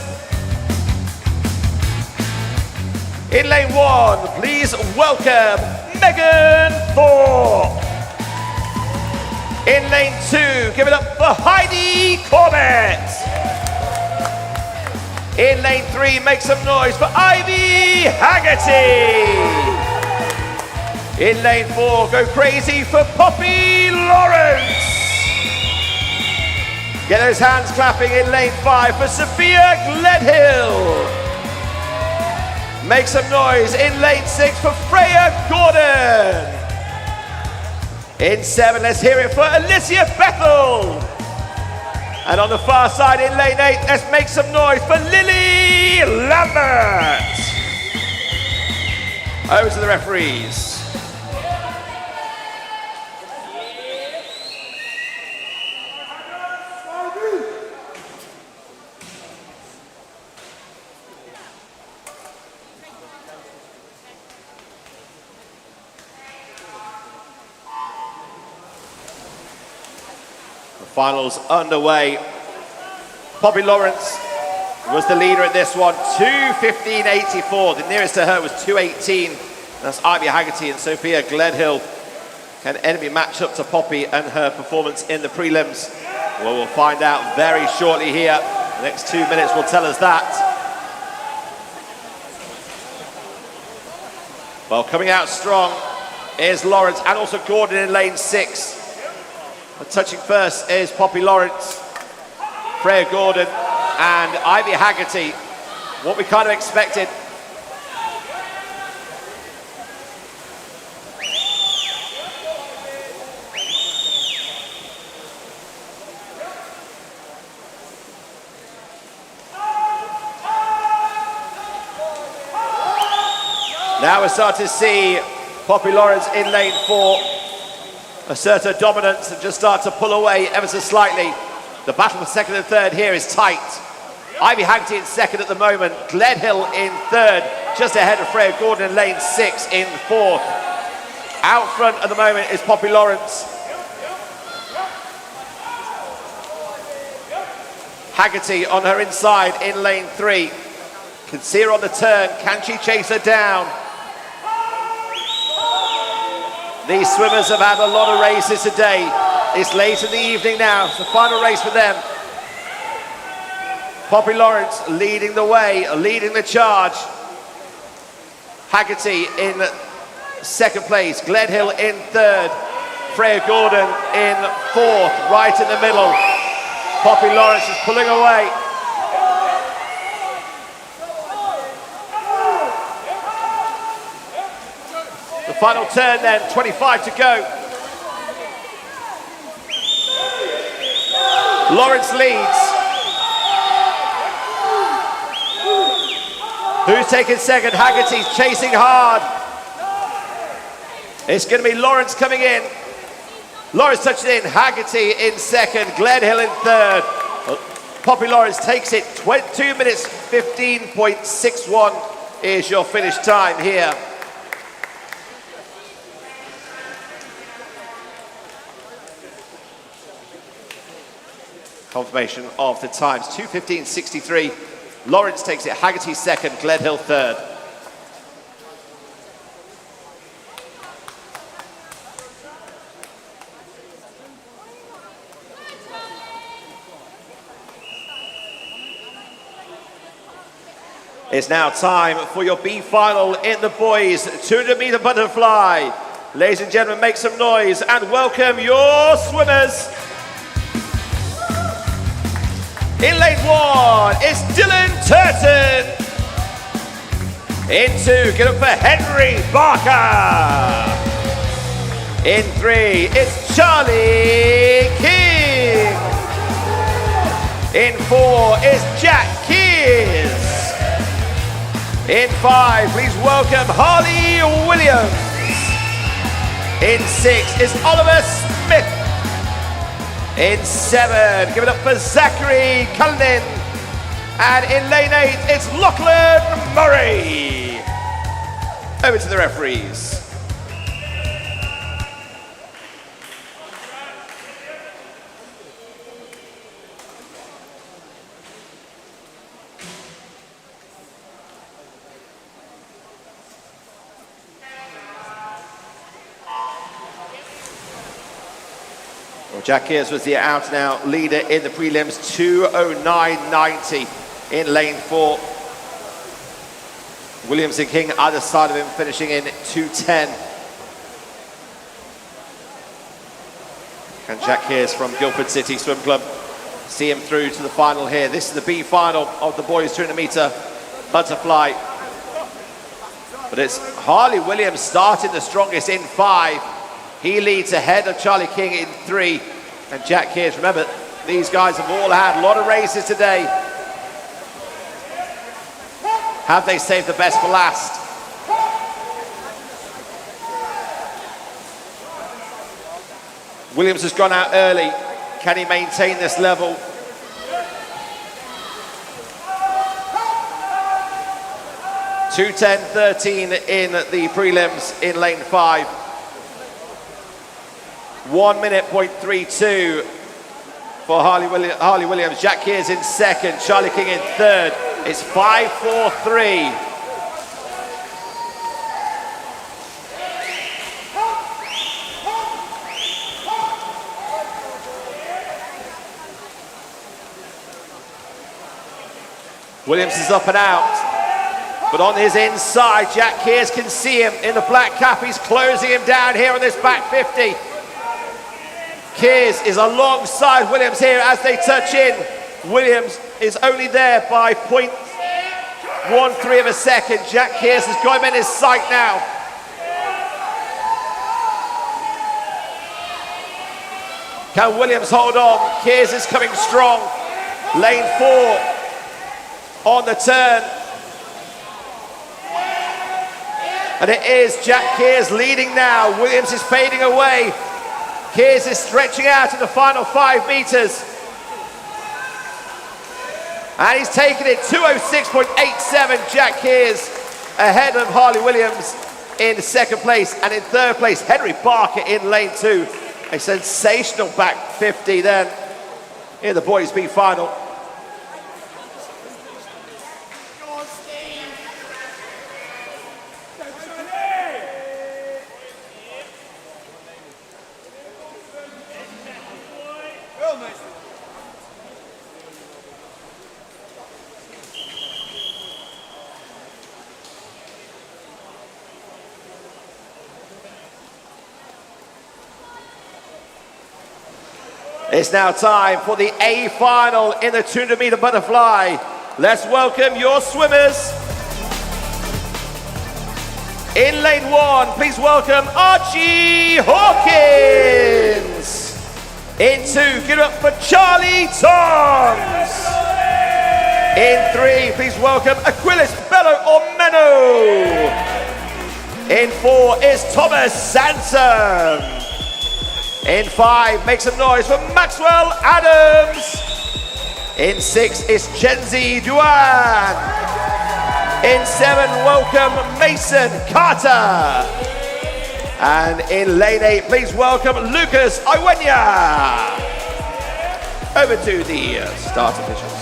In lane 1, please welcome Megan Thorpe. In lane 2, give it up for Heidi Corbett. In lane 3, make some noise for Ivy Haggerty. In lane 4, go crazy for Poppy Lawrence. Get those hands clapping in lane 5 for Sophia Gledhill. Make some noise in lane 6 for Freya Gordon. In 7, let's hear it for Alicia Bethel. And on the far side in lane 8, let's make some noise for Lily Lambert. Over to the referees. Finals underway. Poppy Lawrence was the leader in this one, 2:15.84. The nearest to her was 2:18. That's Ivy Haggerty and Sophia Gledhill. Can enemy match up to Poppy and her performance in the prelims? Well, we'll find out very shortly here. The next 2 minutes will tell us that. Well, coming out strong is Lawrence and also Gordon in lane 6. But touching first is Poppy Lawrence, Freya Gordon and Ivy Haggerty. What we kind of expected. Now we're starting to see Poppy Lawrence in lane 4 assert her dominance and just start to pull away ever so slightly. The battle for second and third here is tight. Ivy Haggerty in second at the moment, Gledhill in third, just ahead of Freya Gordon in lane 6 in fourth. Out front at the moment is Poppy Lawrence. Haggerty on her inside in lane 3. Can see her on the turn, can she chase her down? These swimmers have had a lot of races today. It's late in the evening now. It's the final race for them. Poppy Lawrence leading the way, leading the charge. Haggerty in second place. Gledhill in third. Freya Gordon in fourth, right in the middle. Poppy Lawrence is pulling away. The final turn then, 25 to go. Lawrence leads. Who's taking second? Haggerty's chasing hard. It's going to be Lawrence coming in. Lawrence touches in, Haggerty in second, Gledhill in third. Poppy Lawrence takes it, 2 minutes 15.61 is your finish time here. Confirmation of the times, 2:15.63. Lawrence takes it, Haggerty second, Gledhill third. It's now time for your B final in the boys 200-meter butterfly. Ladies and gentlemen, make some noise and welcome your swimmers. In lane 1, it's Dylan Turton. In 2, get up for Henry Barker. In 3, it's Charlie King. In 4, it's Jack Kears. In 5, please welcome Harley Williams. In 6, it's Oliver Smith. In 7, give it up for Zachary Cullinan. And in lane 8, it's Lachlan Murray. Over to the referees. Jack Kears was the out-and-out leader in the prelims, 2:09.90 in lane 4. Williams and King either side of him finishing in 2:10. Can Jack Kears from Guildford City Swim Club see him through to the final here? This is the B final of the boys 200-meter butterfly. But it's Harley Williams starting the strongest in 5. He leads ahead of Charlie King in 3. And Jack Kears, remember, these guys have all had a lot of races today. Have they saved the best for last? Williams has gone out early. Can he maintain this level? (2:10.13) in the prelims in lane 5. 1 minute .32 for for Harley Williams. Jack Kears in second, Charlie King in third. It's 5-4-3. Williams is up and out, but on his inside, Jack Kears can see him in the black cap. He's closing him down here on this back 50. Kears is alongside Williams here as they touch in. Williams is only there by 0.13 of a second. Jack Kears has got him in his sight now. Can Williams hold on? Kears is coming strong. Lane 4 on the turn. And it is Jack Kears leading now. Williams is fading away. Kears is stretching out in the final 5 meters. And he's taken it 2:06.87. Jack Kears ahead of Harley Williams in second place. And in third place, Henry Barker in lane 2. A sensational back 50 then in the boys' B final. It's now time for the A final in the 200-meter butterfly. Let's welcome your swimmers. In lane 1, please welcome Archie Hawkins. In 2, give it up for Charlie Tongs. In 3, please welcome Aquiles Bello Omeno. In 4 is Thomas Sansom. In 5, make some noise for Maxwell Adams. In 6 is Chenzi Duan. In 7, welcome Mason Carter. And in lane 8, please welcome Lucas Iwenya. Over to the start officials.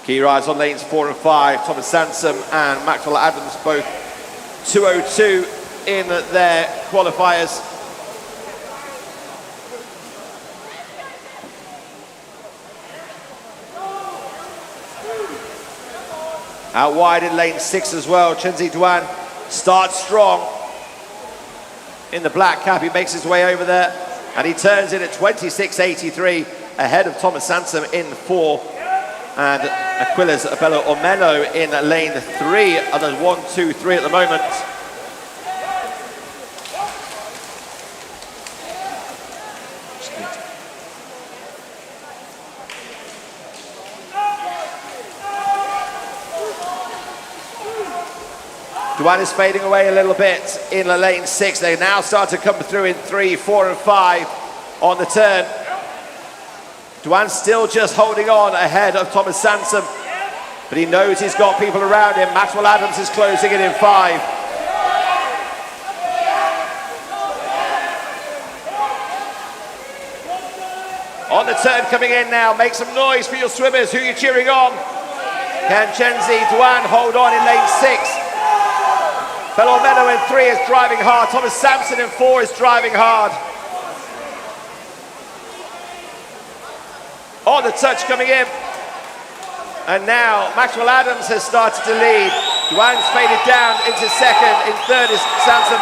Key rides on lanes 4 and 5. Thomas Sansom and Maxwell Adams both 2:02 in their qualifiers. Out wide in lane 6 as well. Chenzi Duan starts strong in the black cap. He makes his way over there and he turns in at 26.83 ahead of Thomas Sansom in 4. And Aquiles Bello Omeno in lane 3. Others 1, 2, 3 at the moment. Duan is fading away a little bit in lane 6. They now start to come through in 3, 4 and 5 on the turn. Duan still just holding on ahead of Thomas Sansom, but he knows he's got people around him. Maxwell Adams is closing it in 5. On the turn coming in now, make some noise for your swimmers. Who are you cheering on? Can Chenzi Duan hold on in lane 6? Belomeno in 3 is driving hard. Thomas Sampson in 4 is driving hard. On the touch coming in. And now Maxwell Adams has started to lead. Duan's faded down into second. In third is Sampson.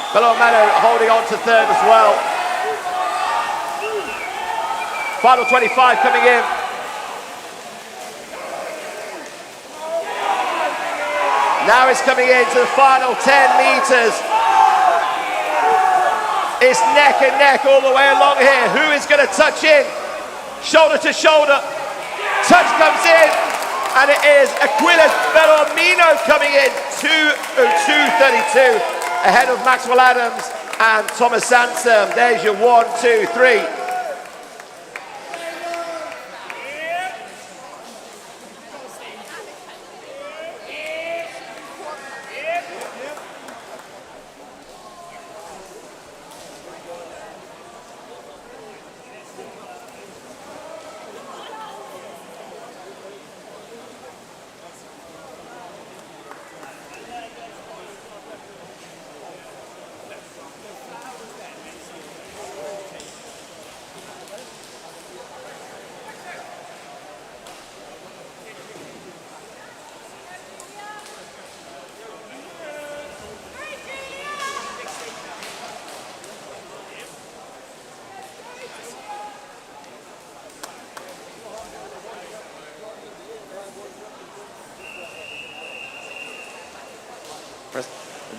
Belomeno holding on to third as well. Final 25 coming in. Now it's coming into the final 10 meters. It's neck and neck all the way along here. Who is going to touch in? Shoulder to shoulder. Touch comes in. And it is Aquiles Bello Omeno coming in. 2:02.32 ahead of Maxwell Adams. and Thomas Sansom. There's your 1, 2, 3.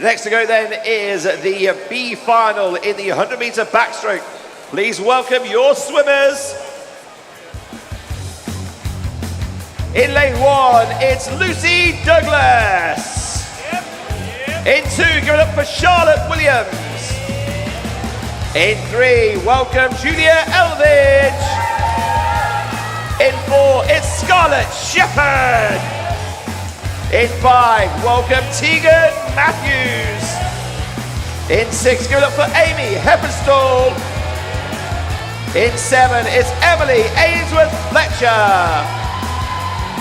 Next to go then is the B final in the 100-meter backstroke. Please welcome your swimmers. In lane 1, it's Lucy Douglas. In 2, give it up for Charlotte Williams. In 3, welcome Julia Elvidge. In 4, it's Scarlett Shepherd. In 5, welcome Tegan Matthews. In 6, give it up for Amy Heppenstall. In 7, it's Emily Ainsworth Fletcher.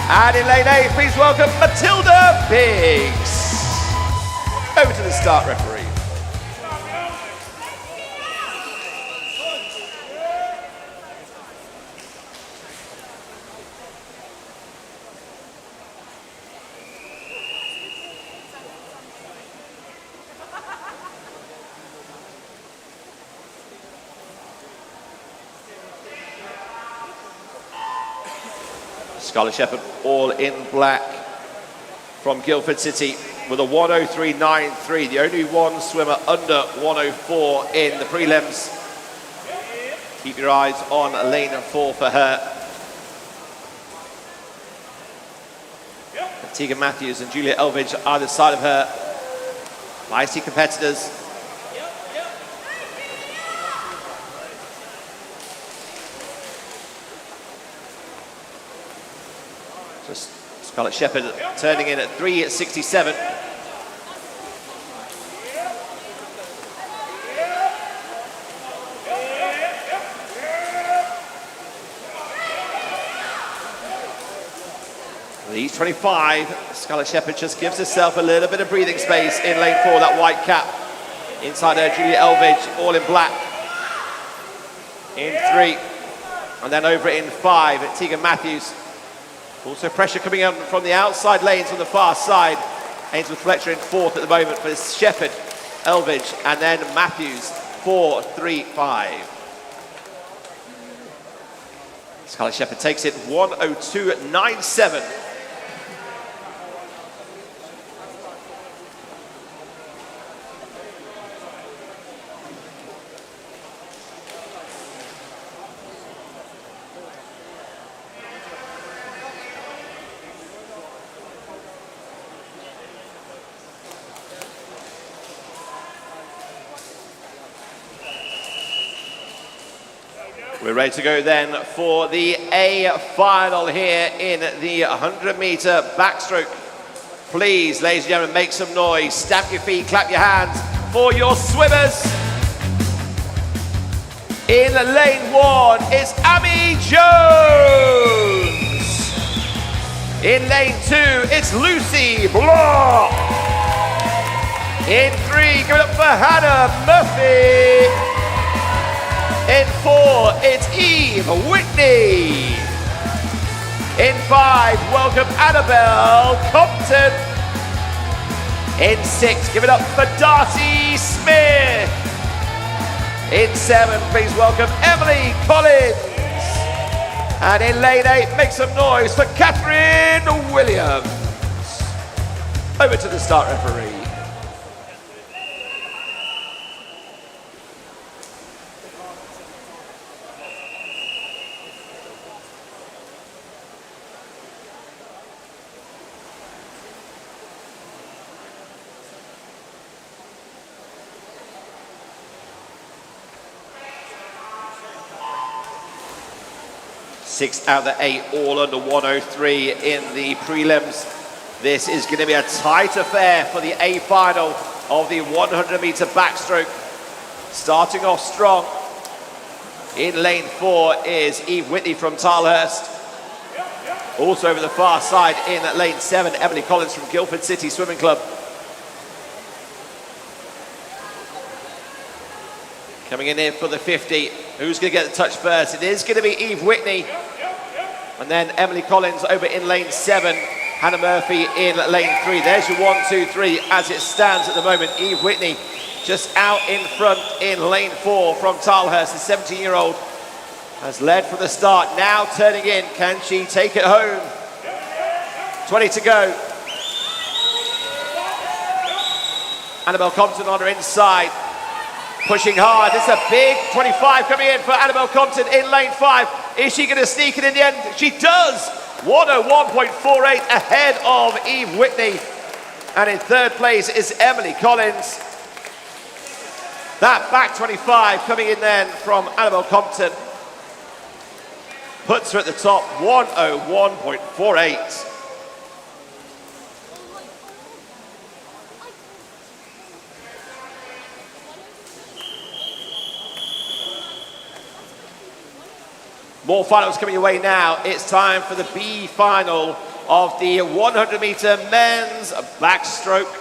And in lane 8, please welcome Matilda Biggs. Over to the start referee. Scarlett Shepherd all in black from Guildford City with a 103.93, the only one swimmer under 104 in the prelims. Keep your eyes on lane 4 for her. Tegan Matthews and Julia Elvidge either side of her. Mighty competitors. Just Scarlett Shepherd turning in at 3:67. These 25, Scarlett Shepherd just gives herself a little bit of breathing space in lane 4, that white cap. Inside her, Julia Elvidge, all in black. In 3, and then over in 5, Tegan Matthews. Also pressure coming out from the outside lanes on the far side. Ainsworth Fletcher in 4th at the moment, but it's Shepherd, Elvidge, and then Matthews, 4, 3, 5. Scarlett Shepherd takes it 1:02.97. We're ready to go then for the A final here in the 100-meter backstroke. Please, ladies and gentlemen, make some noise. Stamp your feet, clap your hands for your swimmers. In lane 1, it's Amy Jones. In lane 2, it's Lucy Block. In 3, give it up for Hannah Murphy. In 4, it's Eve Whitney. In 5, welcome Annabelle Compton. In 6, give it up for Darcy Smith. In 7, please welcome Emily Collins. And in lane 8, make some noise for Catherine Williams. Over to the start referee. 6 out of the 8, all under 103 in the prelims. This is going to be a tight affair for the A final of the 100-meter backstroke. Starting off strong. In lane 4 is Eve Whitney from Tilehurst. Also over the far side in lane 7, Emily Collins from Guildford City Swimming Club. Coming in here for the 50. Who's going to get the touch first? It is going to be Eve Whitney. And then Emily Collins over in lane 7. Hannah Murphy in lane 3. There's your 1, 2, 3 as it stands at the moment. Eve Whitney just out in front in lane 4 from Tilehurst. The 17-year-old has led from the start. Now turning in. Can she take it home? 20 to go. Annabelle Compton on her inside. Pushing hard. This is a big 25 coming in for Annabelle Compton in lane 5. Is she going to sneak it in the end? She does. 101.48 ahead of Eve Whitney. And in third place is Emily Collins. That back 25 coming in then from Annabelle Compton puts her at the top, 101.48. More finals coming your way now. It's time for the B final of the 100-meter men's backstroke.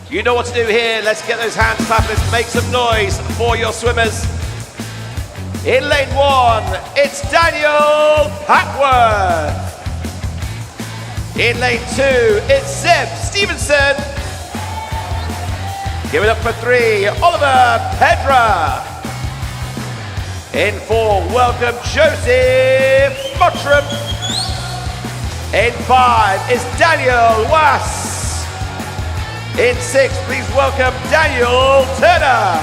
You know what to do here. Let's get those hands clapping and make some noise for your swimmers. In lane 1, it's Daniel Hackworth. In lane 2, it's Zeb Stevenson. Give it up for 3, Oliver Pedra. In 4, welcome Joseph Mottram. In 5 is Daniel Was. In 6, please welcome Daniel Turner.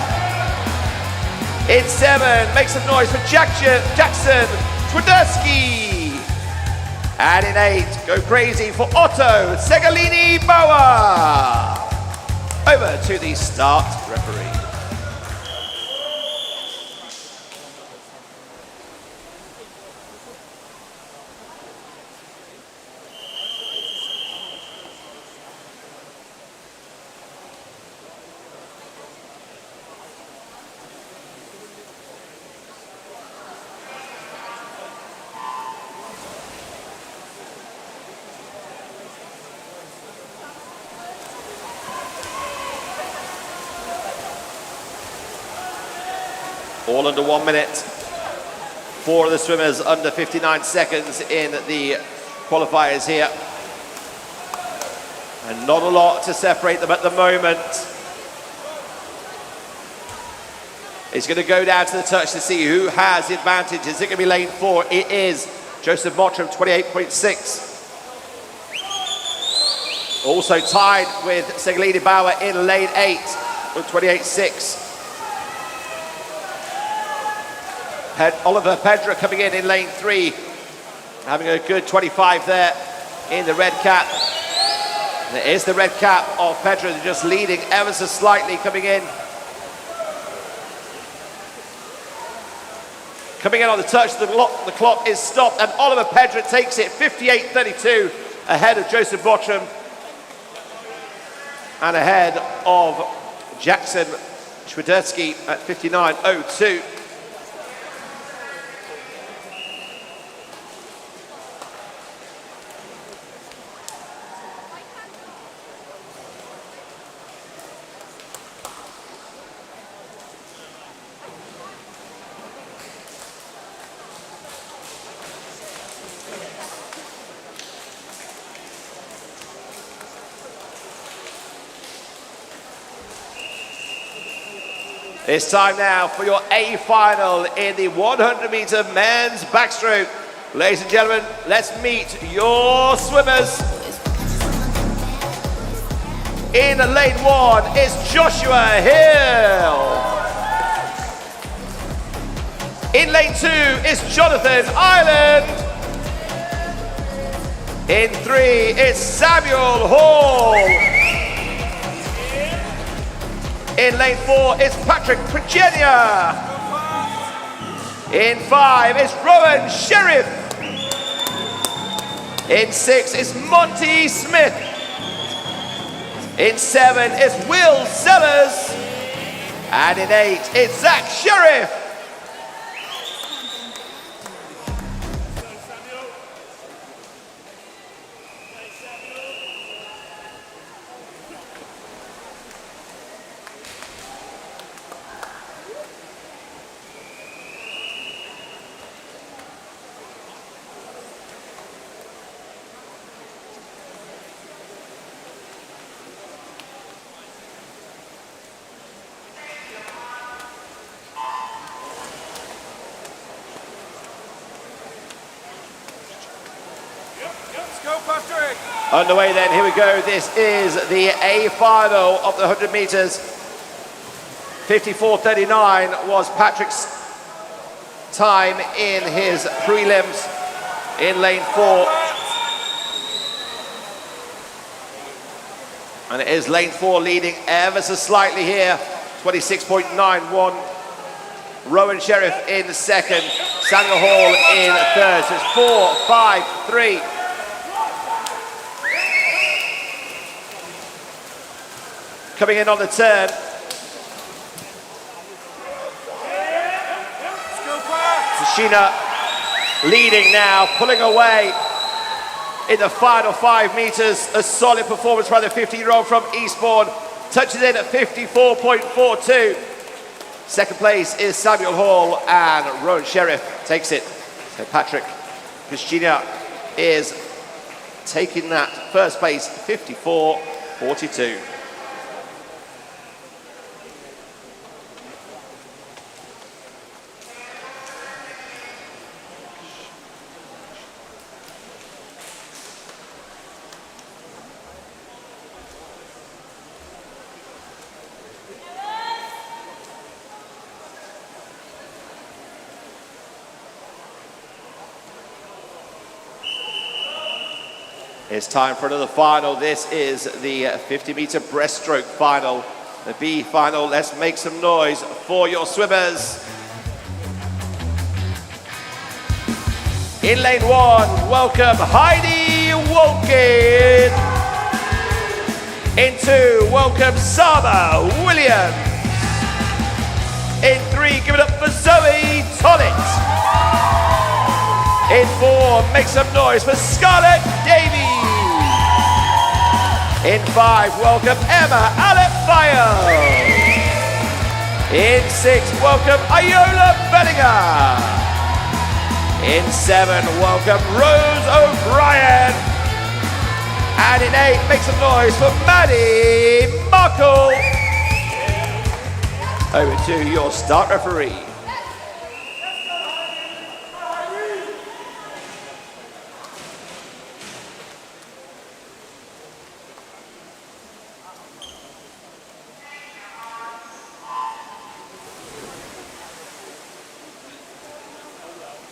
In 7, make some noise for Jackson Twiderski. And in 8, go crazy for Otto Segalini Bauer. Over to the start referee. All under 1 minute. 4 of the swimmers under 59 seconds in the qualifiers here. And not a lot to separate them at the moment. It's going to go down to the touch to see who has the advantage. Is it going to be lane 4? It is. Joseph Mottram, 28.6. Also tied with Segalini Bauer in lane 8 with 28.6. Oliver Pedra coming in lane 3, having a good 25 there in the red cap. And it is the red cap of Pedra just leading ever so slightly coming in. Coming in on the touch, the clock is stopped and Oliver Pedra takes it 58.32 ahead of Joseph Mottram and ahead of Jackson Twiderski at 59.02. It's time now for your A final in the 100-meter men's backstroke. Ladies and gentlemen, let's meet your swimmers. In lane 1 is Joshua Hill. In lane 2 is Jonathan Ireland. In 3 is Samuel Hall. In lane 4 is Patrick Virginia. In 5, it's Rowan Sheriff. In 6, it's Monty Smith. In 7, it's Will Sellers. And in 8, it's Zach Sheriff. Underway then, here we go. This is the A final of the 100 meters. 54.39 was Patrick's time in his prelims in lane 4. And it is lane 4 leading ever so slightly here. 26.91. Rowan Sheriff in second. Samuel Hall in third. So it's 4, 5, 3. Coming in on the turn. Sheena leading now, pulling away in the final 5 meters. A solid performance by the 15-year-old from Eastbourne. Touches in at 54.42. Second place is Samuel Hall, and Rowan Sheriff takes it. So Patrick Christina is taking that first place, 54.42. It's time for another final. This is the 50-meter breaststroke final. The B final. Let's make some noise for your swimmers. In lane 1, welcome Heidi Wolkin. In 2, welcome Sama Williams. In 3, give it up for Zoe Tollett. In 4, make some noise for Scarlett Davies. In 5, welcome Emma Alec-Fire. In 6, welcome Iola Bellinger. In 7, welcome Rose O'Brien. And in 8, make some noise for Maddie Markle. Over to your start referee.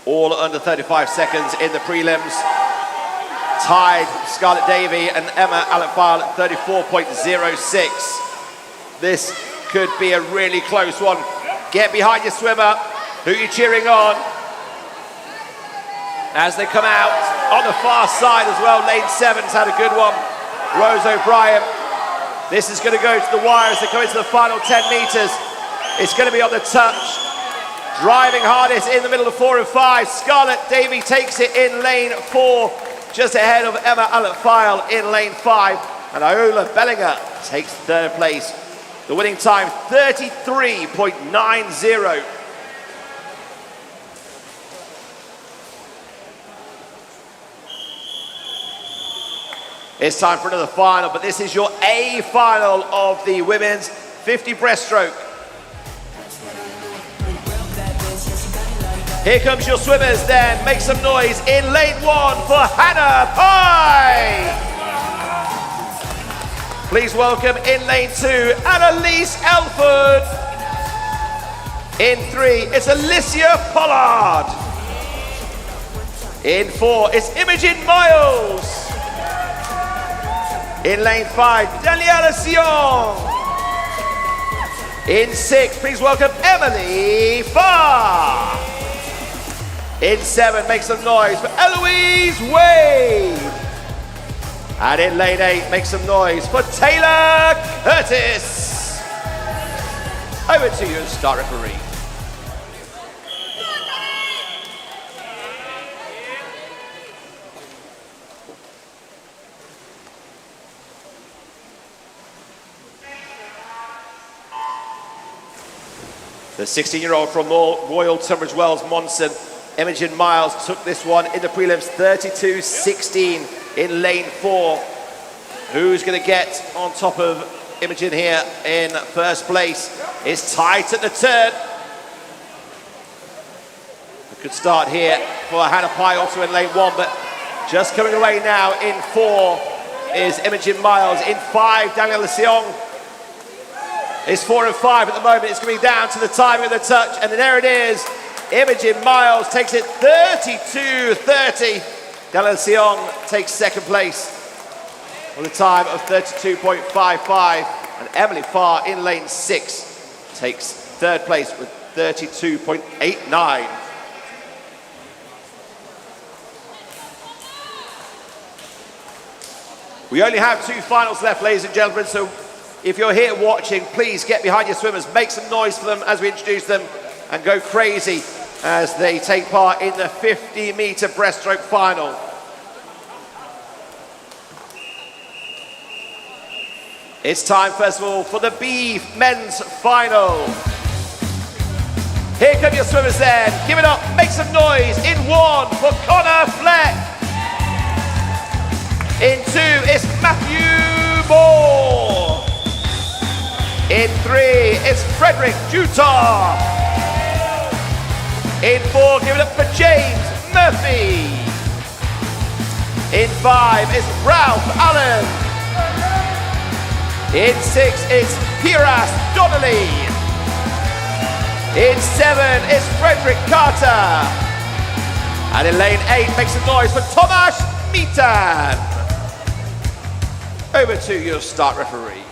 All under 35 seconds in the prelims. Tied Scarlett Davey and Emma Alec-File at 34.06. This could be a really close one. Get behind your swimmer. Who are you cheering on? As they come out on the far side as well, lane 7's had a good one. Rose O'Brien. This is going to go to the wire as they come into the final 10 meters. It's going to be on the touch. Driving hardest in the middle of 4 and 5. Scarlett Davey takes it in lane 4, just ahead of Emma Alec-File in lane 5. And Iola Bellinger takes third place. The winning time, 33.90. It's time for another final, but this is your A final of the women's 50 breaststroke. Here comes your swimmers then. Make some noise in lane 1 for Hannah Pye. Please welcome in lane 2, Annalise Elford. In 3, it's Alicia Pollard. In 4, it's Imogen Miles. In lane 5, Daniela Sion. In 6, please welcome Emily Farr. In 7, make some noise for Eloise Wade. And in lane 8, make some noise for Taylor Curtis. Over to you, start referee. The 16-year-old from Royal Tunbridge Wells, Monson, Imogen Miles, took this one in the prelims, 32-16 in lane 4. Who's going to get on top of Imogen here in first place? It's tight at the turn. A good start here for Hannah Pye, also in lane 1, but just coming away now in 4 is Imogen Miles. In 5, Danielle Leseong. It's 4 and 5 at the moment. It's coming down to the timing of the touch, and there it is. Imogen Miles takes it 32-30. Danielle Leseong takes second place with a time of 32.55, and Emily Farr in lane 6 takes third place with 32.89. We only have 2 finals left, ladies and gentlemen, so if you're here watching, please get behind your swimmers, make some noise for them as we introduce them, and go crazy as they take part in the 50-meter breaststroke final. It's time, first of all, for the B men's final. Here come your swimmers then. Give it up, make some noise. In 1 for Connor Fleck. In 2, it's Matthew Moore. In 3, it's Frederick Jutar. In 4, give it up for James Murphy. In 5, it's Ralph Allen. In 6, it's Piras Donnelly. In 7, it's Frederick Carter. And in lane 8, make some noise for Tomasz Mitan. Over to your start referee.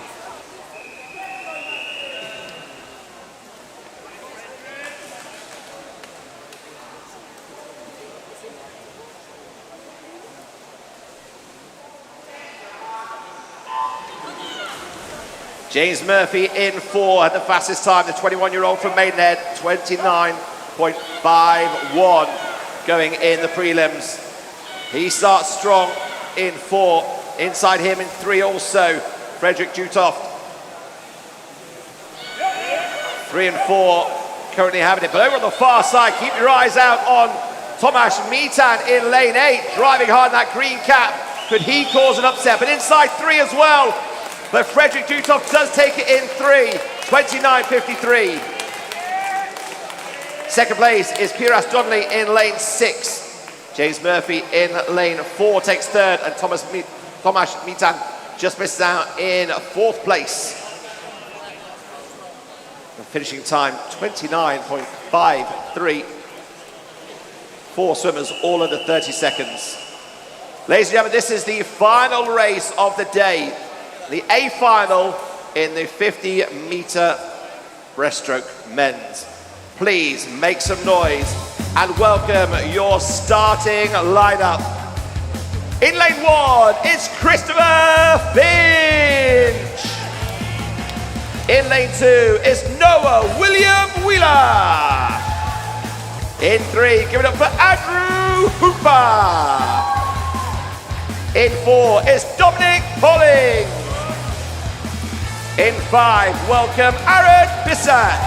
James Murphy in 4 at the fastest time, the 21-year-old from Maidenhead, 29.51 going in the prelims. He starts strong in 4. Inside him in 3 also, Frederick Jutoft. 3 and 4 currently having it, but over on the far side, keep your eyes out on Tomasz Mitan in lane 8, driving hard in that green cap. Could he cause an upset? But inside 3 as well. But Frederick Jutoft does take it in 3, 29.53. Second place is Piras Donnelly in lane 6. James Murphy in lane 4 takes third, and Tomasz Mitan just misses out in 4th place. The finishing time, 29.53. 4 swimmers, all under 30 seconds. Ladies and gentlemen, this is the final race of the day. The A final in the 50-meter breaststroke men's. Please make some noise and welcome your starting lineup. In lane 1, it's Christopher Finch. In lane 2, it's Noah William Wheeler. In 3, give it up for Andrew Hooper. In 4, it's Dominic Polling. In 5, welcome Aaron Bissett.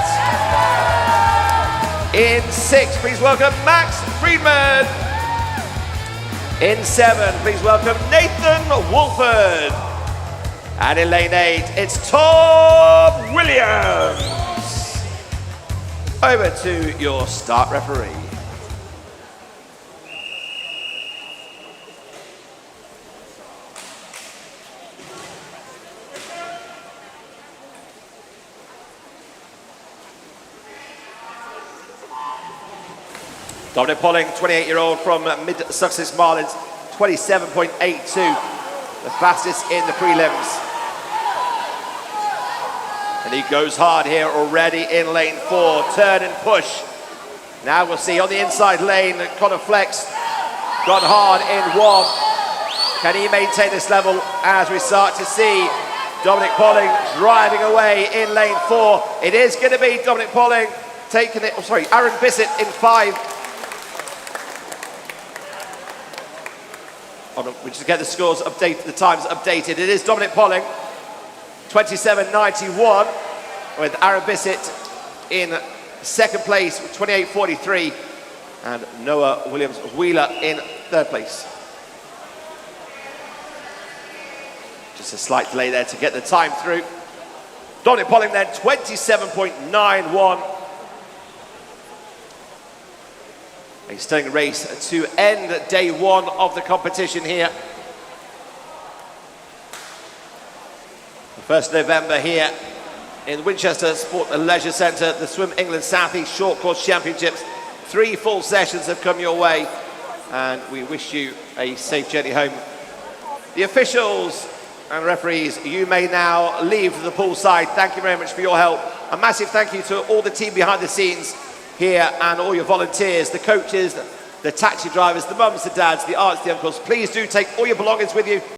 In 6, please welcome Max Friedman. In 7, please welcome Nathan Wolford. And in lane 8, it's Tom Williams. Over to your start referee. Dominic Polling, 28-year-old from Mid-Sussex Marlins, 27.82, the fastest in the prelims. And he goes hard here already in lane 4, turn and push. Now we'll see on the inside lane, Connor Flex gone hard in one. Can he maintain this level as we start to see Dominic Polling driving away in lane 4? It is going to be Dominic Polling taking it, Aaron Bissett in 5. We just get the scores updated, the times updated. It is Dominic Polling, 27.91, with Aaron Bissett in second place with 28.43, and Noah Williams-Wheeler in third place. Just a slight delay there to get the time through. Dominic Polling then 27.91. A stunning race to end day 1 of the competition here. The 1st of November here in Winchester Sport and Leisure Centre, the Swim England South East Short Course Championships. 3 full sessions have come your way, and we wish you a safe journey home. The officials and referees, you may now leave the poolside. Thank you very much for your help. A massive thank you to all the team behind the scenes here and all your volunteers, the coaches, the taxi drivers, the mums, the dads, the aunts, the uncles. Please do take all your belongings with you.